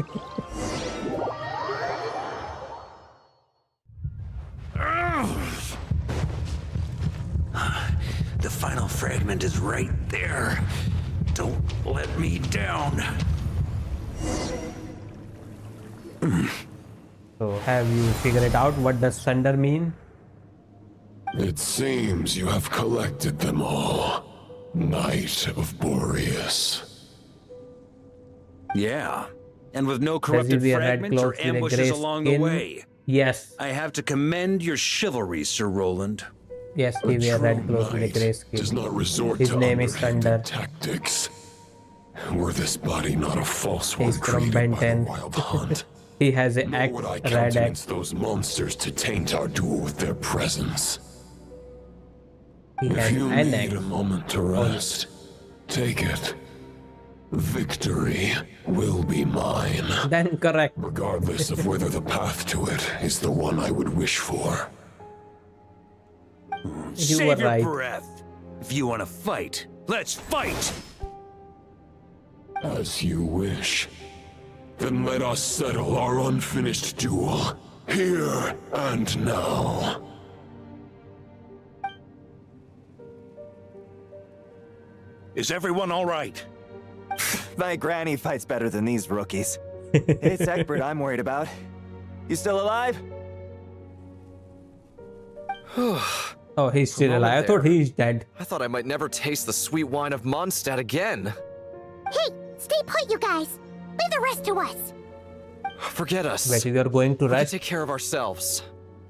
The final fragment is right there. Don't let me down. So, have you figured it out? What does thunder mean? It seems you have collected them all, Knight of Boreas. Yeah, and with no Does he corrupted wear red fragments or clothes with a ambushes grey along the skin? way. Yes. I have to commend your chivalry, Sir Roland. Yes, he wear red clothes with a grey skin. Does not resort His to name is Thunder. underhanded tactics. Were this body not a false one He's from created Ben by 10. the Wild Hunt? He has an Nor axe, would I red countenance axe. those monsters to taint our duel with their presence. He If has you an need a axe. moment to rest, take it. Victory will be mine. Then correct. Regardless of whether the path to it is the one I would wish for. You Save were your right. breath. If you want to fight, let's fight! As you wish. Then let us settle our unfinished duel. Here and now. Is everyone all right? My granny fights better than these rookies. It's Egbert I'm worried about. You still alive? Oh, he's still alive. I thought he's dead. I thought I might never taste the sweet wine of Mondstadt again. Hey, stay put, you guys. Leave the rest to us. Forget us. Wait, we are going to We can rest? take care of ourselves.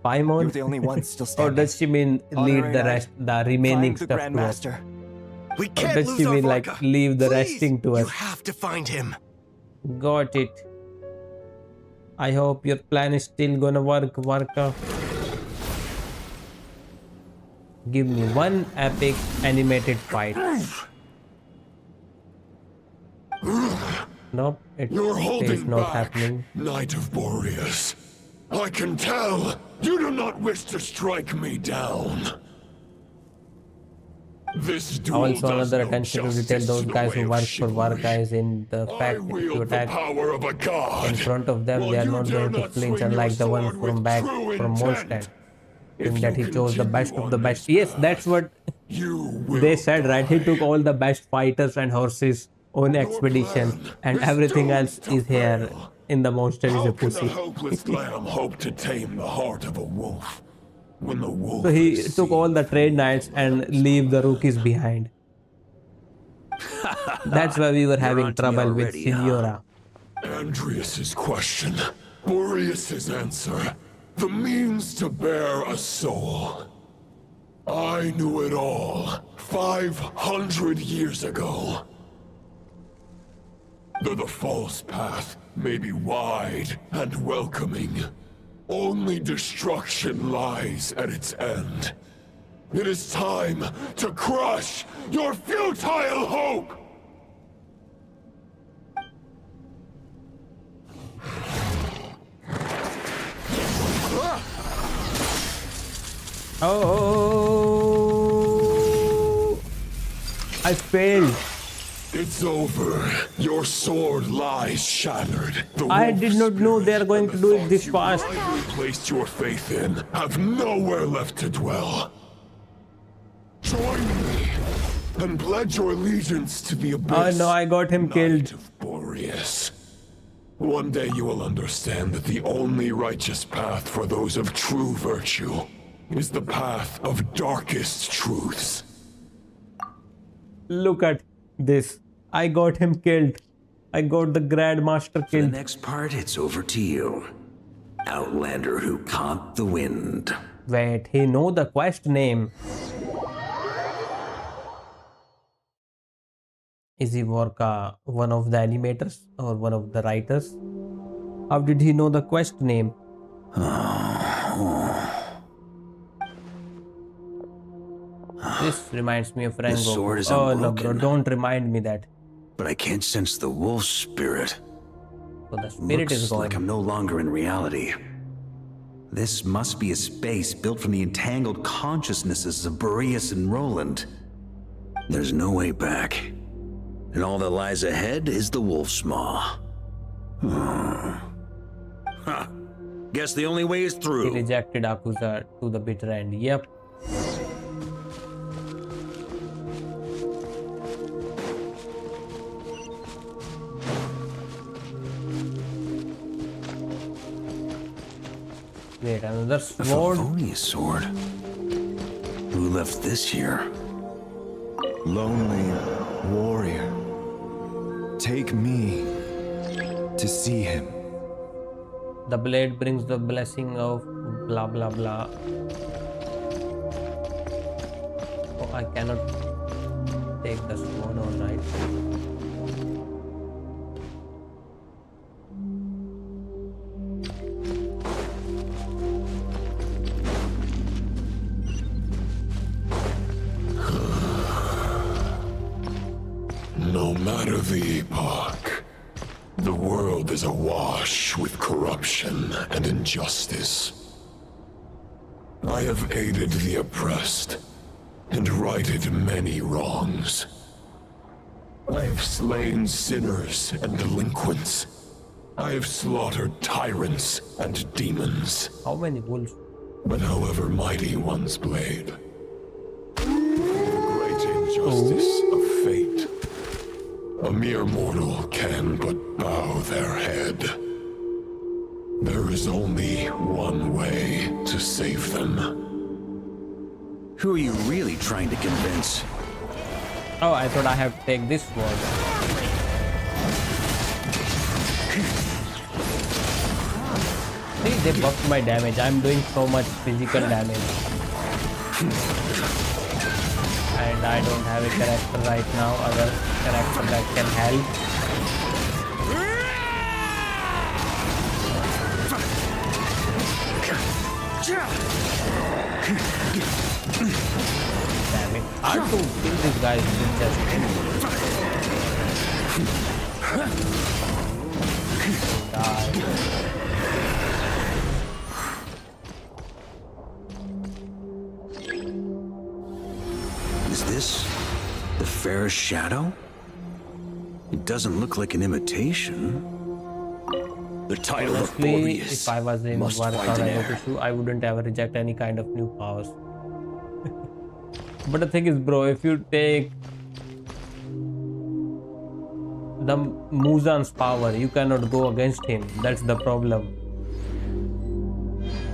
Paimon? You're the only one still Or standing. does she mean leave the rest, the remaining Find the stuff to us? Grandmaster. We Or can't does lose she our mean like Varka. leave the Please, resting to you us? have to find him. Got it. I hope your plan is still gonna work, Varka. Give me one epic animated fight. Nope, it You're is holding not back, happening. Knight of Boreas. I can tell you do not wish to strike me down. This duel Also, does another no attention to detail justice those to the guys way who of work for chivalry. Varka is in the I fact that if you wield the attack power of a god. in front of them, while they are you not dare going to not flinch, swing unlike the your one sword from with back true from intent. Mondstadt. If In that you he chose the continue best of on the this best. Yes, path, that's what you will they said, right? He took all the best fighters and horses on expedition, and everything else is here in the monster is How a can a pussy. helpless lamb hope to tame the heart of a wolf when the wolf So he is took all the trade knights and leave the rookies behind. That's why we were having trouble with Signora. Andreas's question, Boreas's answer, the means to bear a soul. I knew it all 500 years ago. Though the false path may be wide and welcoming, only destruction lies at its end. It is time to crush your futile hope! Oh, I failed. It's over. Your sword lies shattered. The I wolf did not know they are going to do it this you fast. blindly placed your faith in have nowhere left to dwell. Join me and pledge your allegiance to the abyss. Oh no, I got him killed. Boreas. One day you will understand that the only righteous path for those of true virtue is the path of darkest truths. Look at this. I got him killed. I got the Grandmaster For the killed. next part, it's over to you. Outlander who caught the wind. Wait, he know the quest name. Is he Varka one of the animators or one of the writers? How did he know the quest name? This reminds me of Rango. sword is Oh no, bro, unbroken. don't remind me that. But I can't sense the wolf spirit. So the spirit is Looks gone. like I'm no longer in reality. This must be a space built from the entangled consciousnesses of Boreas and Roland. There's no way back. And all that lies ahead is the wolf's maw. Huh. Guess the only way is He through. rejected Akusa to the bitter end. Yep. Wait, another A sword? Favonious sword. Who left this here? Lonely warrior. Take me to see him. The blade brings the blessing of blah blah blah. Oh, I cannot take the sword, alright. No matter the epoch, the world is awash with corruption and injustice. I have aided the oppressed and righted many wrongs. I have slain sinners and delinquents, I have slaughtered tyrants and demons. How many wolves? But however mighty one's blade, the great injustice of fate, a mere mortal can but bow their head. There is only one way to save them. Who are you really trying to convince? Oh, I thought I have to take this sword. See, they buffed my damage. I'm doing so much physical damage. And I don't have a character right now, other character that can help. Damn it. Hard to kill these guys with just die. Is this the fairest shadow? It doesn't look like an imitation. The title of Honestly, Favonious if I was in must Varka fight in air. issue, I wouldn't ever reject any kind of new powers. But the thing is, bro, if you take the Muzan's power, you cannot go against him. That's the problem.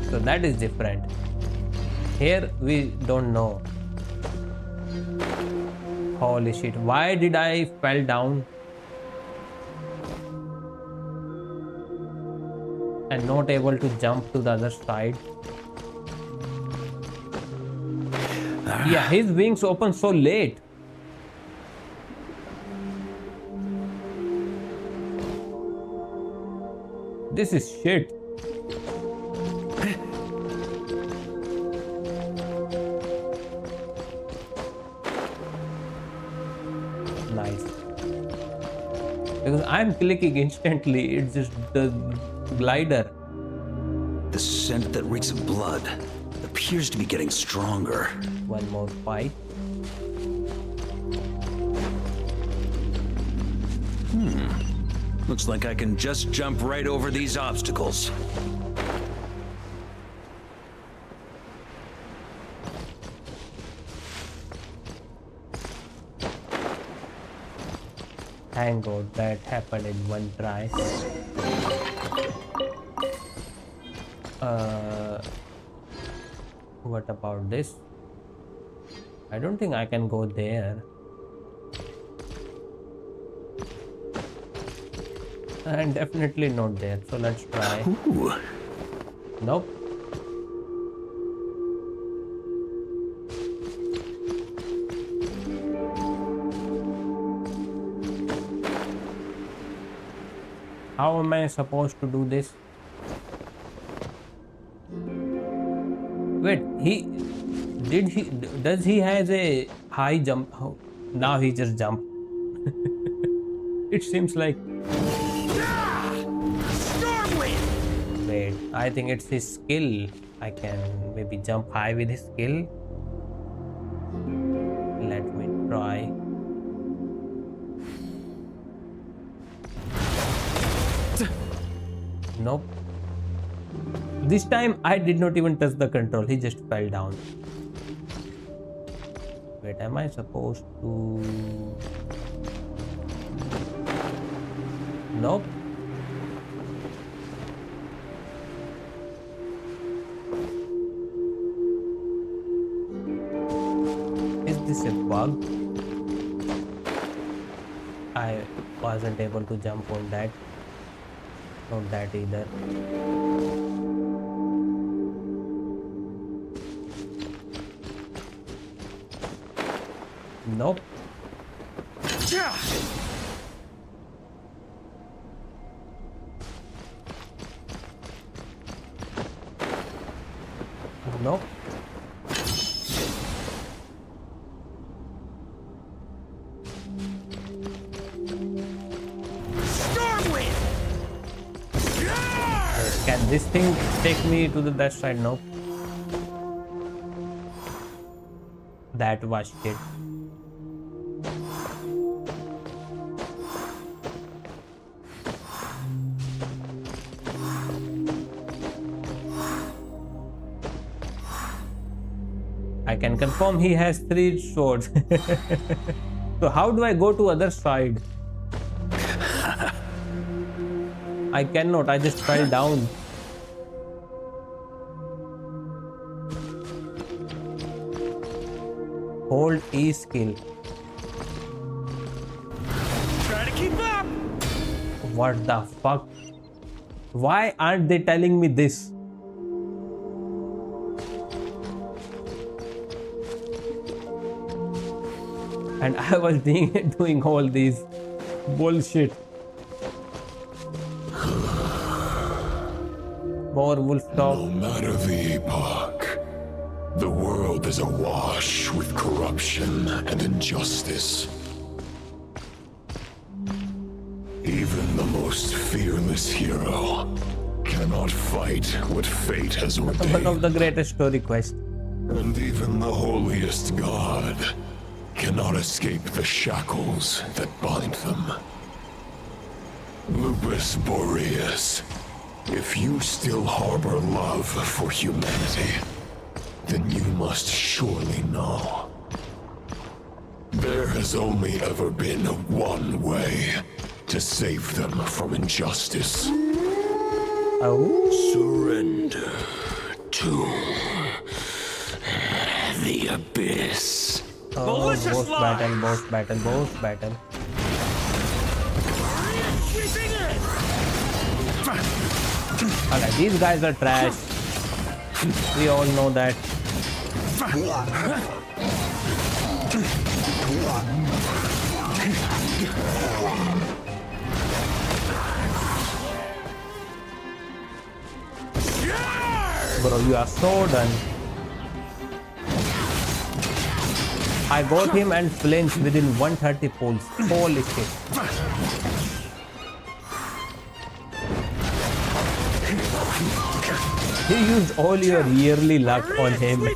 So that is different. Here we don't know. Holy shit, why did I fell down and not able to jump to the other side? Yeah, his wings open so late. This is shit. Nice. Because I'm clicking instantly, it's just the glider. The scent that reeks of blood appears to be getting stronger. One more fight. Looks like I can just jump right over these obstacles. Thank God that happened in one try. What about this? I don't think I can go there. And definitely not there. So let's try. Ooh. Nope. How am I supposed to do this? Wait, does he has a high jump? Oh, now he just jumped. It seems like. Wait, I think it's his skill. I can maybe jump high with his skill. Let me try. Nope. This time I did not even touch the control. He just fell down. Wait, am I supposed to? Nope. Is this a bug? I wasn't able to jump on that. Not that either. Nope. Nope. Can this thing take me to the that side? Nope. That was shit. I can confirm he has 3 swords. So how do I go to other side? I cannot, I just fell down. Hold E skill. Try to keep up. What the fuck? Why aren't they telling me this? And I was doing all these bullshit. More wolf talk. No matter the epoch, the world is awash with corruption and injustice. Even the most fearless hero cannot fight what fate has ordained. One of the greatest story quests. And even the holiest god cannot escape the shackles that bind them. Lupus Boreas, if you still harbor love for humanity, then you must surely know. There has only ever been one way to save them from injustice. Oh. Surrender to the abyss. Oh, boss battle, boss battle, boss battle. Alright, these guys are trash. We all know that. Bro, you are so done. I got him and flinched within 130 pulls. Holy shit. He used all your yearly luck on him.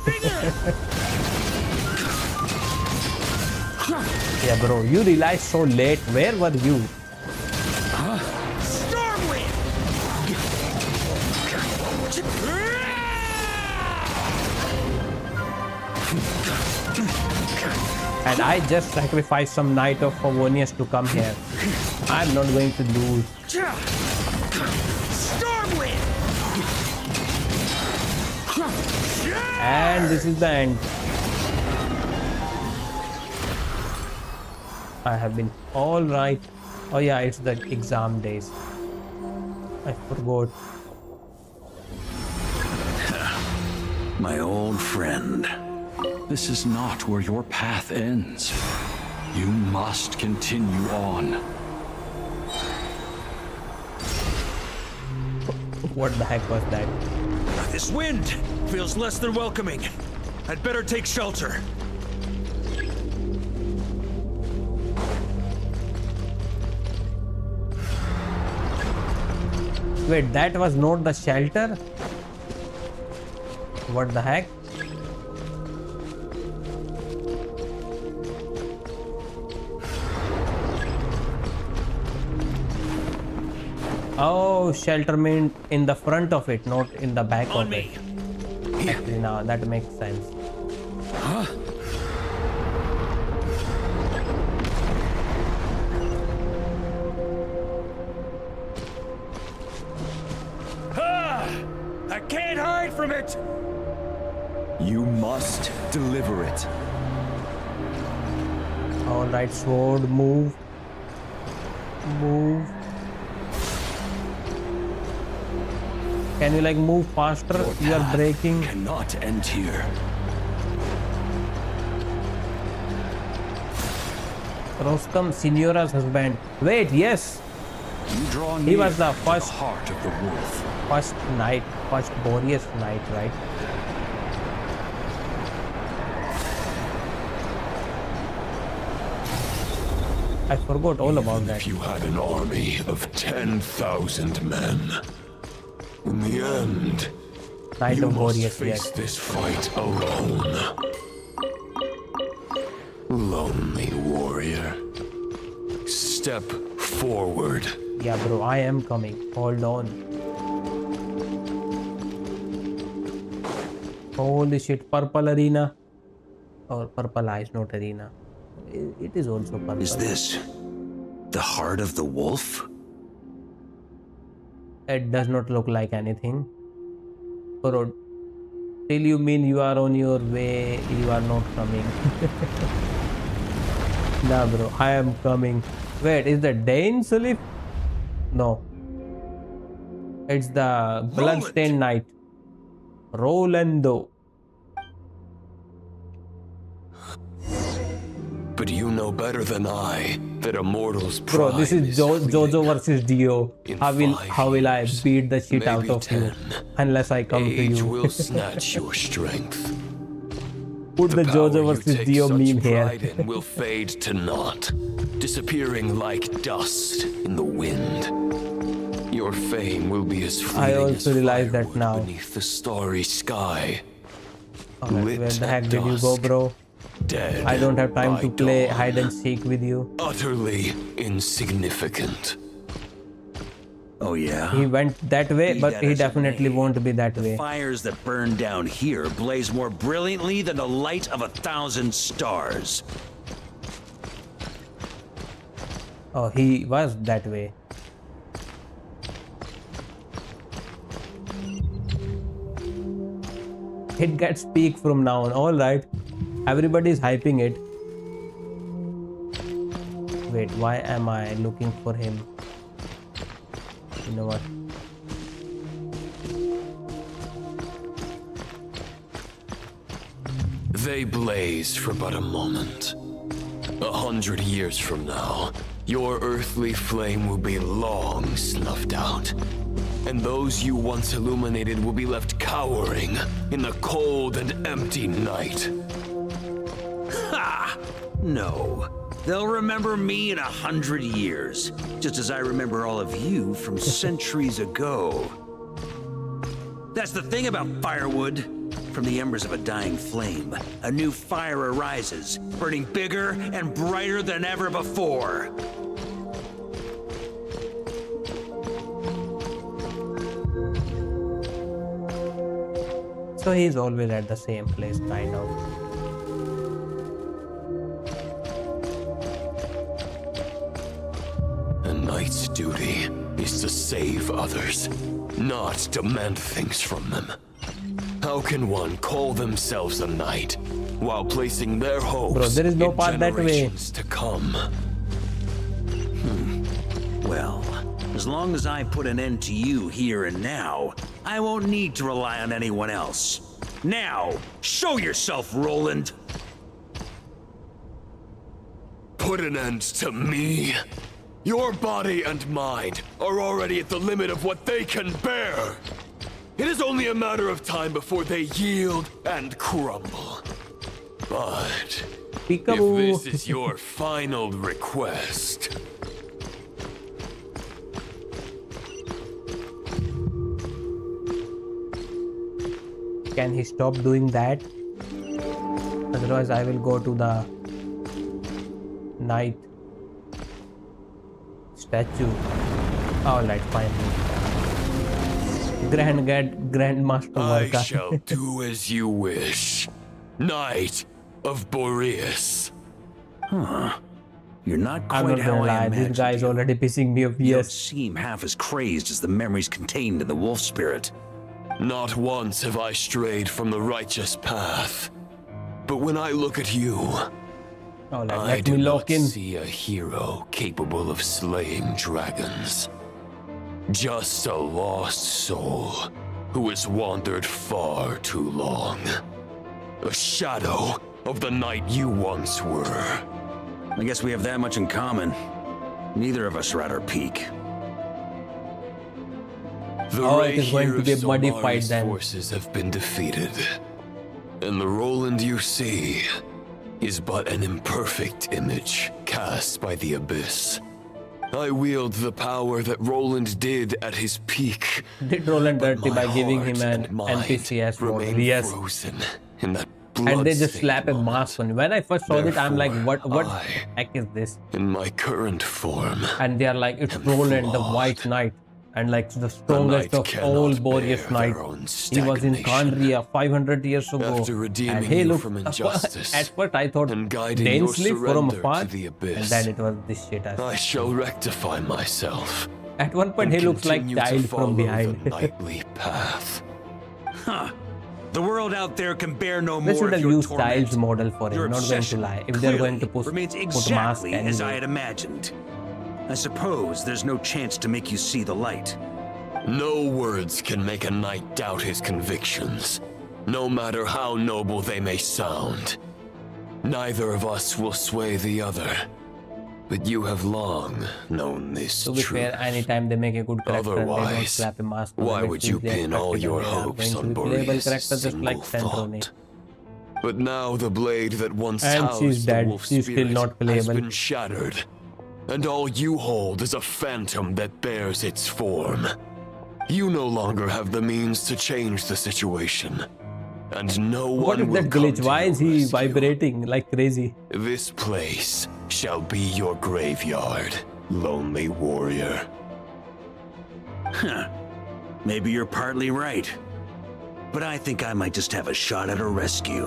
Yeah, bro, you realized so late. Where were you? And I just sacrificed some Knight of Favonious to come here. I'm not going to lose. And this is the end. I have been alright. Oh yeah, it's the exam days. I forgot. My old friend. This is not where your path ends. You must continue on. What the heck was that? This wind feels less than welcoming. I'd better take shelter. Wait, that was not the shelter? What the heck? Oh, shelter meant in the front of it, not in the back of it. Actually, now that makes sense. I can't hide from it! You must deliver it. Alright, sword, move. Move. Can you like move faster? You are braking. Cannot end here. Rostam, Signora's husband. Wait, yes. He was the first heart of the wolf. First knight, first Boreas knight, right? I forgot all about that. If you had an army of 10,000 men, in the end, Knight you of must Boreas, face yes. this fight alone. Lonely warrior. Step forward. Yeah, bro, I am coming. Hold on. Holy shit, purple arena. Or purple eyes, not arena. It is also purple. Is this the heart of the wolf? It does not look like anything. Bro, till you mean you are on your way, you are not coming. Nah, bro, I am coming. Wait, is the Dane Sulif? No. It's the Bloodstained Knight. Rolando. But you know better than I that immortals Bro, this is Jojo versus Dio. How will I beat the shit out of 10, you unless I come to age you? will snatch your strength. Put the Jojo power versus you take Dio such meme here. pride in will fade to naught, disappearing like dust in the wind. Your fame will be as I fleeting also as realize that firewood now. beneath the starry sky. Alright, where the heck did you go, bro? Dead I don't have time by to play dawn. hide and seek with you. Utterly insignificant. Oh yeah? He went that way, Be but that he as it definitely may, won't be that the way. fires that burn down here blaze more brilliantly than the light of 1,000 stars. Oh, he was that way. It gets peak from now on. Alright. Everybody is hyping it. Wait, why am I looking for him? You know what? They blaze for but a moment. 100 years from now, your earthly flame will be long snuffed out. And those you once illuminated will be left cowering in the cold and empty night. Ha! No. They'll remember me in 100 years, just as I remember all of you from centuries ago. That's the thing about firewood. From the embers of a dying flame, a new fire arises, burning bigger and brighter than ever before. So he's always at the same place, kind of. A knight's duty is to save others, not demand things from them. How can one call themselves a knight while placing their hopes Bro, there is no in path that way. generations to come? Well, as long as I put an end to you here and now, I won't need to rely on anyone else. Now, show yourself, Roland! Put an end to me? Your body and mind are already at the limit of what they can bear. It is only a matter of time before they yield and crumble. But Peekaboo. if this is your final request, Can he stop doing that? Otherwise, I will go to the knight statue. Alright, fine. Grandmaster I Varka. shall do as you wish. Knight of Boreas. Huh. You're not I'm quite not how gonna I lie, imagined this guy is you. already pissing me off. You don't Yes. seem half as crazed as the memories contained in the wolf spirit. Not once have I strayed from the righteous path. But when I look at you, Alright, I let do me not lock in. see a hero capable of slaying dragons. Just a lost soul who has wandered far too long. A shadow of the knight you once were. I guess we have that much in common. Neither of us are at our peak. The Oh, it is going to be a Rahier muddy of fight Solari's then. forces have been defeated. And the Roland you see is but an imperfect image cast by the Abyss. I wield the power that Roland did at his peak. Did Roland dirty by giving him heart an and mind NPCS role. remain Yes. frozen in that And they just blood-stained slap a mask on. When I first saw it, I'm like, what heck is this? in my current form. And they are like, it's Roland, the White Knight. and like the strongest of all Boreas knights. He was in Kandria 500 years ago, and he looked at first I thought densely from afar, and then it was this shit. I shall rectify myself. At one point he looks like child from behind. knightly path. Huh. The world out there can bear no They more should of have your used torment. Styles model for Your him, not going to obsession lie. If they're going to clearly remains put mask exactly as I anyway. had imagined. I suppose there's no chance to make you see the light. No words can make a knight doubt his convictions, no matter how noble they may sound. Neither of us will sway the other, but you have long known this To be truth. fair, anytime they make a good character and they don't Otherwise, slap a mask on why them, it would you seems they pin expect all it your and they are hopes going on to be playable Boreas' characters just like single Centrone. thought? But now the blade that once And housed she's the dead. wolf She's still spirit not has playable. been shattered, and all you hold is a phantom that bears its form. You no longer have the means to change the situation, and no What one is will that come glitch? to Why your is he rescue. vibrating like crazy? This place shall be your graveyard, lonely warrior. Huh. Maybe you're partly right. But I think I might just have a shot at a rescue.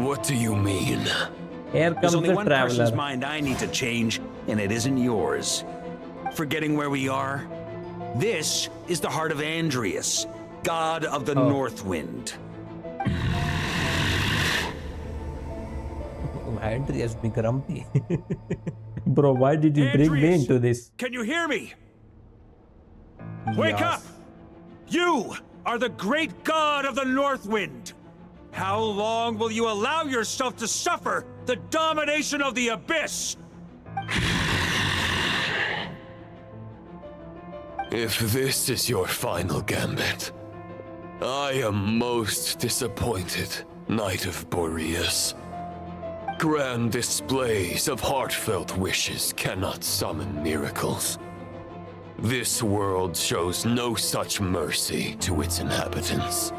What do you mean? Here comes There's only the one person's traveler. mind I need to change, and it isn't yours. Forgetting where we are? This is the heart of Andrius, god of the North Wind. Andreas be grumpy. Bro, why did you bring me into this? Can you hear me? Wake Yes. up! You are the great god of the North Wind. How long will you allow yourself to suffer the domination of the Abyss? If this is your final gambit, I am most disappointed, Knight of Boreas. Grand displays of heartfelt wishes cannot summon miracles. This world shows no such mercy to its inhabitants.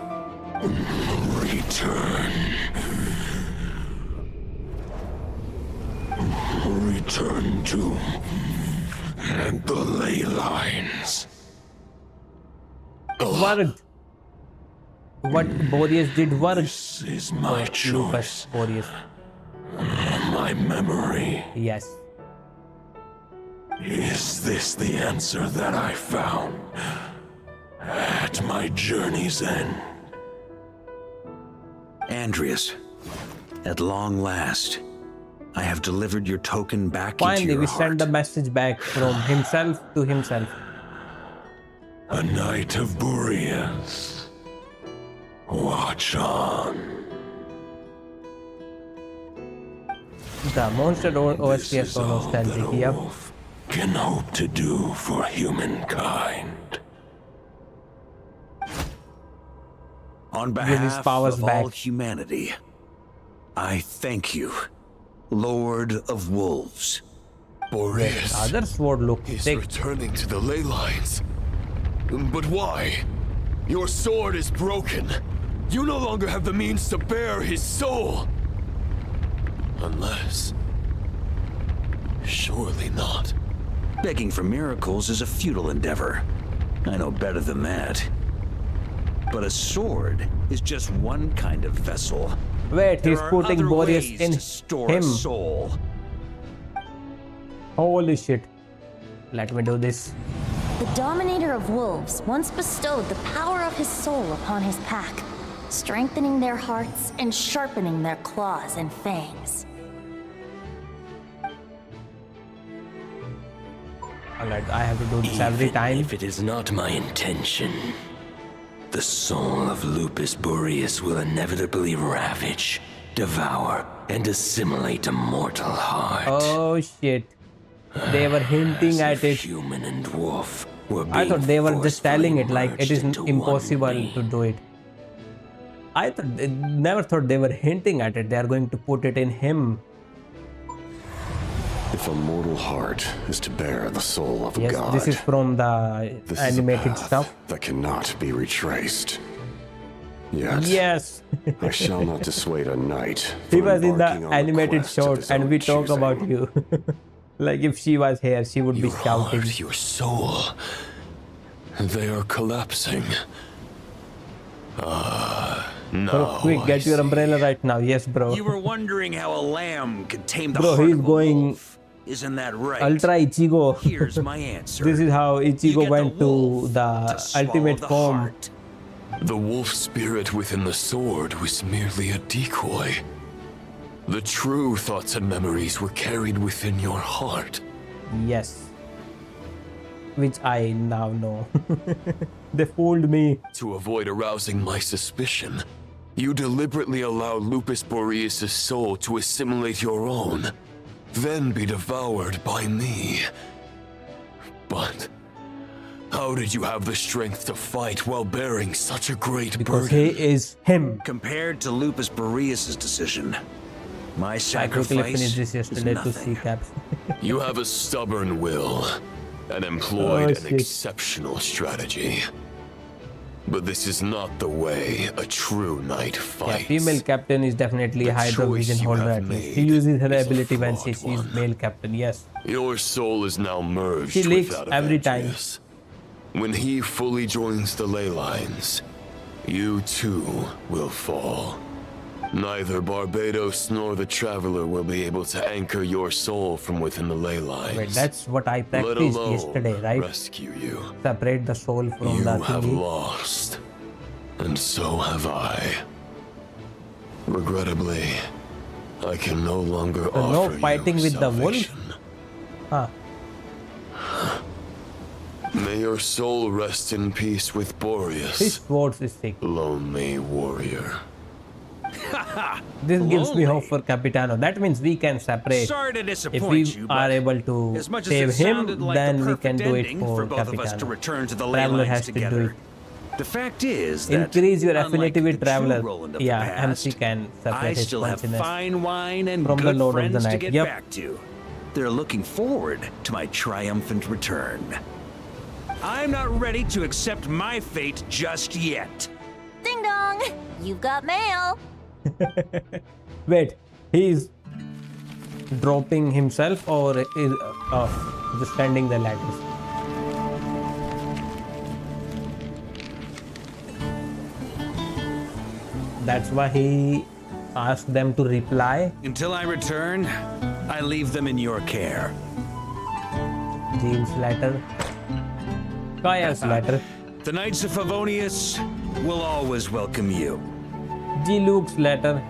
Return. Return to the ley lines. Worked. What Boreas did work. This is my choice. Boreas. My memory. Yes. Is this the answer that I found at my journey's end? Andrius, at long last, I have delivered your token back Finally, into your we heart. send the message back from himself to himself. A Knight of Boreas. Watch on. The monster OST is so nostalgic. Yep. Can hope to do for humankind. On Give his behalf powers of back. all humanity, I thank you, Lord of Wolves. Boreas Other sword look is thick. returning to the ley lines. But why? Your sword is broken. You no longer have the means to bear his soul. Unless... Surely not. Begging for miracles is a futile endeavor. I know better than that. But a sword is just one kind of vessel. Wait, he's There are putting other Boreas ways in to store him. a soul. Holy shit. Let me do this. The Dominator of Wolves once bestowed the power of his soul upon his pack, strengthening their hearts and sharpening their claws and fangs. Alright, I have to do this every time. If it is not my intention, the soul of Lupus Boreas will inevitably ravage, devour, and assimilate a mortal heart. Oh shit. They were hinting at it. Human and wolf were I thought they were just telling it like it is merged into impossible to do it. I never thought they were hinting at it. They are going to put it in him. If a mortal heart is to bear the soul of a Yes, god, this is from the this is a animated path stuff. that cannot be retraced. Yet, Yes. I shall not dissuade a knight He from was in the embarking on a animated quest of short his and own we talk choosing. about you. Like if she was here, she would be shouting. Heart, your soul. They are collapsing. Bro, quick, get your umbrella right now. Yes, bro. You were wondering how a lamb could tame the Bro, heart he's of a going wolf. Isn't that right? Ultra Ichigo. Here's my answer. This is how You Ichigo get went the to wolf the swallow ultimate the form. heart. The wolf spirit within the sword was merely a decoy. The true thoughts and memories were carried within your heart. Yes. Which I now know. They fooled me. To avoid arousing my suspicion, you deliberately allowed Lupus Boreas' soul to assimilate your own, then be devoured by me. But how did you have the strength to fight while bearing such a great Because burden? he is him. Compared to Lupus Boreas' decision, my I quickly sacrifice finished this is yesterday to nothing. see Caps. You have a stubborn will and employed Oh, an shit. exceptional strategy. But this is not the way a true knight Yeah, fights. female captain is definitely a The hydro choice vision you holder have at least. made She uses her is a ability when she flawed sees one. male captain, yes. Your soul is now merged She with leaks that of every time. Andreas. When he fully joins the ley lines, you too will fall. Neither Barbados nor the Traveler will be able to anchor your soul from within the ley lines. Wait, that's what I Let practiced alone yesterday, right? rescue you. Separate the soul from You the have thingy. lost, and so have I. Regrettably, I can no longer So offer no fighting you with the wolf? salvation. Huh. May your soul rest in peace with His Boreas, swords is sick. lonely warrior. This gives me hope for Capitano. That means we can separate. Sorry to If disappoint we you, are but able to as much as save it him, sounded like then the we can perfect do it ending for for both of us to Capitano. return to the ley Traveler lines has to do together. it. The fact is that Increase your unlike affinity with the true Traveler. Roland of Yeah, the past, MC can I separate his still have consciousness fine wine and from the good Lord of the friends to Night. get Yep. back to. They're looking forward to my triumphant return. I'm not ready to accept my fate just yet. Ding dong! You've got mail! Wait, he's dropping himself or is just standing the ladders? That's why he asked them to reply. Until I return, I leave them in your care. James letter. Kaya's letter. The Knights of Favonious will always welcome you. G. Luke's letter.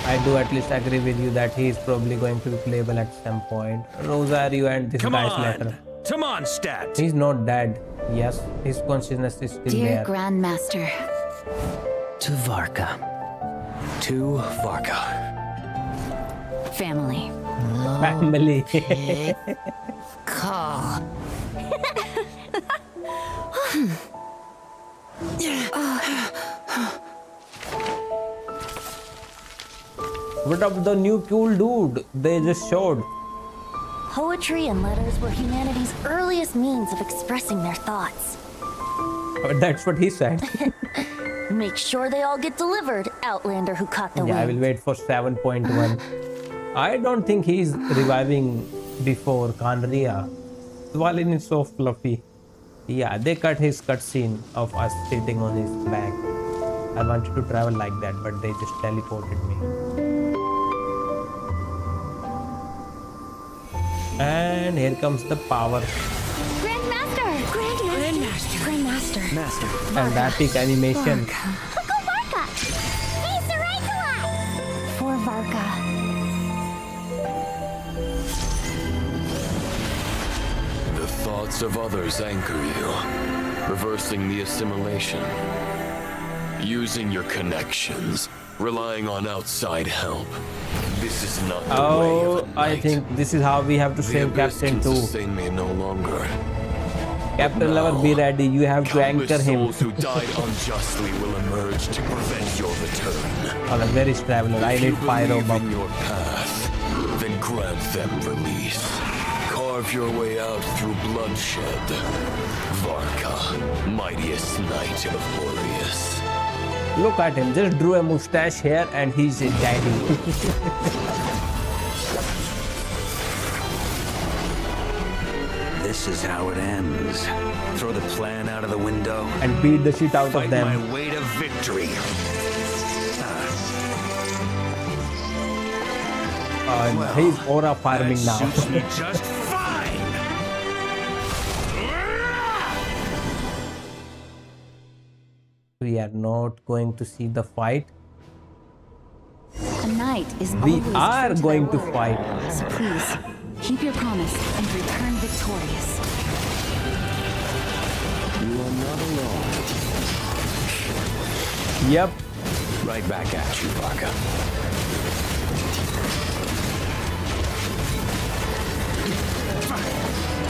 I do at least agree with you that he is probably going to be playable at some point. Rosario and this Come guy's on! letter. Come on, Stat! He's not dead. Yes, his consciousness is still Dear there. Grandmaster, To Varka. To Varka. family. Family. Call. What of the new cool dude they just showed? Poetry and letters were humanity's earliest means of expressing their thoughts. That's what he said. Make sure they all get delivered, Outlander who caught the Yeah, I will wind. wait for 7.1. I don't think he's reviving before Kanria. Dwalin is so fluffy. Yeah, they cut his cutscene of us sitting on his back. I wanted to travel like that, but they just teleported me. And here comes the power. Grandmaster! Grandmaster! Master. And the epic animation. Uncle Varka! He's the right to us! For Varka. The thoughts of others anchor you, reversing the assimilation. Using your connections, relying on outside help. This is not the way of a I knight. think this is how we have to The save abyss Captain can too. sustain me no longer. Captain Lover, be ready. You have to Countless anchor him. souls who died unjustly will emerge to prevent your return. Oh, where is Traveler? I If you need Pyro believe Bump. in your path, then grant them release. Carve your way out through bloodshed. Varka, mightiest knight of Boreas. Look at him, just drew a mustache here and he's a daddy. this is how it ends. Throw the plan out of the window and beat the shit out of them. My way to victory. He's aura farming now. Suits me just fine. We are not going to see the fight. A knight is We always are true to going their to word. fight. So please, keep your promise and return victorious. You are not alone. Yep. Right back at you, Varka.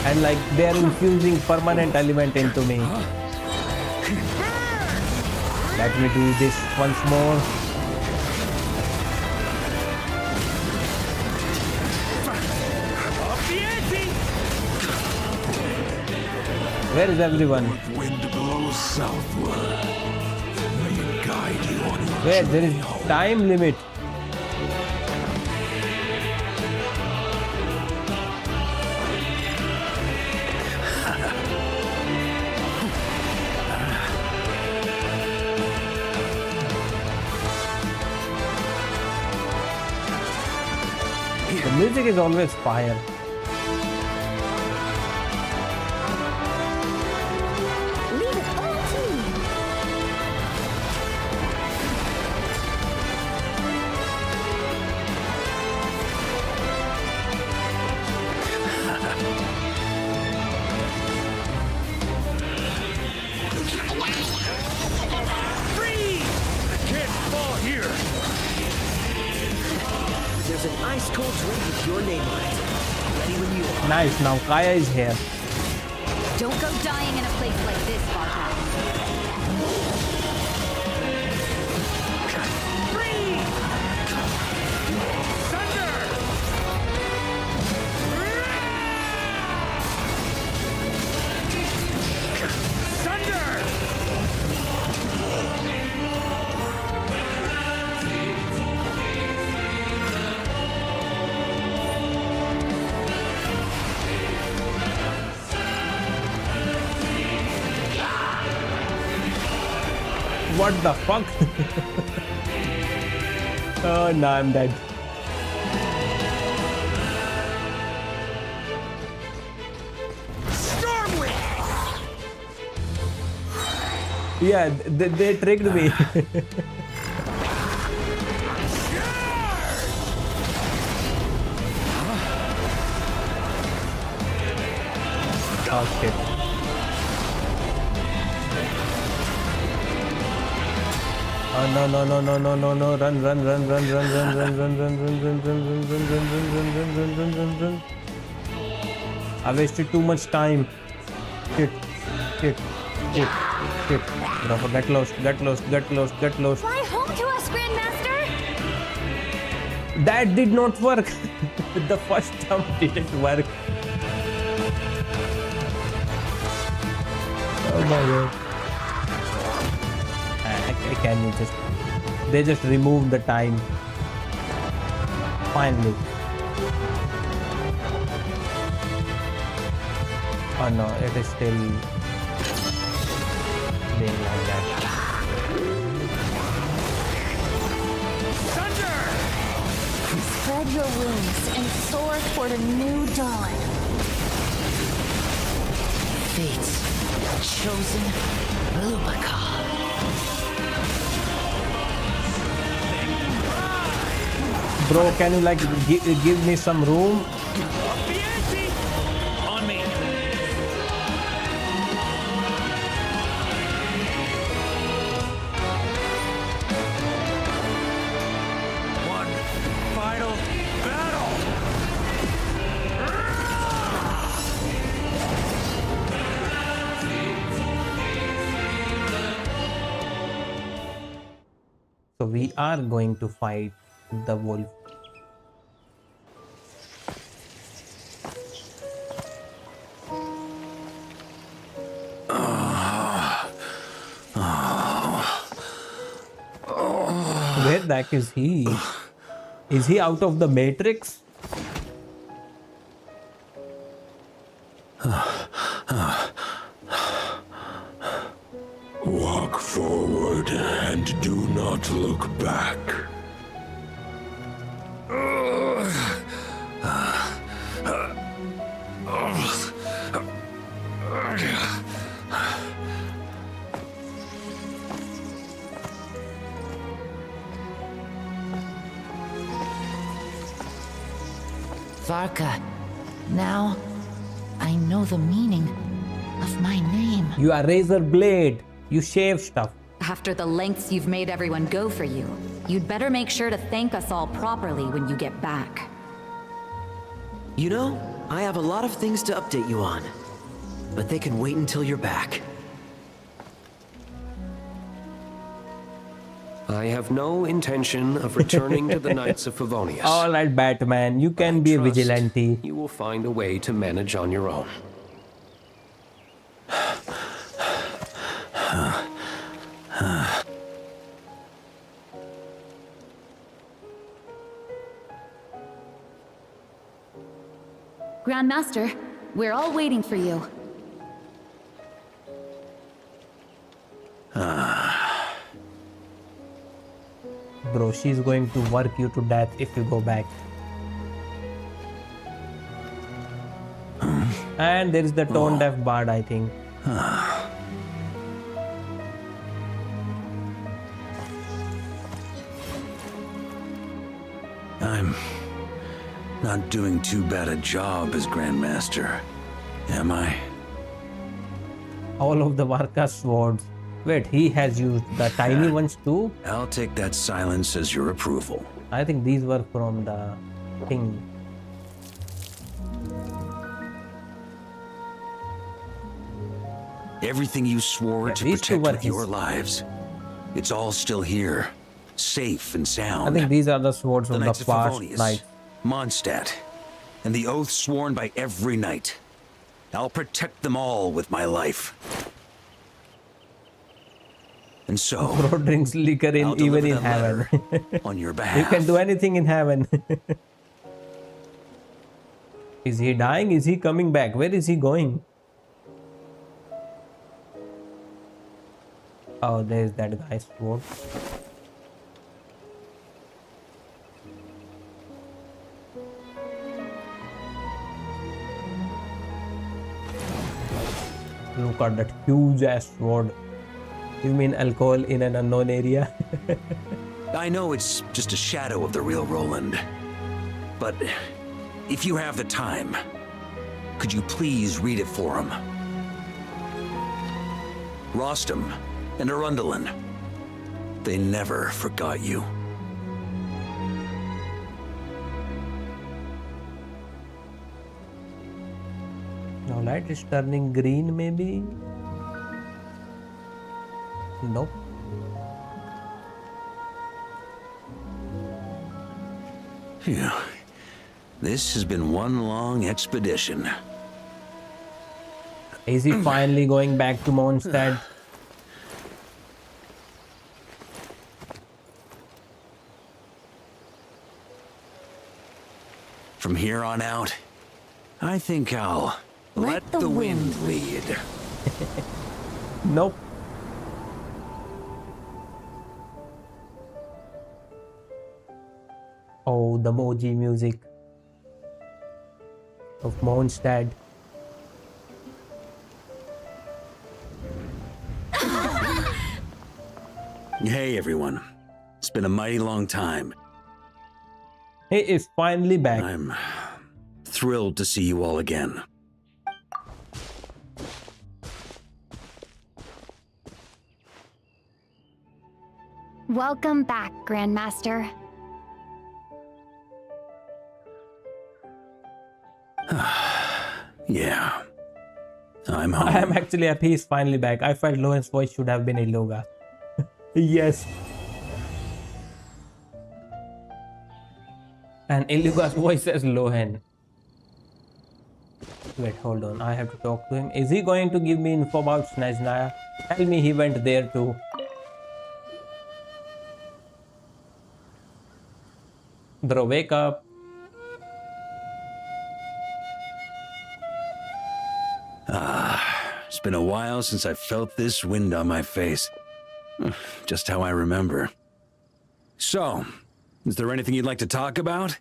And like they're infusing permanent element into me. Let me do this once more. Where is everyone? Wind blows southward. May it guide you on your Where? There is time limit. The music is always fire. Leave it all to me. Freeze! I can't fall here. There's an ice-cold drink with your name on it. Ready when you are. Nice. Now Kaya is here. Don't go dying in a place like this, Varka. What the fuck? Oh, no, I'm dead. Yeah, they tricked me. Oh shit. Oh no no no no no no no, run run run run run run run run run run run run run run run run run run run. I wasted too much time. Shit shit shit shit. Bro, get lost, get lost, get lost, get lost. Fly home to us, Grandmaster! That did not work. The first jump didn't work. Oh my god. Can you just... They just removed the time. Finally. Oh no, it is still being like that. Spread your wings and soar toward a new dawn. Fate's chosen Lubica. Bro, can you like give me some room? On me. One final battle. So we are going to fight the wolf. Where the heck is he? Is he out of the Matrix? not look back. Varka, now I know the meaning of my name. You are razor blade. You shave stuff. After the lengths you've made everyone go for you, you'd better make sure to thank us all properly when you get back. You know, I have a lot of things to update you on, but they can wait until you're back. I have no intention of returning to the Knights of Favonious. All right, Batman, you can be a Trust vigilante. You will find a way to manage on your own. Grandmaster, we're all waiting for you. Bro, she's going to work you to death if you go back. And there is the tone deaf bard, I think. I'm not doing too bad a job as Grandmaster, am I? All of the Varka swords. Wait, he has used the tiny ones too? I'll take that silence as your approval. I think these were from the thing. Everything you swore to protect with your lives, it's all still here, safe and sound. I think these are the swords from the Knights of past Favonious, night. Mondstadt, and the oath sworn by every knight. I'll protect them all with my life. And so, Bro drinks liquor in even in heaven. on your You behalf. can do anything in heaven. Is he dying? Is he coming back? Where is he going? Oh, there's that guy's sword. Look at that huge ass sword. You mean alcohol in an unknown area? I know it's just a shadow of the real Roland, but if you have the time, could you please read it for him? Rostam and Arundelen, they never forgot you. Now light is turning green maybe? Nope. Phew. This has been one long expedition. Is he finally going back to Mondstadt? From here on out, I think I'll let the wind lead. Nope. Oh, the Moji music of Mondstadt. Hey everyone, it's been a mighty long time. He is finally back. I'm thrilled to see you all again. Welcome back, Grandmaster. Yeah, I'm home. I am actually happy he's finally back. I felt Lohan's voice should have been Iloga. Yes. And Iluga's voice as Lohan. Wait, hold on. I have to talk to him. Is he going to give me info about Snezhnaya? Tell me he went there too. Bro, wake up. It's been a while since I felt this wind on my face. Just how I remember. So, is there anything you'd like to talk about?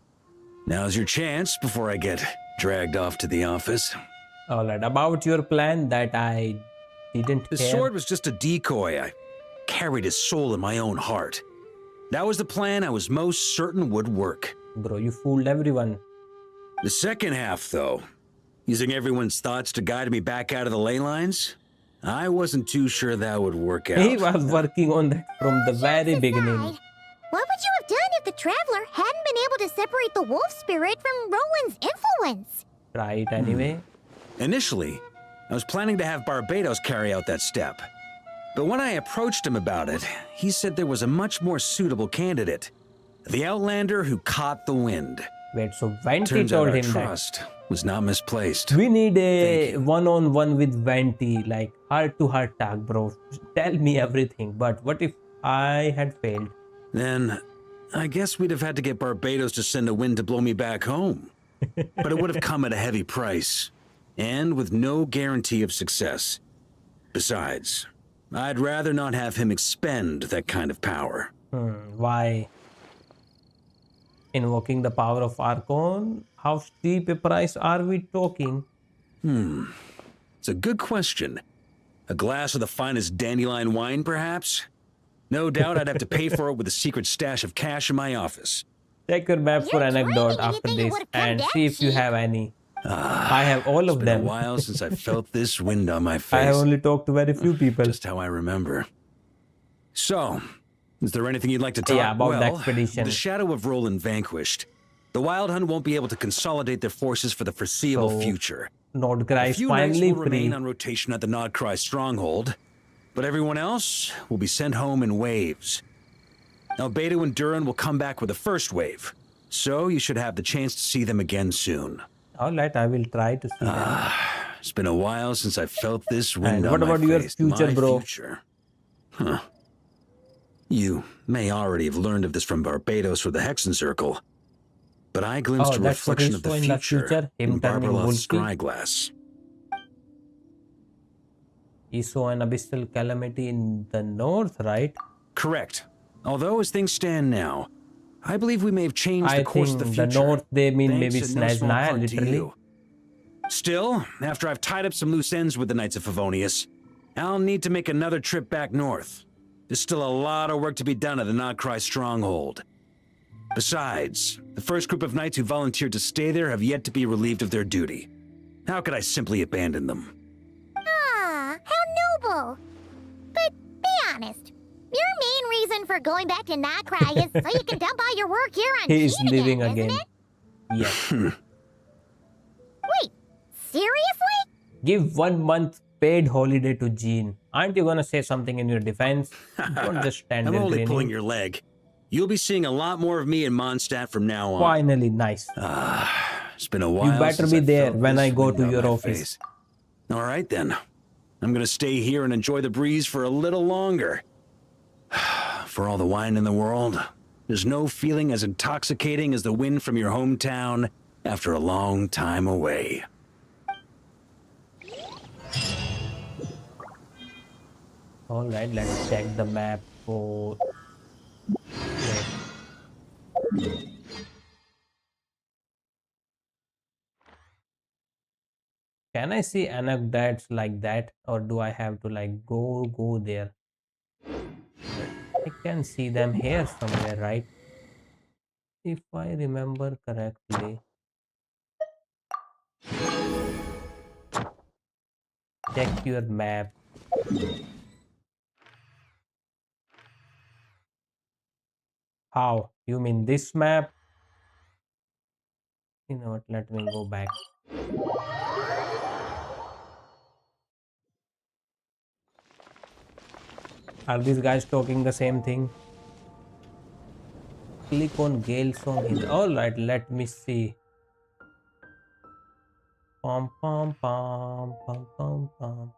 Now's your chance before I get dragged off to the office. Alright, about your plan that I didn't The care. sword was just a decoy. I carried his soul in my own heart. That was the plan I was most certain would work. Bro, you fooled everyone. The second half, though, using everyone's thoughts to guide me back out of the ley lines, I wasn't too sure that would work out. He was working on that from the very beginning. What would you have done if the Traveler hadn't been able to separate the wolf spirit from Roland's influence? Right, anyway. Initially, I was planning to have Barbados carry out that step. But when I approached him about it, he said there was a much more suitable candidate. The Outlander who caught the wind. Wait, so Venti Turns out told our him trust was not misplaced. we need a one-on-one with Venti, like heart-to-heart talk, bro. Tell me everything. But what if I had failed? Then, I guess we'd have had to get Barbados to send a wind to blow me back home. But it would have come at a heavy price, and with no guarantee of success. Besides, I'd rather not have him expend that kind of power. Why? Invoking the power of Archon? How steep a price are we talking? It's a good question. A glass of the finest dandelion wine, perhaps? No doubt I'd have to pay for it with a secret stash of cash in my office. Check your map for anecdote after this and see if you have any. I have all of them. It's been a while since I felt this wind on my face. I have only talked to very few people. Just how I remember. So, is there anything you'd like to talk about? Yeah, about the expedition. The shadow of Roland vanquished. The Wild Hunt won't be able to consolidate their forces for the foreseeable future. Nordgrai A is few knights finally will remain free. on rotation at the Nordgrai stronghold, but everyone else will be sent home in waves. Albedo and Duran will come back with the first wave, so you should have the chance to see them again soon. Alright, I will try to see them. It's been a while since I felt this wind And on what my about your face. future, My bro? future. Huh. You may already have learned of this from Barbados or the Hexen Circle, but I glimpsed a that's what reflection he of the saw in the future future, him in turning Barbaroth's wolfy. scryglass. He saw an abyssal calamity in the north, right? Correct. Although as things stand now, I believe we may have changed I the course think of the future. the north, they mean Thanks maybe in no small Snezhnaya, part to literally. you. Still, after I've tied up some loose ends with the Knights of Favonious, I'll need to make another trip back north. There's still a lot of work to be done at the Nordgrai stronghold. Besides, the first group of knights who volunteered to stay there have yet to be relieved of their duty. How could I simply abandon them? Ah, how noble. But be honest, your main reason for going back to Nordgrai is so you can dump all your work here on He is Sheen leaving again, again. isn't it? Yes. Wait, seriously? Give 1 month paid holiday to Jean. Aren't you gonna say something in your defense? Don't just stand I'm there only grinning. pulling your leg. You'll be seeing a lot more of me in Mondstadt from now on. Finally, nice. It's been a while. You better since be I there felt when this I go wind to on your my office. face. All right then. I'm gonna stay here and enjoy the breeze for a little longer. For all the wine in the world, there's no feeling as intoxicating as the wind from your hometown after a long time away. Alright, let's check the map for... Wait. Can I see anecdotes like that, or do I have to like go there? I can see them here somewhere, right? If I remember correctly. Check your map. How? You mean this map? You know what? Let me go back. Are these guys talking the same thing? Click on Gale song here. Alright, let me see. Pom pom pom pom pom pom.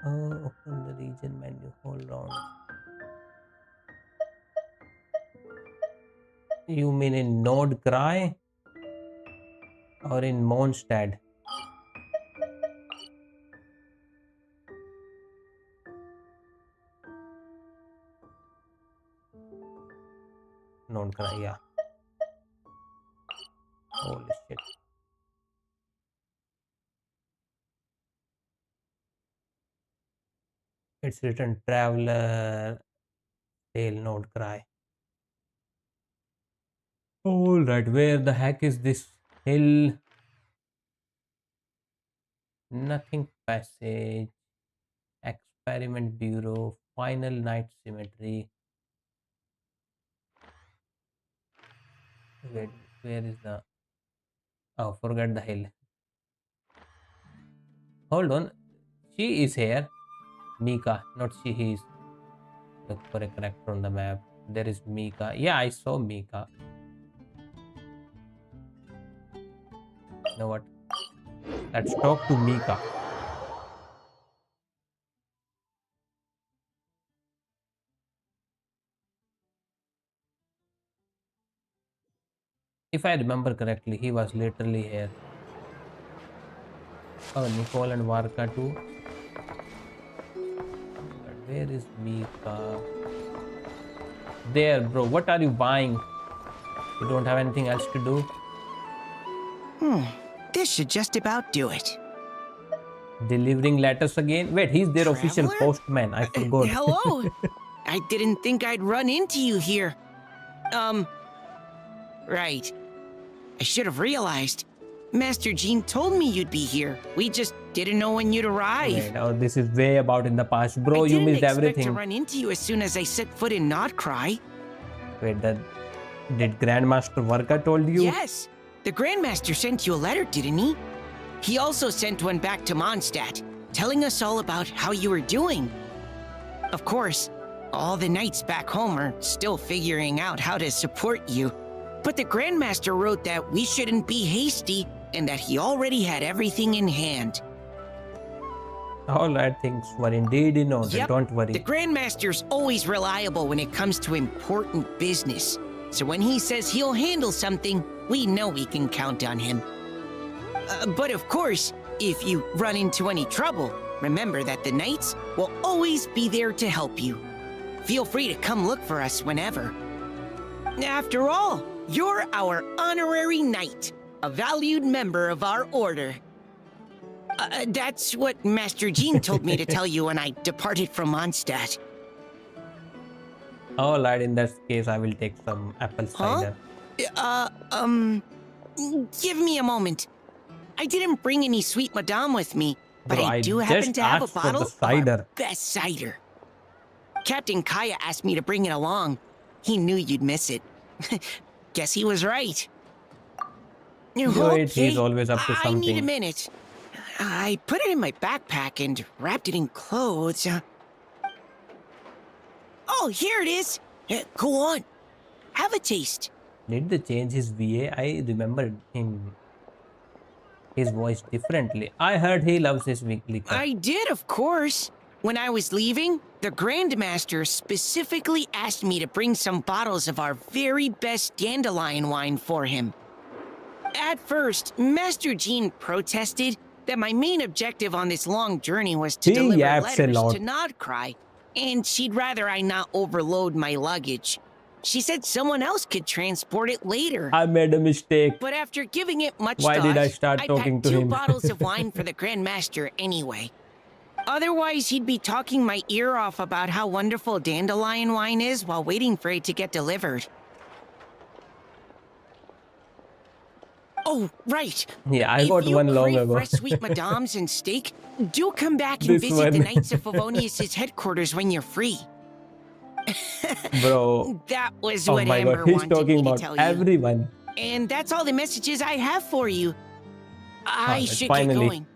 Oh, open the region menu. Hold on. You mean in Nordgrai or in Mondstadt? don't cry. Yeah. Holy shit. It's written traveler tail, not cry. All right, where the heck is this hill? Nothing passage. Experiment bureau. Final night cemetery. Wait, where is the? Oh, forget the hill. Hold on. She is here. Mika, not she. He is. Look for a character on the map. There is Mika. Yeah, I saw Mika. You know what? Let's talk to Mika. If I remember correctly, he was literally here. Oh, Nicole and Varka too. But where is Mika? There, bro. What are you buying? You don't have anything else to do? This should just about do it. Delivering letters again? Wait, he's their official postman. I forgot. Hello? I didn't think I'd run into you here. Right. I should have realized. Master Jean told me you'd be here. We just didn't know when you'd arrive. Wait, oh, this is way about in the past. Bro, you missed I didn't expect everything. to run into you as soon as I set foot in Notcry. Wait, did Grandmaster Varka told you? Yes. The Grandmaster sent you a letter, didn't he? He also sent one back to Mondstadt, telling us all about how you were doing. Of course, all the knights back home are still figuring out how to support you. But the Grandmaster wrote that we shouldn't be hasty and that he already had everything in hand. All right, things were indeed in order. Yep. Don't worry. The Grandmaster's always reliable when it comes to important business. So when he says he'll handle something, we know we can count on him. But of course, if you run into any trouble, remember that the knights will always be there to help you. Feel free to come look for us whenever. After all, you're our honorary knight, a valued member of our order. That's what Master Jean told me to tell you when I departed from Mondstadt. All right, in that case, I will take some apple cider. Give me a moment. I didn't bring any sweet madame with me, but Bro, I do just happen to have a asked for bottle the of cider. our best cider. Captain Kaya asked me to bring it along. He knew you'd miss it. Guess he was right. Wait, he's always up to I need a something. minute. I put it in my backpack and wrapped it in clothes. Oh, here it is. Go on. Have a taste. Did they change his VA? I remembered his voice differently. I heard he loves his weekly cup. I did, of course. When I was leaving, the Grandmaster specifically asked me to bring some bottles of our very best dandelion wine for him. At first, Master Jean protested that my main objective on this long journey was to He deliver yaps a letters lot. to Nodcry, and she'd rather I not overload my luggage. She said someone else could transport it later. I made a mistake. But after giving it much Why thought, did I start talking packed to 2 him? bottles of wine for the Grandmaster anyway. Otherwise, he'd be talking my ear off about how wonderful dandelion wine is while waiting for it to get delivered. Oh, right. Yeah, I got one long If you ago. crave fresh sweet madames and steak, do come back and This visit the one. Knights of Favonious' headquarters when you're free. Bro. That was Oh what my Amber god, he's wanted talking me to about tell you. everyone. And that's all the messages I have for you. I Alright, should finally. get going.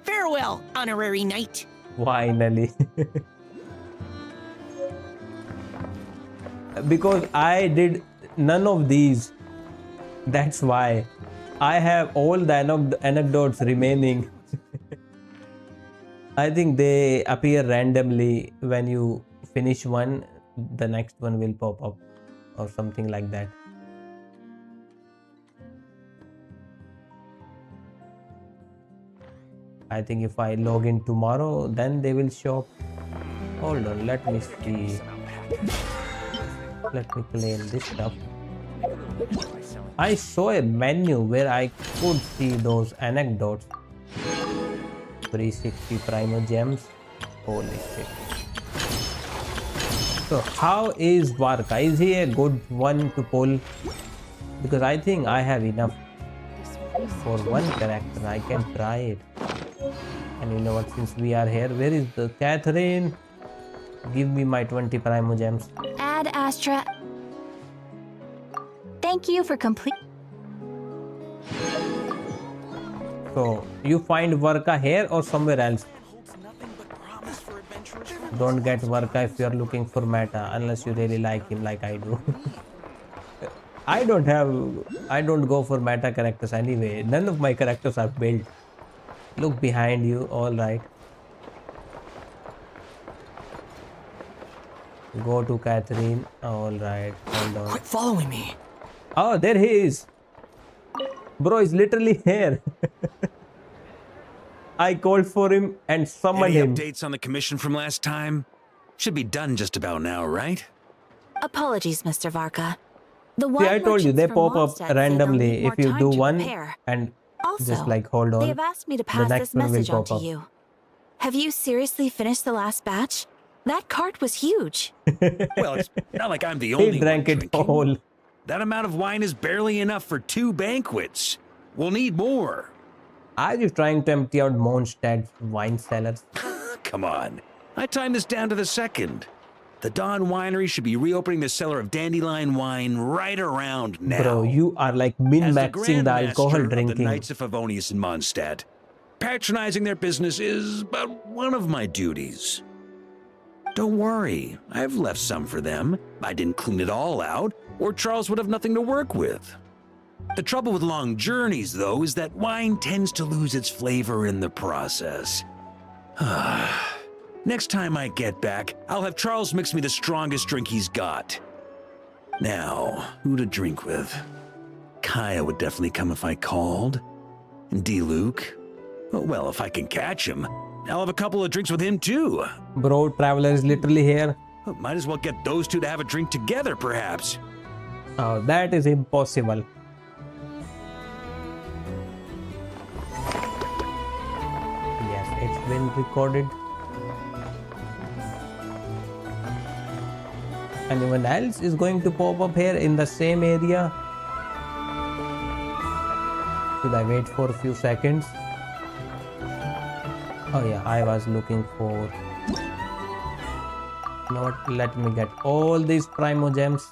Farewell, honorary knight. Finally. Because I did none of these. That's why. I have all the anecdotes remaining. I think they appear randomly. When you finish one, the next one will pop up or something like that. I think if I log in tomorrow, then they will show up. Hold on, let me see. Let me claim this stuff. I saw a menu where I could see those anecdotes. 360 Primo Gems. Holy shit. So how is Varka? Is he a good one to pull? Because I think I have enough for one character. I can try it. And you know what, since we are here, where is the Catherine? Give me my 20 Primo Gems. Ad Astra. Thank you for complete. So you find Varka here or somewhere else? Don't get Varka if you are looking for meta, unless you really like him like I do. I don't go for meta characters anyway. None of my characters are built. Look behind you. All right. Go to Catherine. All right. Hold on. Quit following me. Oh, there he is. Bro is literally here. I called for him and summoned him. Any updates on the commission from last time? Should be done just about now, right? Apologies, Mr. Varka. See, I told you, they pop up randomly if you do one and just like hold on. They have asked me to pass this message on to you. Have you seriously finished the last batch? That cart was huge. Well, it's not like I'm the only He drank one it whole. That amount of wine is barely enough for 2 banquets. We'll need more. Are you trying to empty out Mondstadt's wine cellars? Come on. I timed this down to the second. The Dawn Winery should be reopening the cellar of dandelion wine right around now. Bro, you are like min-maxing the alcohol Of drinking. the Knights of Favonious in Mondstadt. Patronizing their business is but one of my duties. Don't worry, I've left some for them. I didn't clean it all out, or Charles would have nothing to work with. The trouble with long journeys, though, is that wine tends to lose its flavor in the process. Next time I get back, I'll have Charles mix me the strongest drink he's got. Now, who to drink with? Kaya would definitely come if I called. And D-Luke? Well, if I can catch him, I'll have a couple of drinks with him too. Bro, Traveler is literally here. Might as well get those two to have a drink together, perhaps. Oh, that is impossible. Yes, it's been recorded. Anyone else is going to pop up here in the same area? Should I wait for a few seconds? Oh yeah, I was looking for... You know what? Let me get all these Primo Gems.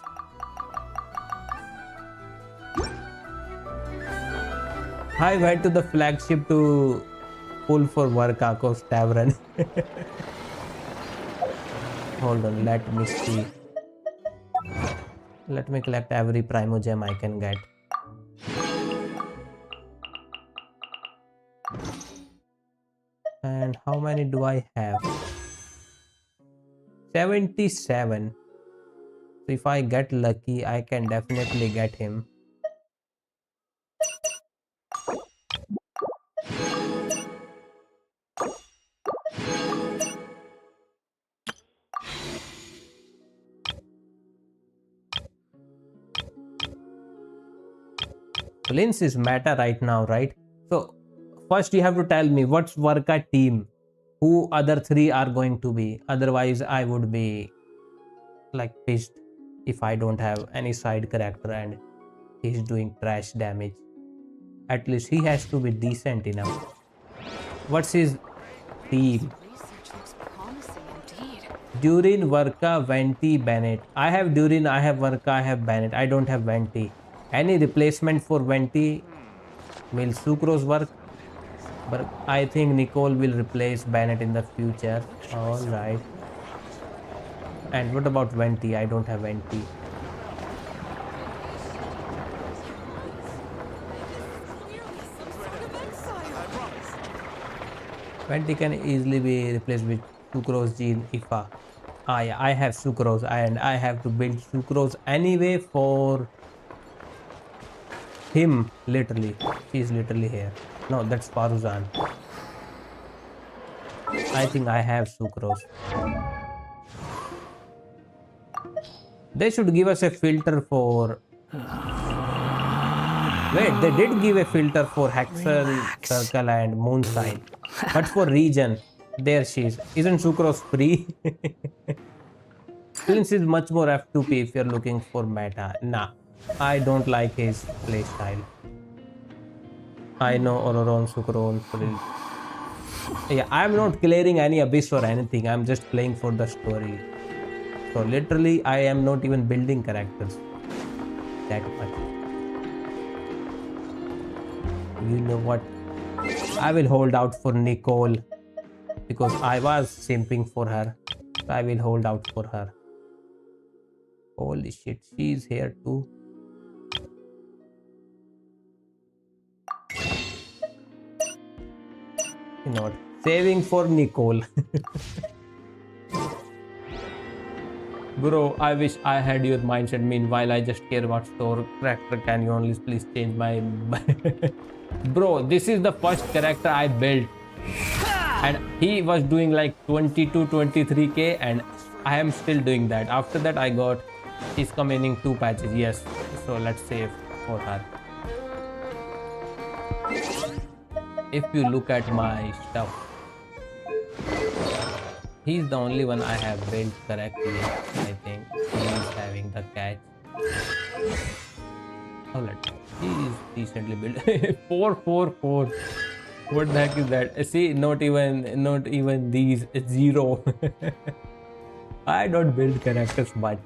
I went to the flagship to pull for Varka's Tavern. Hold on, let me see. Let me collect every Primo Gem I can get. And how many do I have? 77. So if I get lucky, I can definitely get him. Linz is meta right now, right? So first you have to tell me what's Varka team, who other 3 are going to be. Otherwise I would be like pissed if I don't have any side character and he's doing trash damage. At least he has to be decent enough. What's his team? Durin, Varka, Venti, Bennett. I have Durin, I have Varka, I have Bennett. I don't have Venti. Any replacement for Venti? Will Sucrose work? But I think Nicole will replace Bennett in the future. Alright. And what about Venti? I don't have Venti. Venti can easily be replaced with Sucrose, Gene, Ifa. Ah yeah, I have Sucrose and I have to build Sucrose anyway for him, literally. He's literally here. No, that's Paruzan. I think I have Sucrose. They should give us a filter for Wait, they did give a filter for Hexel, Circle, and Moon sign. But for region, there she is. Isn't Sucrose free? Prince is much more F2P if you're looking for meta. Nah, I don't like his playstyle. I know Ororon, Sucrone, free. Yeah, I'm not clearing any abyss or anything. I'm just playing for the story. So literally, I am not even building characters that much. You know what? I will hold out for Nicole because I was simping for her. So I will hold out for her. Holy shit, she's here too. You know what? Saving for Nicole. Bro, I wish I had your mindset. Meanwhile, I just care about store character. Can you only please change my... Bro, this is the first character I built. And he was doing like 22-23k and I am still doing that. After that, I got... He's coming in 2 patches. Yes. So let's save for her. If you look at my stuff, he's the only one I have built correctly. I think he's having the catch. Oh, let's. He is decently built. 444. What the heck is that? See, not even these. 0. I don't build characters much.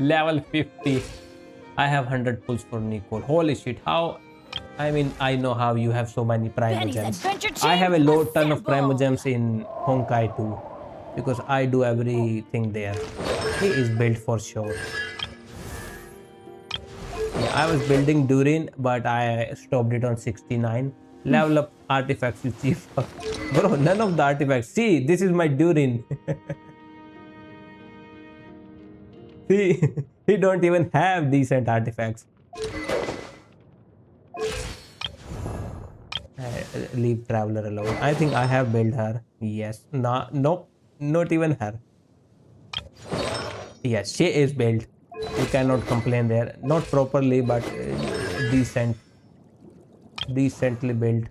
Level 50. I have 100 pulls for Nicole. Holy shit! How? I mean, I know how you have so many Primogems. I have a ton of Primogems in Honkai too, because I do everything there. He is built for sure. Yeah, I was building Durin, but I stopped it on 69. Level up artifacts, you cheap. Bro, none of the artifacts. See, this is my Durin. See, he don't even have decent artifacts. Leave Traveler alone. I think I have built her. Yes. Nope. Not even her. Yes, she is built. You cannot complain there. Not properly, but decent. Decently built.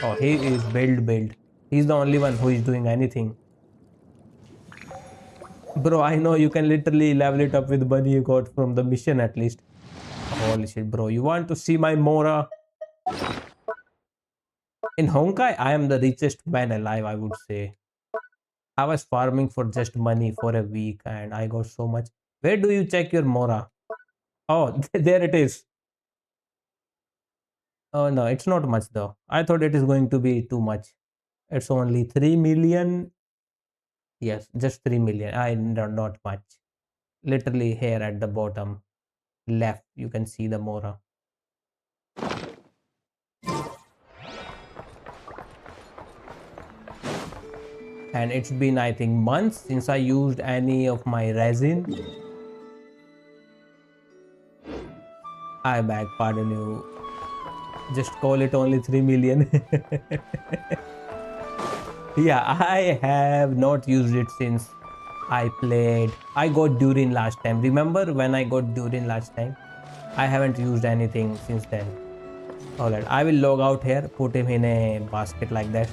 Oh, he is build. He's the only one who is doing anything. Bro, I know you can literally level it up with money you got from the mission at least. Holy shit, bro. You want to see my Mora? In Honkai, I am the richest man alive, I would say. I was farming for just money for a week and I got so much. Where do you check your Mora? Oh, there it is. Oh no, it's not much though. I thought it is going to be too much. It's only 3 million. Yes, just 3 million. Not much. Literally here at the bottom left, you can see the Mora. And it's been, I think, months since I used any of my resin. I beg pardon you. Just call it only 3 million. Yeah, I have not used it since I played. I got Durin last time. Remember when I got Durin last time? I haven't used anything since then. Alright, I will log out here, put him in a basket like that.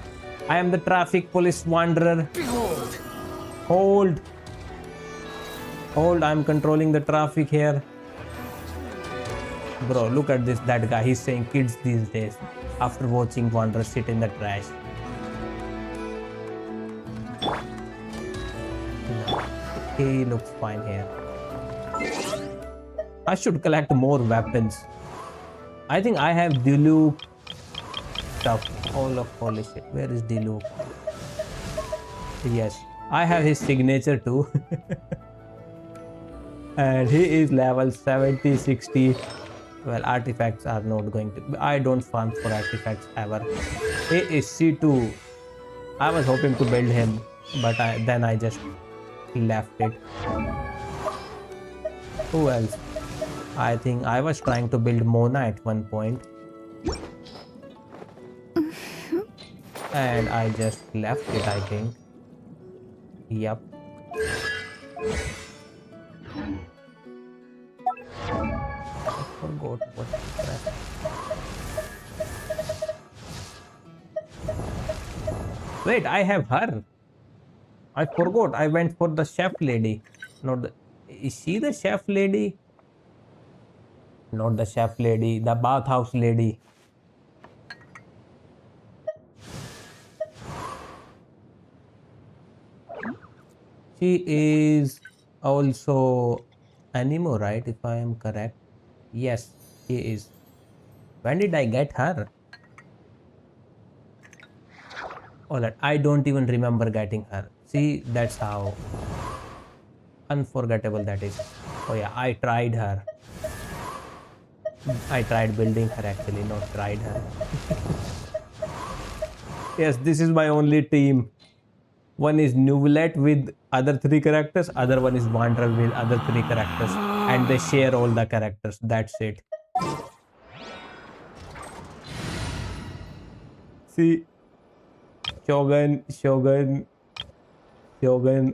I am the traffic police wanderer. Behold. Hold, I'm controlling the traffic here. Bro, look at this, that guy. He's saying kids these days after watching Wanderer sit in the trash. No, he looks fine here. I should collect more weapons. I think I have Diluc stuff. Holy shit. Where is Diluc? Yes, I have his signature too. And he is level 70, 60. Well, artifacts are not going to... I don't farm for artifacts ever. He is C2. I was hoping to build him, but then I just left it. Who else? I think I was trying to build Mona at one point. And I just left it, I think. Yep. I forgot what crap. Wait, I have her. I forgot. I went for the chef lady. Not the. Is she the chef lady? Not the chef lady. The bathhouse lady. She is also Animo, right? If I am correct. Yes, she is. When did I get her? Oh, that I don't even remember getting her. See, that's how unforgettable that is. Oh yeah, I tried her. I tried building her actually, not tried her. Yes, this is my only team. One is Nuvulet with other 3 characters, other one is Wanderer with other 3 characters, and they share all the characters. That's it. See, Shogun, Shogun, Shogun.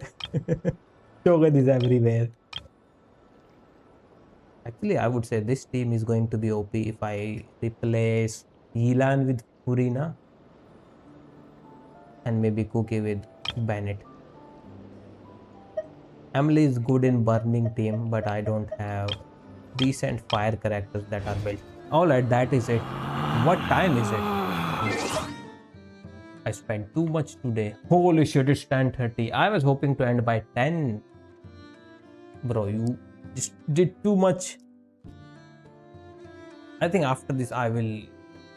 Shogun is everywhere. Actually, I would say this team is going to be OP if I replace Yilan with Furina and maybe Cookie with Bennett. Emily is good in burning team, but I don't have decent fire characters that are built. Alright, that is it. What time is it? I spent too much today. Holy shit, it's 10:30. I was hoping to end by 10. Bro, you just did too much. I think after this I will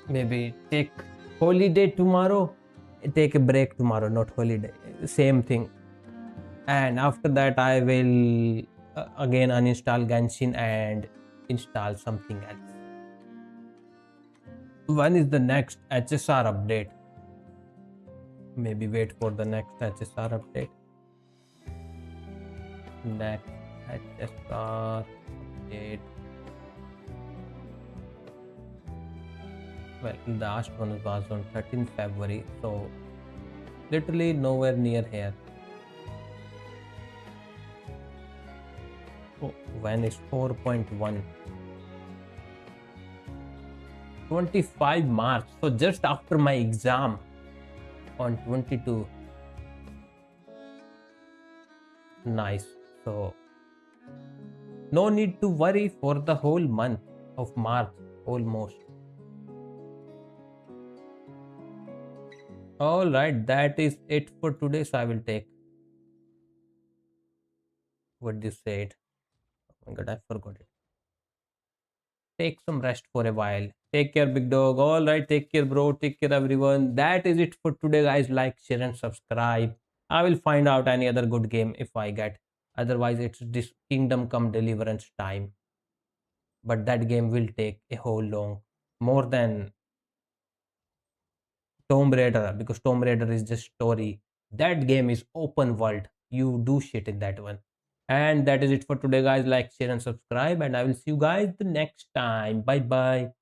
maybe take holiday tomorrow. Take a break tomorrow, not holiday. Same thing. And after that I will again uninstall Genshin and install something else. When is the next HSR update? Maybe wait for the next HSR update. Next HSR update. Well, the last one was on 13th February, so literally nowhere near here. Oh, when is 4.1? 25 March, so just after my exam on 22. Nice. So no need to worry for the whole month of March almost. All right, that is it for today. So I will take, what did you say it? Oh my god, I forgot it. Take some rest for a while. Take care, big dog. All right, take care, bro. Take care, everyone. That is it for today, guys. Like, share, and subscribe. I will find out any other good game if I get. Otherwise, it's this Kingdom Come Deliverance time. But that game will take a whole long, more than Tomb Raider, because Tomb Raider is just story. That game is open world. You do shit in that one. And that is it for today, guys. Like, share, and subscribe. And I will see you guys the next time. Bye bye.